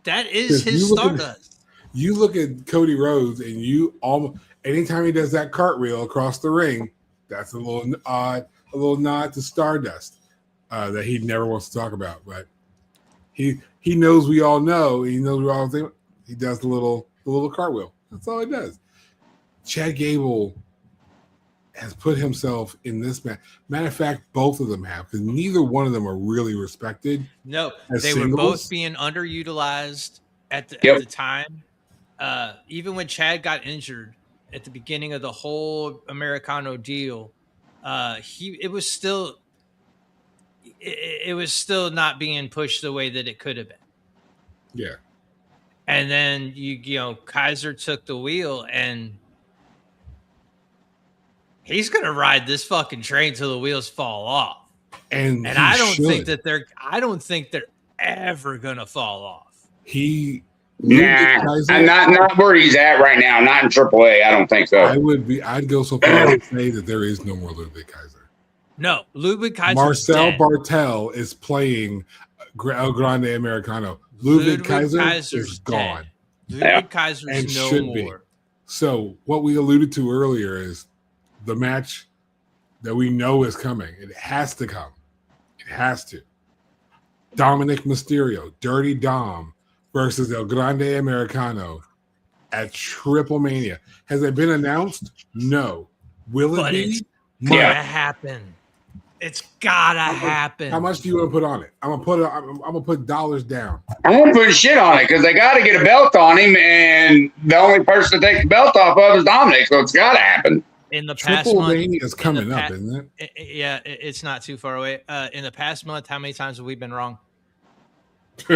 C: That is his Stardust.
A: You look at Cody Rhodes and anytime he does that cartwheel across the ring, that's a little nod to Stardust that he never wants to talk about. But he knows we all know. He knows we all think he does the little cartwheel. That's all he does. Chad Gable has put himself in this match. Matter of fact, both of them have, because neither one of them are really respected.
C: No, they were both being underutilized at the time. Even when Chad got injured at the beginning of the whole Americano deal, it was still not being pushed the way that it could have been.
A: Yeah.
C: And then Kaiser took the wheel, and he's gonna ride this fucking train till the wheels fall off. And I don't think they're ever gonna fall off.
B: I'm not where he's at right now. Not in AAA. I don't think so.
A: I'd go so far as to say that there is no more Ludwig Kaiser.
C: No, Ludwig Kaiser.
A: Marcel Bartel is playing El Grande Americano. Ludwig Kaiser is gone.
C: Ludwig Kaiser's no more.
A: So what we alluded to earlier is the match that we know is coming. It has to come. It has to. Dominic Mysterio, Dirty Dom versus El Grande Americano at Triple Mania. Has it been announced? No. Will it be?
C: It's gotta happen. It's gotta happen.
A: How much do you want to put on it? I'm gonna put dollars down.
B: I'm gonna put shit on it because they got to get a belt on him, and the only person to take the belt off of is Dominic, so it's got to happen.
C: In the past
A: Triple
C: month,
A: Mania is coming up, isn't it?
C: It's not too far away. In the past month, how many times have we been wrong?
B: Do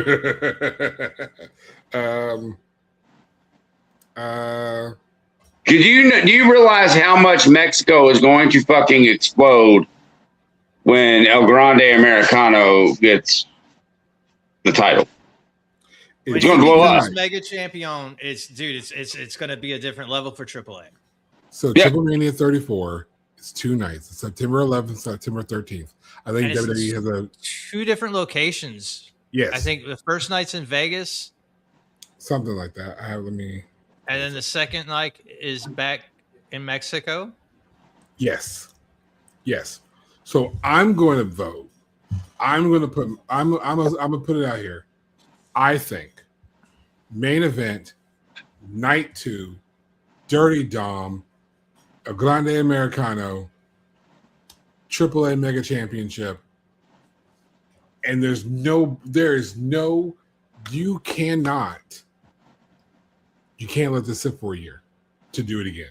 B: you realize how much Mexico is going to fucking explode when El Grande Americano gets the title? It's going to blow up.
C: Mega champion, it's going to be a different level for AAA.
A: So Triple Mania 34 is 2 nights. It's September 11th, September 13th. I think WWE has
C: 2 different locations.
A: Yes.
C: I think the first night's in Vegas.
A: Something like that.
C: And then the second night is back in Mexico.
A: Yes. So I'm going to vote. I'm gonna put it out here. I think main event, night 2, Dirty Dom, a Grande Americano, AAA Mega Championship, and there is no, you can't let this sit for a year to do it again,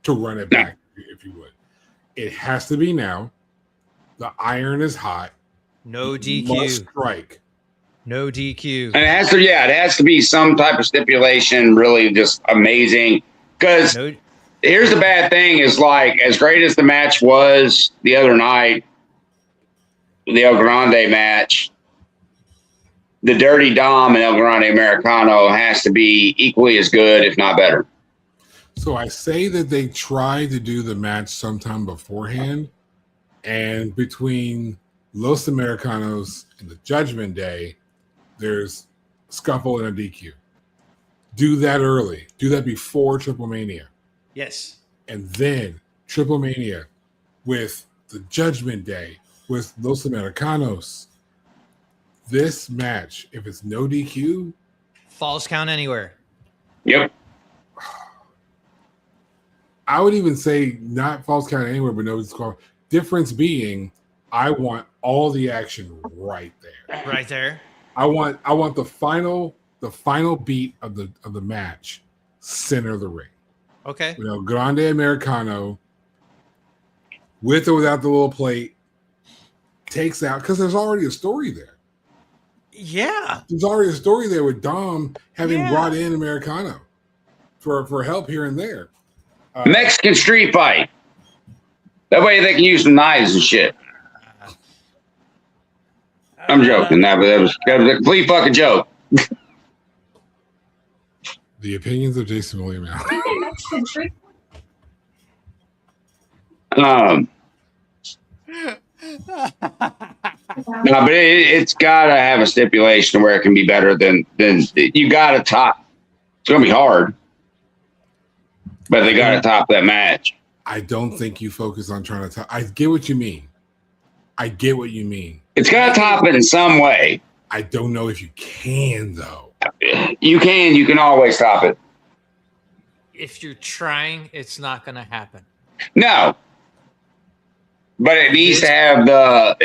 A: to run it back, if you would. It has to be now. The iron is hot.
C: No DQ.
A: Must strike.
C: No DQ.
B: And it has to be some type of stipulation, really just amazing. Because here's the bad thing is, like, as great as the match was the other night, the El Grande match, the Dirty Dom and El Grande Americano has to be equally as good, if not better.
A: So I say that they tried to do the match sometime beforehand, and between Los Americanos and the Judgment Day, there's a scuffle and a DQ. Do that early. Do that before Triple Mania.
C: Yes.
A: And then Triple Mania with the Judgment Day, with Los Americanos. This match, if it's no DQ,
C: falls count anywhere.
B: Yep.
A: I would even say not falls count anywhere, but no score. Difference being, I want all the action right there.
C: Right there.
A: I want the final beat of the match, center of the ring.
C: Okay.
A: Grande Americano, with or without the little plate, takes out, because there's already a story there.
C: Yeah.
A: There's already a story there with Dom having brought in Americano for help here and there.
B: Mexican street fight. That way they can use some knives and shit. I'm joking. That was a complete fucking joke.
A: The opinions of Jayson William Allen.
B: No, but it's got to have a stipulation where it can be better than you got to top. It's going to be hard, but they got to top that match.
A: I don't think you focus on trying to top. I get what you mean.
B: It's got to top it in some way.
A: I don't know if you can, though.
B: You can always top it.
C: If you're trying, it's not going to happen.
B: No. But it needs to have the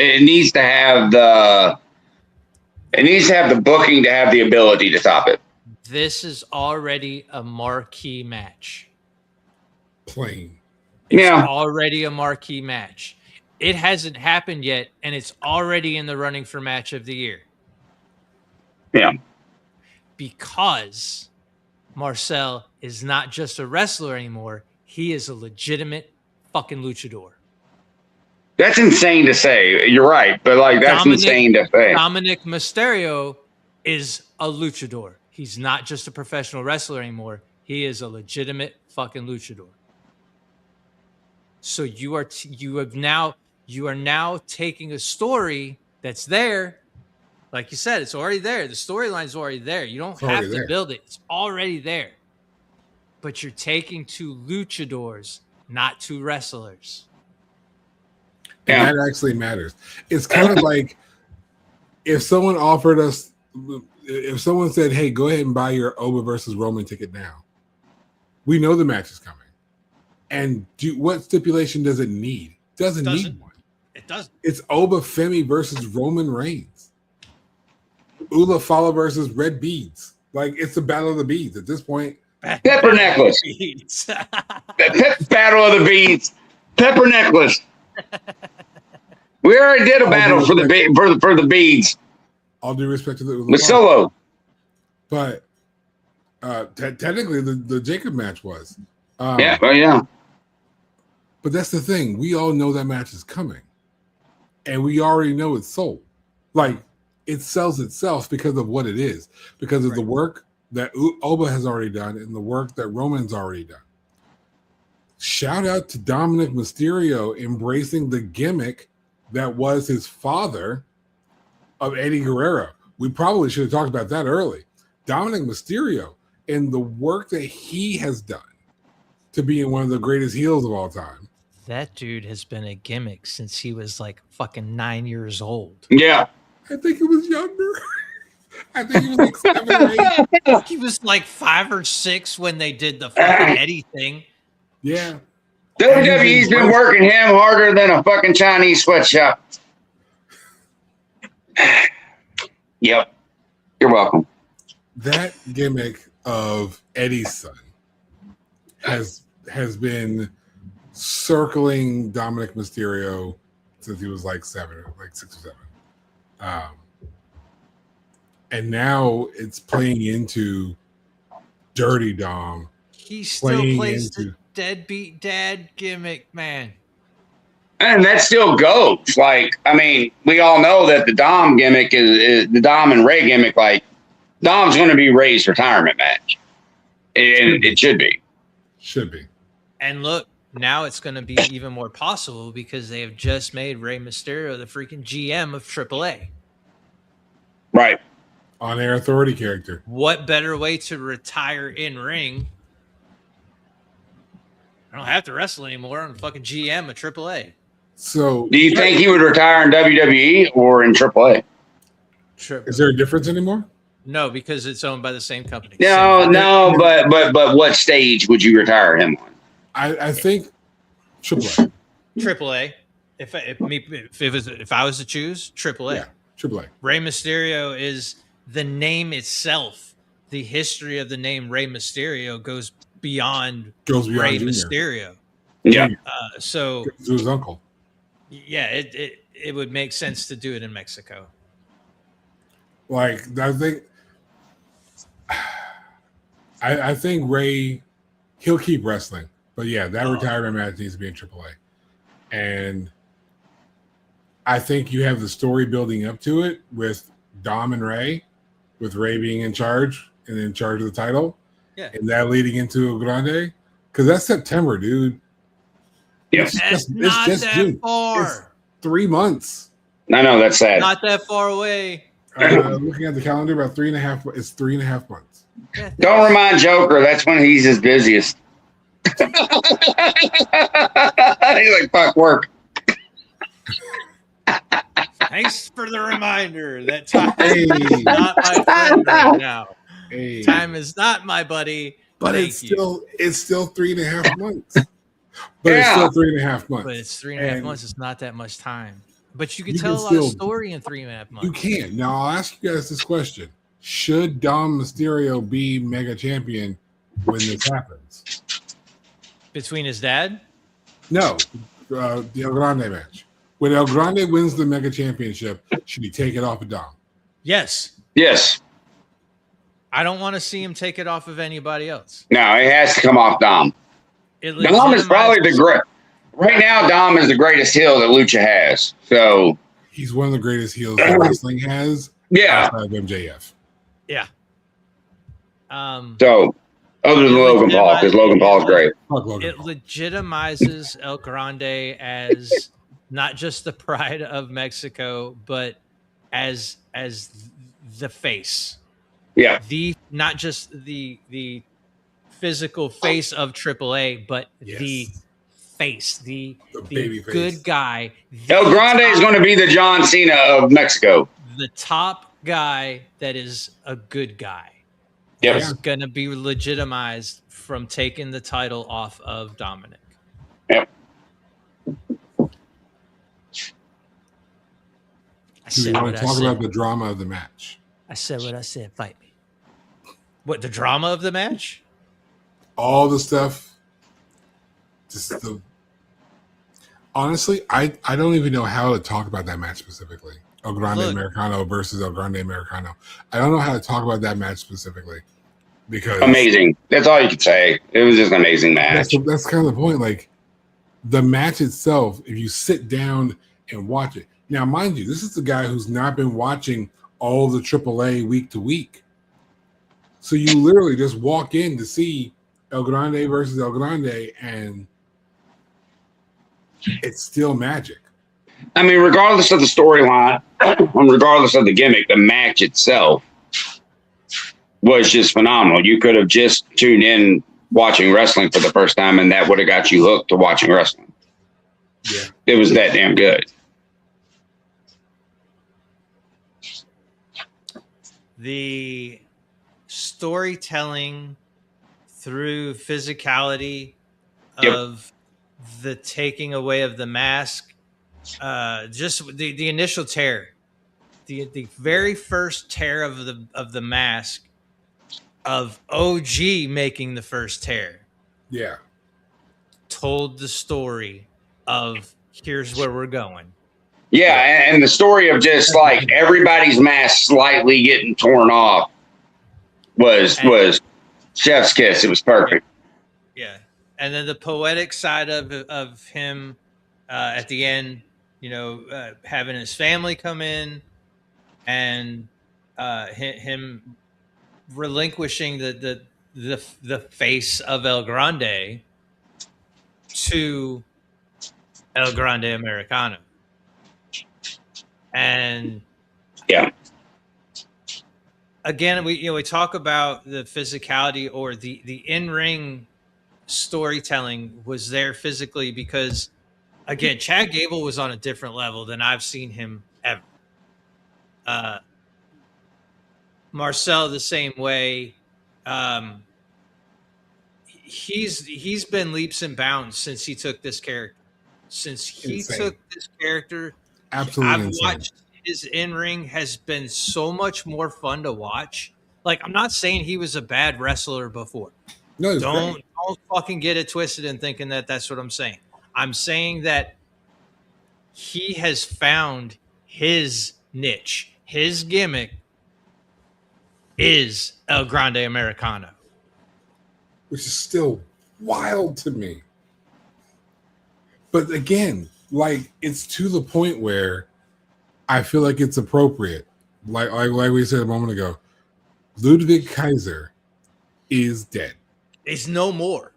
B: booking to have the ability to top it.
C: This is already a marquee match.
A: Plain.
C: It's already a marquee match. It hasn't happened yet, and it's already in the running for match of the year.
B: Yeah.
C: Because Marcel is not just a wrestler anymore. He is a legitimate fucking luchador.
B: That's insane to say. You're right, but that's insane to say.
C: Dominic Mysterio is a luchador. He's not just a professional wrestler anymore. He is a legitimate fucking luchador. So you are now taking a story that's there. Like you said, it's already there. The storyline's already there. You don't have to build it. It's already there. But you're taking 2 luchadors not two wrestlers.
A: And that actually matters. It's kind of like if someone said, hey, go ahead and buy your Oba versus Roman ticket now. We know the match is coming. And what stipulation does it need? Doesn't need one.
C: It doesn't.
A: It's Oba Femi versus Roman Reigns. Ula Fala versus Red Beads. Like, it's the battle of the beads at this point.
B: Pepper necklace. Battle of the beads. Pepper necklace. We already did a battle for the beads.
A: All due respect to the
B: with Solo.
A: But technically, the Jacob match was.
B: Yeah.
A: But that's the thing. We all know that match is coming. And we already know it's sold. Like, it sells itself because of what it is. Because of the work that Oba has already done and the work that Roman's already done. Shout out to Dominic Mysterio embracing the gimmick that was his father of Eddie Guerrero. We probably should have talked about that early. Dominic Mysterio and the work that he has done to being one of the greatest heels of all time.
C: That dude has been a gimmick since he was like fucking 9 years old.
B: Yeah.
A: I think it was younger. I think he was like 7 or 8.
C: He was like 5 or 6 when they did the fucking Eddie thing.
A: Yeah.
B: WWE's been working him harder than a fucking Chinese sweatshop. Yep. You're welcome.
A: That gimmick of Eddie's son has been circling Dominic Mysterio since he was like 6 or 7. And now it's playing into Dirty Dom.
C: He still plays the deadbeat dad gimmick, man.
B: And that still goes. Like, I mean, we all know that the Dom gimmick is the Dom and Ray gimmick. Like, Dom's going to be Ray's retirement match. And it should be.
A: Should be.
C: And look, now it's going to be even more possible because they have just made Rey Mysterio the freaking GM of AAA.
B: Right.
A: On-air authority character.
C: What better way to retire in ring? I don't have to wrestle anymore. I'm fucking GM of AAA.
A: So,
B: do you think he would retire in WWE or in AAA?
A: Is there a difference anymore?
C: No, because it's owned by the same company.
B: No, but what stage would you retire him on?
A: I think AAA.
C: AAA. If I was to choose, AAA.
A: Yeah, AAA.
C: Rey Mysterio is the name itself. The history of the name Rey Mysterio goes beyond Rey
A: Junior.
C: Mysterio.
B: Yeah.
C: So
A: to his uncle.
C: Yeah, it would make sense to do it in Mexico.
A: Like, I think Ray, he'll keep wrestling, but yeah, that retirement match needs to be in AAA, and I think you have the story building up to it with Dom and Ray, with Ray being in charge and in charge of the title, and that leading into El Grande, because that's September, dude.
B: Yes,
C: it's just that June. Far.
A: It's 3 months.
B: I know, that's sad.
C: Not that far away.
A: Looking at the calendar, about 3.5. It's 3.5 months.
B: Don't remind Joker. That's when he's his busiest. He's like, fuck work.
C: Thanks for the reminder that time is not my friend right now.
A: Hey.
C: Time is not my buddy.
A: But it's still 3.5 months. But it's still 3.5 months.
C: But it's 3.5 months. It's not that much time. But you can tell a lot of story in 3.5 months.
A: You can. Now I'll ask you guys this question: should Dom Mysterio be mega champion when this happens?
C: Between his dad?
A: No, the El Grande match. When El Grande wins the mega championship, should he take it off of Dom?
C: Yes.
B: Yes.
C: I don't want to see him take it off of anybody else.
B: No, it has to come off Dom. Dom is probably the great. Right now, Dom is the greatest heel that Lucha has. So
A: he's one of the greatest heels that wrestling has.
B: Yeah.
A: Outside of MJF.
C: Yeah.
B: So other than Logan Paul, because Logan Paul's great.
C: It legitimizes El Grande as not just the pride of Mexico, but as the face.
B: Yeah.
C: Not just the physical face of AAA, but the face, the
A: baby
C: good
A: face.
C: guy.
B: El Grande is going to be the John Cena of Mexico.
C: The top guy that is a good guy.
B: Yep.
C: Is going to be legitimized from taking the title off of Dominic.
B: Yep.
A: Do you want to talk about the drama of the match?
C: I said what I said. Fight me. What, the drama of the match?
A: All the stuff. Honestly, I don't even know how to talk about that match specifically. El Grande Americano versus El Grande Americano. I don't know how to talk about that match specifically because
B: amazing. That's all you could say. It was just an amazing match.
A: That's kind of the point. Like the match itself, if you sit down and watch it. Now, mind you, this is the guy who's not been watching all the AAA week to week. So you literally just walk in to see El Grande versus El Grande, and it's still magic.
B: I mean, regardless of the storyline, regardless of the gimmick, the match itself was just phenomenal. You could have just tuned in watching wrestling for the first time, and that would have got you hooked to watching wrestling.
A: Yeah.
B: It was that damn good.
C: The storytelling through physicality of the taking away of the mask, just the initial tear, the very first tear of the mask of OG making the first tear.
A: Yeah.
C: Told the story of here's where we're going.
B: Yeah, and the story of just like everybody's mask slightly getting torn off was chef's kiss. It was perfect.
C: Yeah, and then the poetic side of him at the end, you know, having his family come in and him relinquishing the face of El Grande to El Grande Americano. And again, we talk about the physicality or the in-ring storytelling was there physically because, again, Chad Gable was on a different level than I've seen him ever. Marcel the same way. He's been leaps and bounds since he took this character. Since he took this character,
A: absolutely
C: I've
A: insane.
C: watched his in-ring has been so much more fun to watch. Like, I'm not saying he was a bad wrestler before.
A: No,
C: don't fucking get it twisted and thinking that that's what I'm saying. I'm saying that he has found his niche. His gimmick is El Grande Americano,
A: which is still wild to me. But again, like, it's to the point where I feel like it's appropriate. Like we said a moment ago, Ludwig Kaiser is dead.
C: It's no more.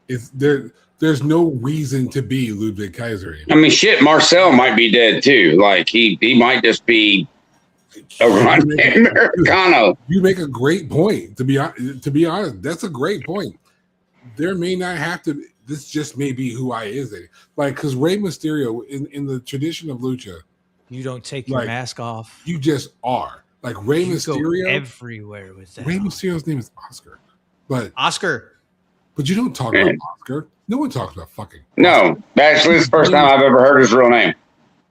A: It's there. There's no reason to be Ludwig Kaiser anymore.
B: I mean, shit, Marcel might be dead too. Like he might just be a Grande Americano.
A: You make a great point. To be honest, that's a great point. There may not have to. This just may be who I is. Like, because Rey Mysterio in the tradition of lucha,
C: you don't take your mask off.
A: You just are. Like Rey Mysterio,
C: go everywhere with that.
A: Rey Mysterio's name is Oscar, but you don't talk about Oscar. No one talks about fucking.
B: No, actually, it's the first time I've ever heard his real name.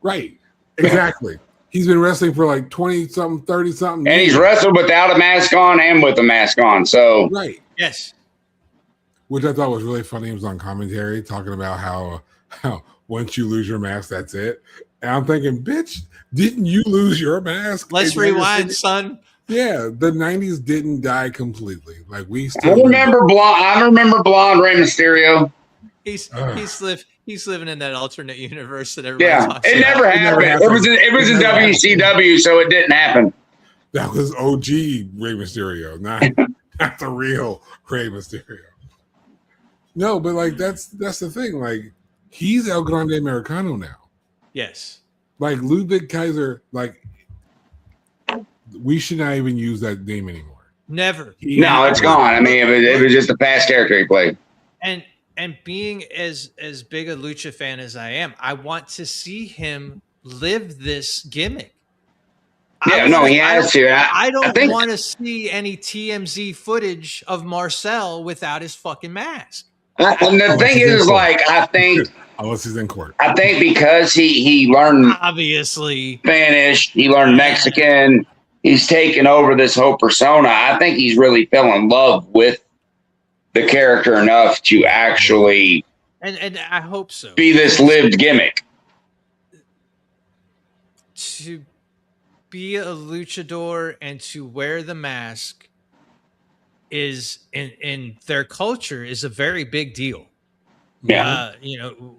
A: Right, exactly. He's been wrestling for like 20-something, 30-something.
B: And he's wrestled without a mask on and with a mask on. So
A: right,
C: yes.
A: Which I thought was really funny. He was on commentary talking about how once you lose your mask, that's it. And I'm thinking, bitch, didn't you lose your mask?
C: Let's rewind, son.
A: Yeah, the 90s didn't die completely. Like we still.
B: I remember blonde Rey Mysterio.
C: He's living in that alternate universe that everybody talks
B: about.
C: Never
B: happened. It was in WCW, so it didn't happen.
A: That was OG Rey Mysterio, not the real Rey Mysterio. No, but like that's the thing. Like he's El Grande Americano now.
C: Yes.
A: Like Ludwig Kaiser, like we should not even use that name anymore.
C: Never.
B: No, it's gone. I mean, it was just a past character he played.
C: And And being as big a lucha fan as I am, I want to see him live this gimmick.
B: Yeah, no, he has to.
C: I
B: I
C: don't
B: think
C: want to see any TMZ footage of Marcel without his fucking mask.
B: and the thing is, like, I think
A: unless he's in court,
B: I think because he learned
C: obviously
B: Spanish, he learned Mexican, he's taken over this whole persona. I think he's really fell in love with the character enough to actually
C: and I hope so
B: be this lived gimmick.
C: To be a luchador and to wear the mask is in their culture is a very big deal.
B: Yeah.
C: You know,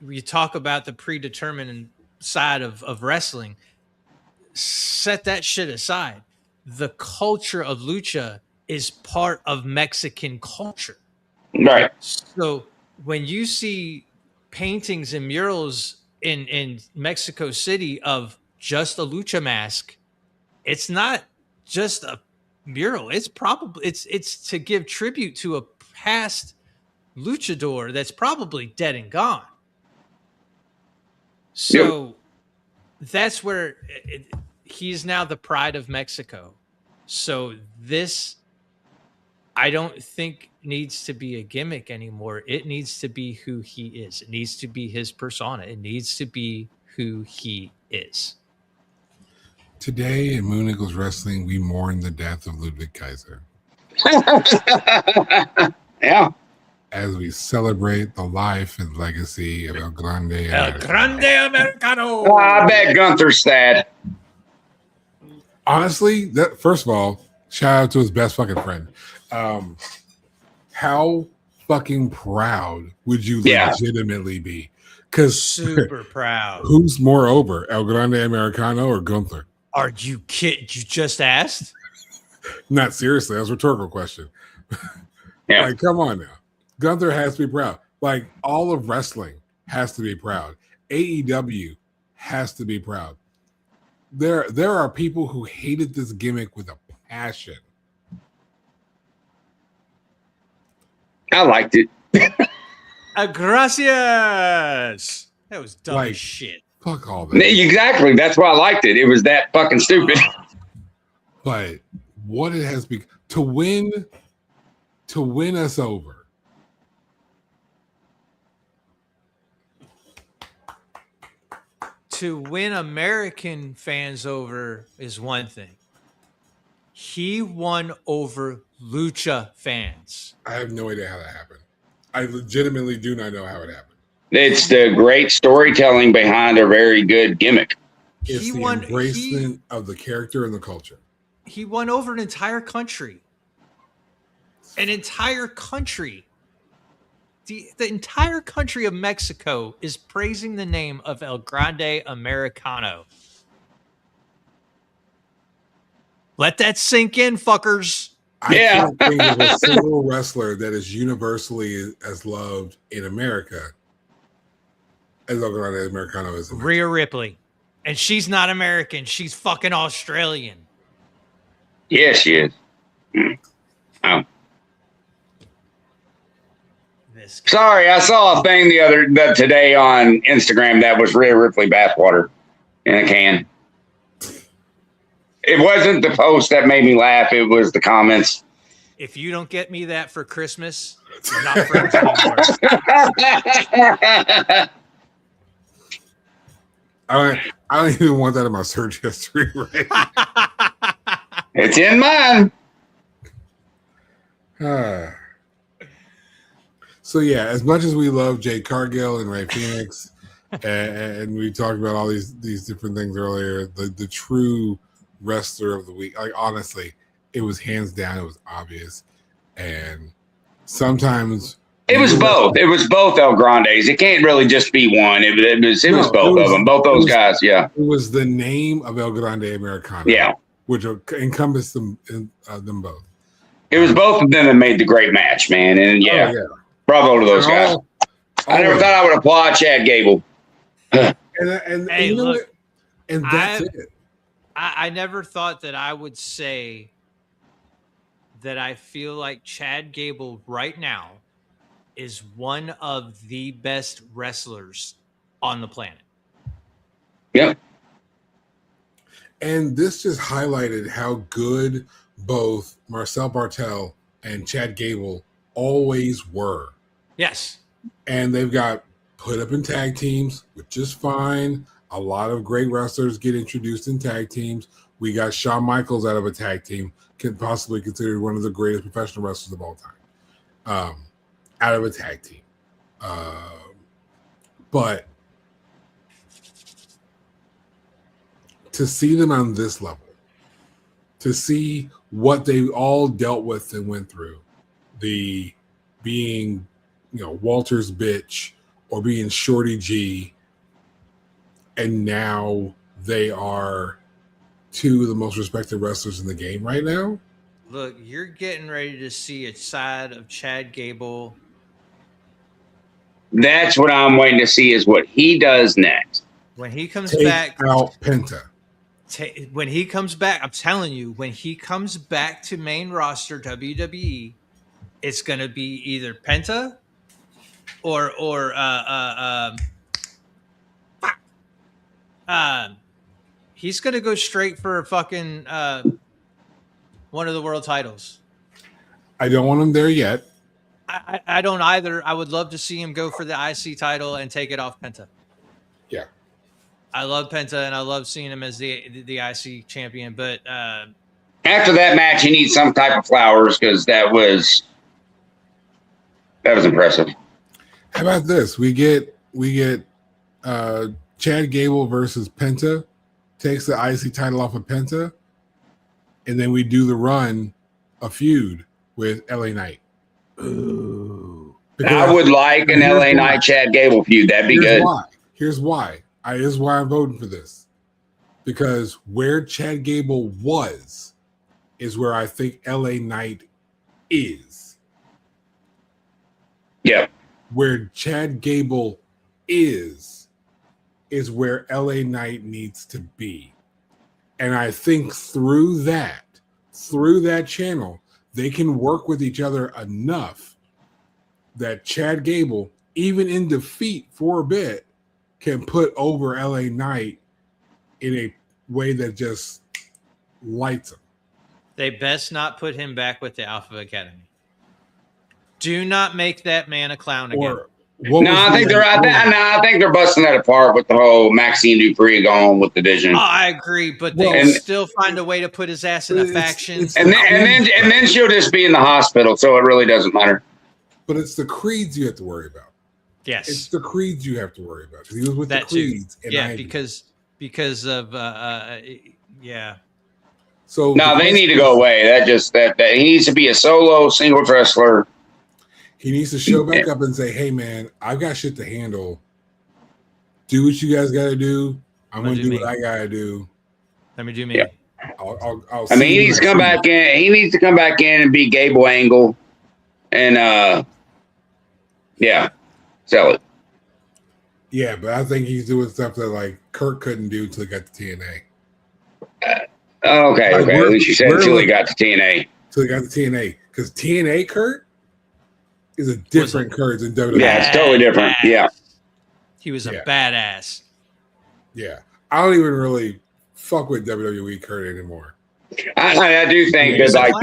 C: we talk about the predetermined side of wrestling. Set that shit aside. The culture of lucha is part of Mexican culture.
B: Right.
C: So when you see paintings and murals in Mexico City of just a lucha mask, it's not just a mural. It's probably it's to give tribute to a past luchador that's probably dead and gone. So that's where he's now the pride of Mexico. So this, I don't think needs to be a gimmick anymore. It needs to be who he is. It needs to be his persona. It needs to be who he is.
A: Today in Moon Eagles Wrestling, we mourn the death of Ludwig Kaiser.
B: Yeah.
A: As we celebrate the life and legacy of El Grande.
C: El Grande Americano.
B: Oh, I bet Gunther's sad.
A: Honestly, that first of all, shout out to his best fucking friend. How fucking proud would you legitimately be? Because
C: super proud.
A: Who's more over, El Grande Americano or Gunther?
C: Are you kidding? You just asked?
A: Not seriously. That was a rhetorical question.
B: Yeah.
A: Like, come on now. Gunther has to be proud. Like, all of wrestling has to be proud. AEW has to be proud. There are people who hated this gimmick with a passion.
B: I liked it.
C: Gracias. That was dumb as shit.
A: Fuck all that.
B: Exactly. That's why I liked it. It was that fucking stupid.
A: But what it has become to win us over.
C: To win American fans over is one thing. He won over lucha fans.
A: I have no idea how that happened. I legitimately do not know how it happened.
B: It's the great storytelling behind a very good gimmick.
A: It's the embracement of the character and the culture.
C: He won over an entire country. An entire country. The entire country of Mexico is praising the name of El Grande Americano. Let that sink in, fuckers.
A: I can't think of a single wrestler that is universally as loved in America as El Grande Americano is.
C: Rhea Ripley. And she's not American. She's fucking Australian.
B: Yes, she is. Oh. Sorry, I saw a thing today on Instagram that was Rhea Ripley bathwater in a can. It wasn't the post that made me laugh. It was the comments.
C: If you don't get me that for Christmas, we're not friends anymore.
A: I don't even want that in my search history. Right?
B: It's in mine.
A: So yeah, as much as we love Jade Cargill and Ray Phoenix, and we talked about all these different things earlier, the true wrestler of the week, like honestly, it was hands down, it was obvious, and sometimes
B: it was both. It was both El Grandes. It can't really just be one. It was both of them, both those guys. Yeah,
A: it was the name of El Grande Americano.
B: Yeah,
A: which encompassed them both.
B: It was both of them that made the great match, man, and yeah. Bravo to those guys. I never thought I would applaud Chad Gable.
C: Hey,
A: and
C: look,
A: and that's it.
C: I never thought that I would say that I feel like Chad Gable right now is one of the best wrestlers on the planet.
B: Yep.
A: And this just highlighted how good both Marcel Bartel and Chad Gable always were.
C: Yes.
A: And they've got put up in tag teams, which is fine. A lot of great wrestlers get introduced in tag teams. We got Shawn Michaels out of a tag team, can possibly considered one of the greatest professional wrestlers of all time, out of a tag team. But to see them on this level, to see what they all dealt with and went through, the being, Walter's bitch or being Shorty G, and now they are two of the most respected wrestlers in the game right now.
C: Look, you're getting ready to see a side of Chad Gable.
B: That's what I'm waiting to see is what he does next.
C: When he comes
A: Take
C: back
A: out Penta.
C: When he comes back, I'm telling you, when he comes back to main roster WWE, it's going to be either Penta or he's going to go straight for a fucking one of the world titles.
A: I don't want him there yet.
C: I don't either. I would love to see him go for the IC title and take it off Penta.
A: Yeah.
C: I love Penta and I love seeing him as the IC champion, but
B: after that match, he needs some type of flowers because that was impressive.
A: How about this? We get Chad Gable versus Penta, takes the IC title off of Penta, and then we do the run, a feud with LA Knight.
C: Ooh.
B: I would like an LA Knight Chad Gable feud. That'd be good.
A: Here's why I'm voting for this. Because where Chad Gable was is where I think LA Knight is.
B: Yeah.
A: Where Chad Gable is where LA Knight needs to be. And I think through that channel, they can work with each other enough that Chad Gable, even in defeat for a bit, can put over LA Knight in a way that just lights him.
C: They best not put him back with the Alpha Academy. Do not make that man a clown again.
B: I think they're busting that apart with the whole Maxine Dupree going with the Vision.
C: Oh, I agree, but they can still find a way to put his ass in a faction.
B: And then she'll just be in the hospital, so it really doesn't matter.
A: But it's the creeds you have to worry about.
C: Yes,
A: it's the creeds you have to worry about. He was with
C: that
A: the creeds.
C: Yeah, because of yeah.
A: So
B: no, they need to go away. That he needs to be a solo single wrestler.
A: He needs to show back up and say, "Hey, man, I've got shit to handle. Do what you guys got to do. I'm going to do what I got to do.
C: Let me do me."
B: Yeah.
A: I mean,
B: he needs to come back in. He needs to come back in and be Gable Angle, and sell it.
A: Yeah, but I think he's doing stuff that like Kurt couldn't do until he got the TNA.
B: Okay. At least you said until he got to TNA.
A: Until he got the TNA, because TNA Kurt is a different Kurt than WWE.
B: Yeah, it's totally different. Yeah,
C: he was a badass.
A: Yeah, I don't even really fuck with WWE Kurt anymore.
B: I do think that like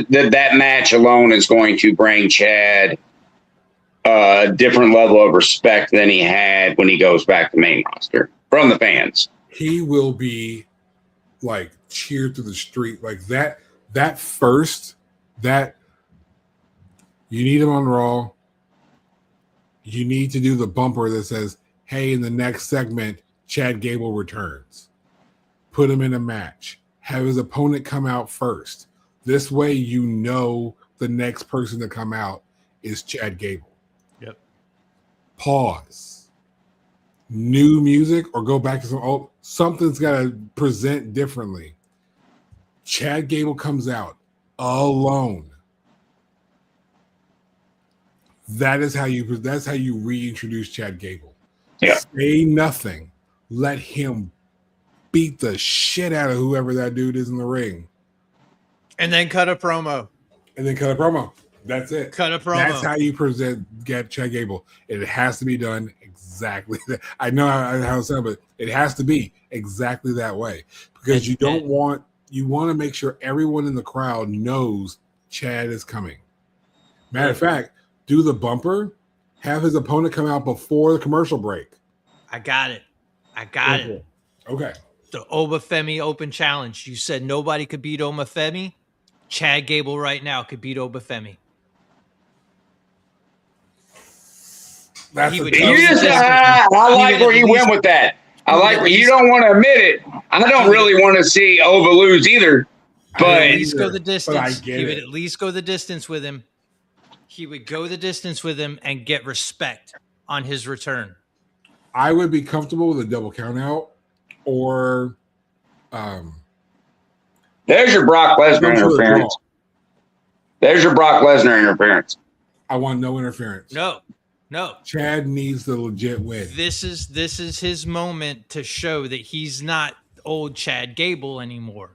B: that match alone is going to bring Chad a different level of respect than he had when he goes back to main roster from the fans.
A: He will be like cheered through the street like that. You need him on Raw. You need to do the bumper that says, "Hey, in the next segment, Chad Gable returns." Put him in a match. Have his opponent come out first. This way, the next person to come out is Chad Gable.
C: Yep.
A: Pause. New music or go back to something's got to present differently. Chad Gable comes out alone. That's how you reintroduce Chad Gable.
B: Yeah.
A: Say nothing. Let him beat the shit out of whoever that dude is in the ring.
C: And then cut a promo.
A: That's it.
C: Cut a promo.
A: That's how you get Chad Gable. It has to be done exactly that. I know how it sounds, but it has to be exactly that way because you want to make sure everyone in the crowd knows Chad is coming. Matter of fact, do the bumper, have his opponent come out before the commercial break.
C: I got it.
A: Okay.
C: The Obafemi Open Challenge. You said nobody could beat Obafemi. Chad Gable right now could beat Obafemi.
B: I like where you went with that. I like where you don't want to admit it. I don't really want to see Ova lose either. But
C: at least go the distance.
A: He
C: would at least go the distance with him. He would go the distance with him and get respect on his return.
A: I would be comfortable with a double count out or
B: there's your Brock Lesnar interference. There's your Brock Lesnar interference.
A: I want no interference.
C: No.
A: Chad needs the legit win.
C: This is his moment to show that he's not old Chad Gable anymore.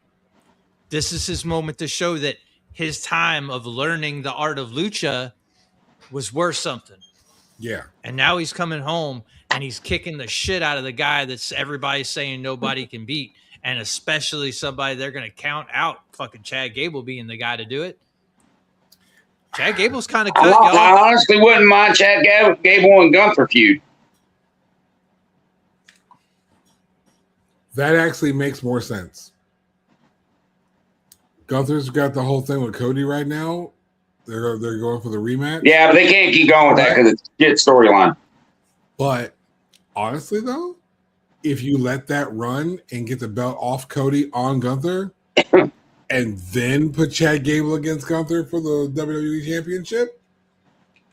C: This is his moment to show that his time of learning the art of lucha was worth something.
A: Yeah.
C: And now he's coming home and he's kicking the shit out of the guy that's everybody's saying nobody can beat. And especially somebody they're going to count out fucking Chad Gable being the guy to do it. Chad Gable's kind of cut, y'all.
B: I honestly wouldn't mind Chad Gable and Gunther feud.
A: That actually makes more sense. Gunther's got the whole thing with Cody right now. They're going for the rematch.
B: Yeah, but they can't keep going with that because it's a shit storyline.
A: But honestly, though, if you let that run and get the belt off Cody on Gunther and then put Chad Gable against Gunther for the WWE Championship.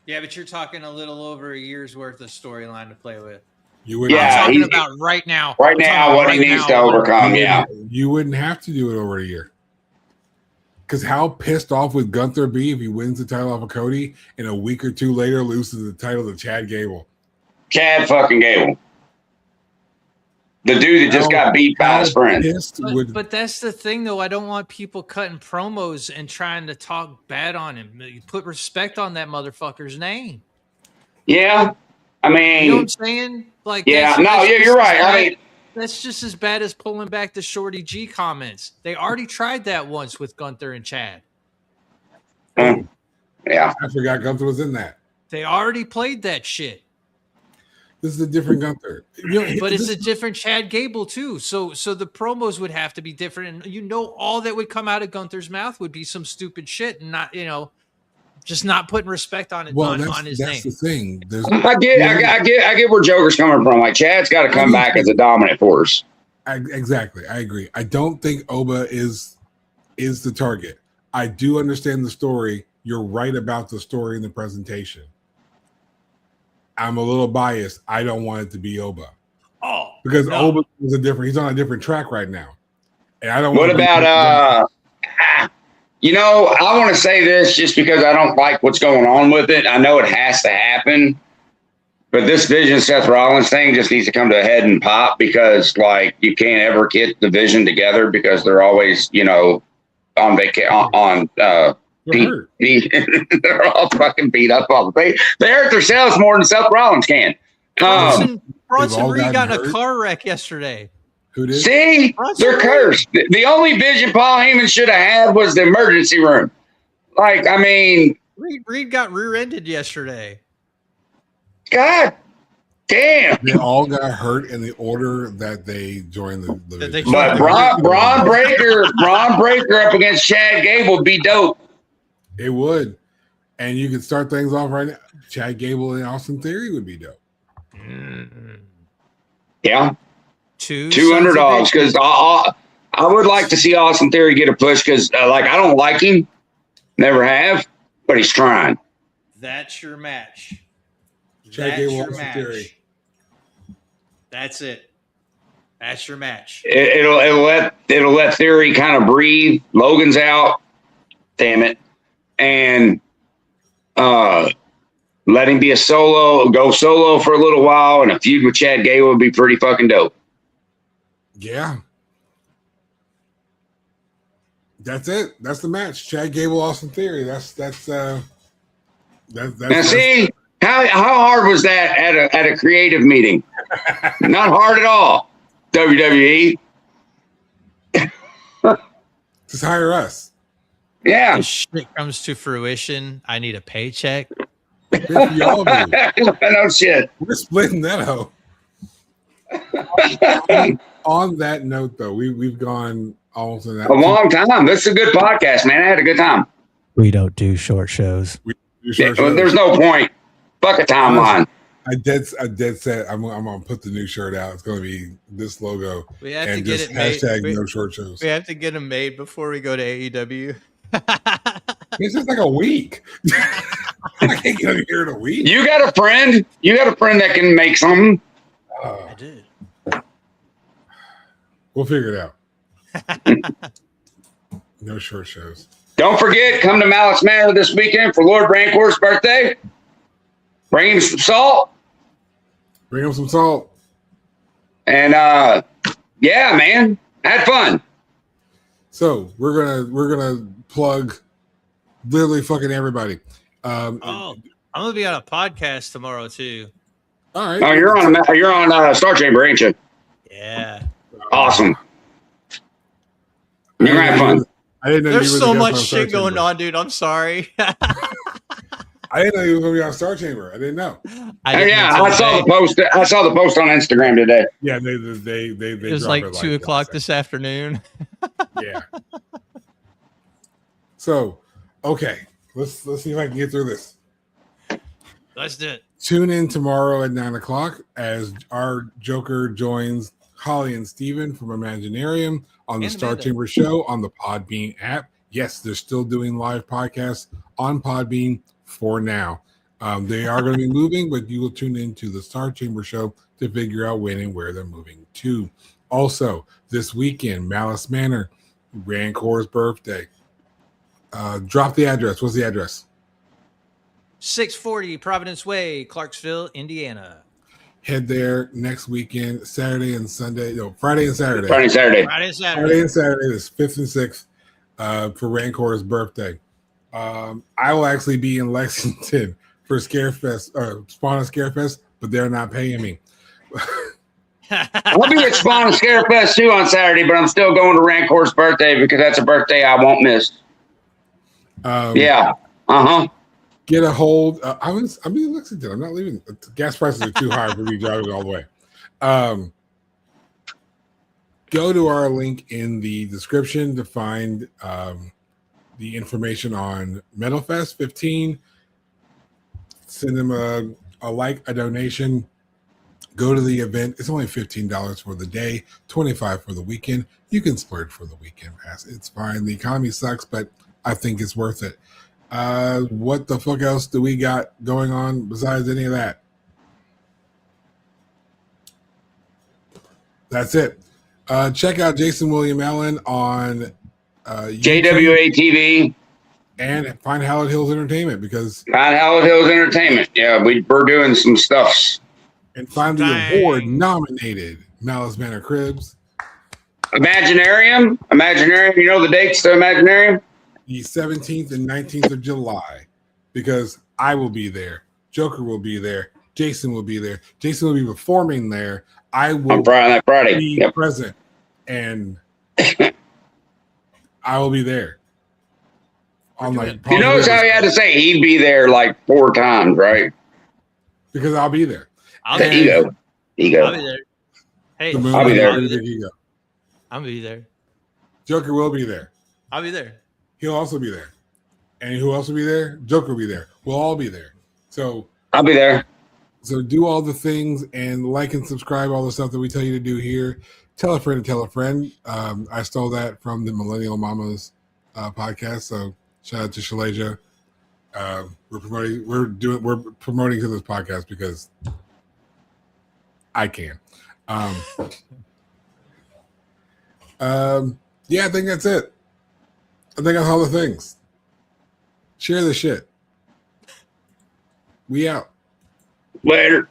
C: Yeah, but you're talking a little over a year's worth of storyline to play with.
A: You wouldn't.
B: Yeah,
C: I'm talking about right now.
B: Right now, what he needs to overcome. Yeah,
A: you wouldn't have to do it over a year. Because how pissed off would Gunther be if he wins the title off of Cody and a week or two later loses the title to Chad Gable?
B: Chad fucking Gable. The dude that just got beat by his friend.
C: But that's the thing, though. I don't want people cutting promos and trying to talk bad on him. You put respect on that motherfucker's name.
B: Yeah. I mean.
C: You know what I'm saying? Like,
B: yeah, you're right. I mean.
C: That's just as bad as pulling back the Shorty G comments. They already tried that once with Gunther and Chad.
B: Yeah.
A: I forgot Gunther was in that.
C: They already played that shit.
A: This is a different Gunther.
C: But it's a different Chad Gable, too. So the promos would have to be different. And all that would come out of Gunther's mouth would be some stupid shit and not, just not putting respect on it on his name.
A: That's the thing.
B: I get where Joker's coming from. Like, Chad's got to come back as a dominant force.
A: Exactly. I agree. I don't think Oba is the target. I do understand the story. You're right about the story and the presentation. I'm a little biased. I don't want it to be Oba.
C: Oh,
A: because Oba is he's on a different track right now. And I don't
B: What about I want to say this just because I don't like what's going on with it. I know it has to happen, but this Vision Seth Rollins thing just needs to come to a head and pop because, like, you can't ever get the Vision together because they're always, on vacation. They're all fucking beat up all the day. They hurt themselves more than Seth Rollins can.
C: Bronson Reed got in a car wreck yesterday.
A: Who did?
B: See, they're cursed. The only vision Paul Heyman should have had was the emergency room. Like, I mean,
C: Reed got rear-ended yesterday.
B: God damn!
A: They all got hurt in the order that they joined the
B: But Braun Breaker up against Chad Gable would be dope.
A: It would, and you could start things off right now. Chad Gable and Austin Theory would be dope.
B: Yeah.
C: Two
B: underdogs because I would like to see Austin Theory get a push because I don't like him, never have, but he's trying.
C: That's your match.
A: Chad Gable, Austin Theory.
C: That's it. That's your match.
B: It'll let Theory kind of breathe. Logan's out. Damn it, and let him be go solo for a little while, and a feud with Chad Gable would be pretty fucking dope.
A: Yeah. That's it. That's the match. Chad Gable, Austin Theory. That's
B: Now, see, how hard was that at a creative meeting? Not hard at all. WWE.
A: Just hire us.
B: Yeah.
C: If shit comes to fruition, I need a paycheck.
A: If we all do.
B: No shit.
A: We're splitting that out. On that note, though, we've gone almost a
B: long time. This is a good podcast, man. I had a good time.
C: We don't do short shows.
B: There's no point. Fuck a timeline.
A: I dead set. I'm gonna put the new shirt out. It's gonna be this logo.
C: We have to
A: and
C: get
A: just
C: it made.
A: hashtag no short shows.
C: We have to get them made before we go to AEW.
A: It's just like a week. I can't get them here in a week.
B: You got a friend? You got a friend that can make something?
C: I did.
A: We'll figure it out. No short shows.
B: Don't forget, come to Malice Manor this weekend for Lord Rancor's birthday. Bring him some salt.
A: Bring him some salt.
B: And yeah, man, had fun.
A: So we're gonna plug literally fucking everybody.
C: I'm gonna be on a podcast tomorrow too.
A: All right.
B: Oh, you're on Star Chamber, ain't you?
C: Yeah.
B: Awesome. You're gonna have fun.
A: I didn't know
C: There's
A: you were
C: so
A: the guest
C: much
A: on Star
C: shit going
A: Chamber.
C: on, dude. I'm sorry.
A: I didn't know you were going to be on Star Chamber. I didn't know.
B: I saw the post. I saw the post on Instagram today.
A: Yeah, they
C: it was like 2 o'clock this afternoon.
A: Yeah. So, okay, let's see if I can get through this.
C: Let's do it.
A: Tune in tomorrow at 9 o'clock as our Joker joins Holly and Steven from Imaginarium on the Star Chamber show on the Podbean app. Yes, they're still doing live podcasts on Podbean for now. They are going to be moving, but you will tune into the Star Chamber show to figure out when and where they're moving to. Also, this weekend, Malice Manor, Rancor's birthday. Drop the address. What's the address?
C: 640 Providence Way, Clarksville, Indiana.
A: Head there next weekend, Saturday and Sunday. No, Friday and Saturday.
B: Friday and Saturday.
A: Friday and Saturday, this 5th and 6th for Rancor's birthday. I will actually be in Lexington for Scarefest, Spawn and Scarefest, but they're not paying me.
B: I'll be at Spawn and Scarefest too on Saturday, but I'm still going to Rancor's birthday because that's a birthday I won't miss. Yeah.
A: Get a hold. I'm in Lexington. I'm not leaving. Gas prices are too high for me driving all the way. Go to our link in the description to find the information on MetalFest 15. Send them a like, a donation. Go to the event. It's only $15 for the day, $25 for the weekend. You can splurge for the weekend pass. It's fine. The economy sucks, but I think it's worth it. What the fuck else do we got going on besides any of that? That's it. Check out Jason William Allen on
B: JWA TV.
A: And find Hallowed Hills Entertainment because
B: Hallowed Hills Entertainment. Yeah, we're doing some stuffs.
A: And find the award-nominated Malice Manor Cribs.
B: Imaginarium. You know the dates to Imaginarium?
A: The 17th and 19th of July, because I will be there. Joker will be there. Jayson will be there. Jayson will be performing there. I will
B: on Friday.
A: Be present, and I will be there. On
B: you notice how he had to say he'd be there like 4 times, right?
A: Because I'll be there.
B: Ego.
C: I'll be there. Hey,
B: I'll be there.
C: I'll be there.
A: Joker will be there.
C: I'll be there.
A: He'll also be there. And who else will be there? Joker will be there. We'll all be there. So
B: I'll be there.
A: So do all the things and like and subscribe, all the stuff that we tell you to do here. Tell a friend to tell a friend. I stole that from the Millennial Mamas podcast. So shout out to Shalaja. We're promoting to this podcast because I can. Yeah, I think that's it. I think that's all the things. Share the shit. We out.
B: Later.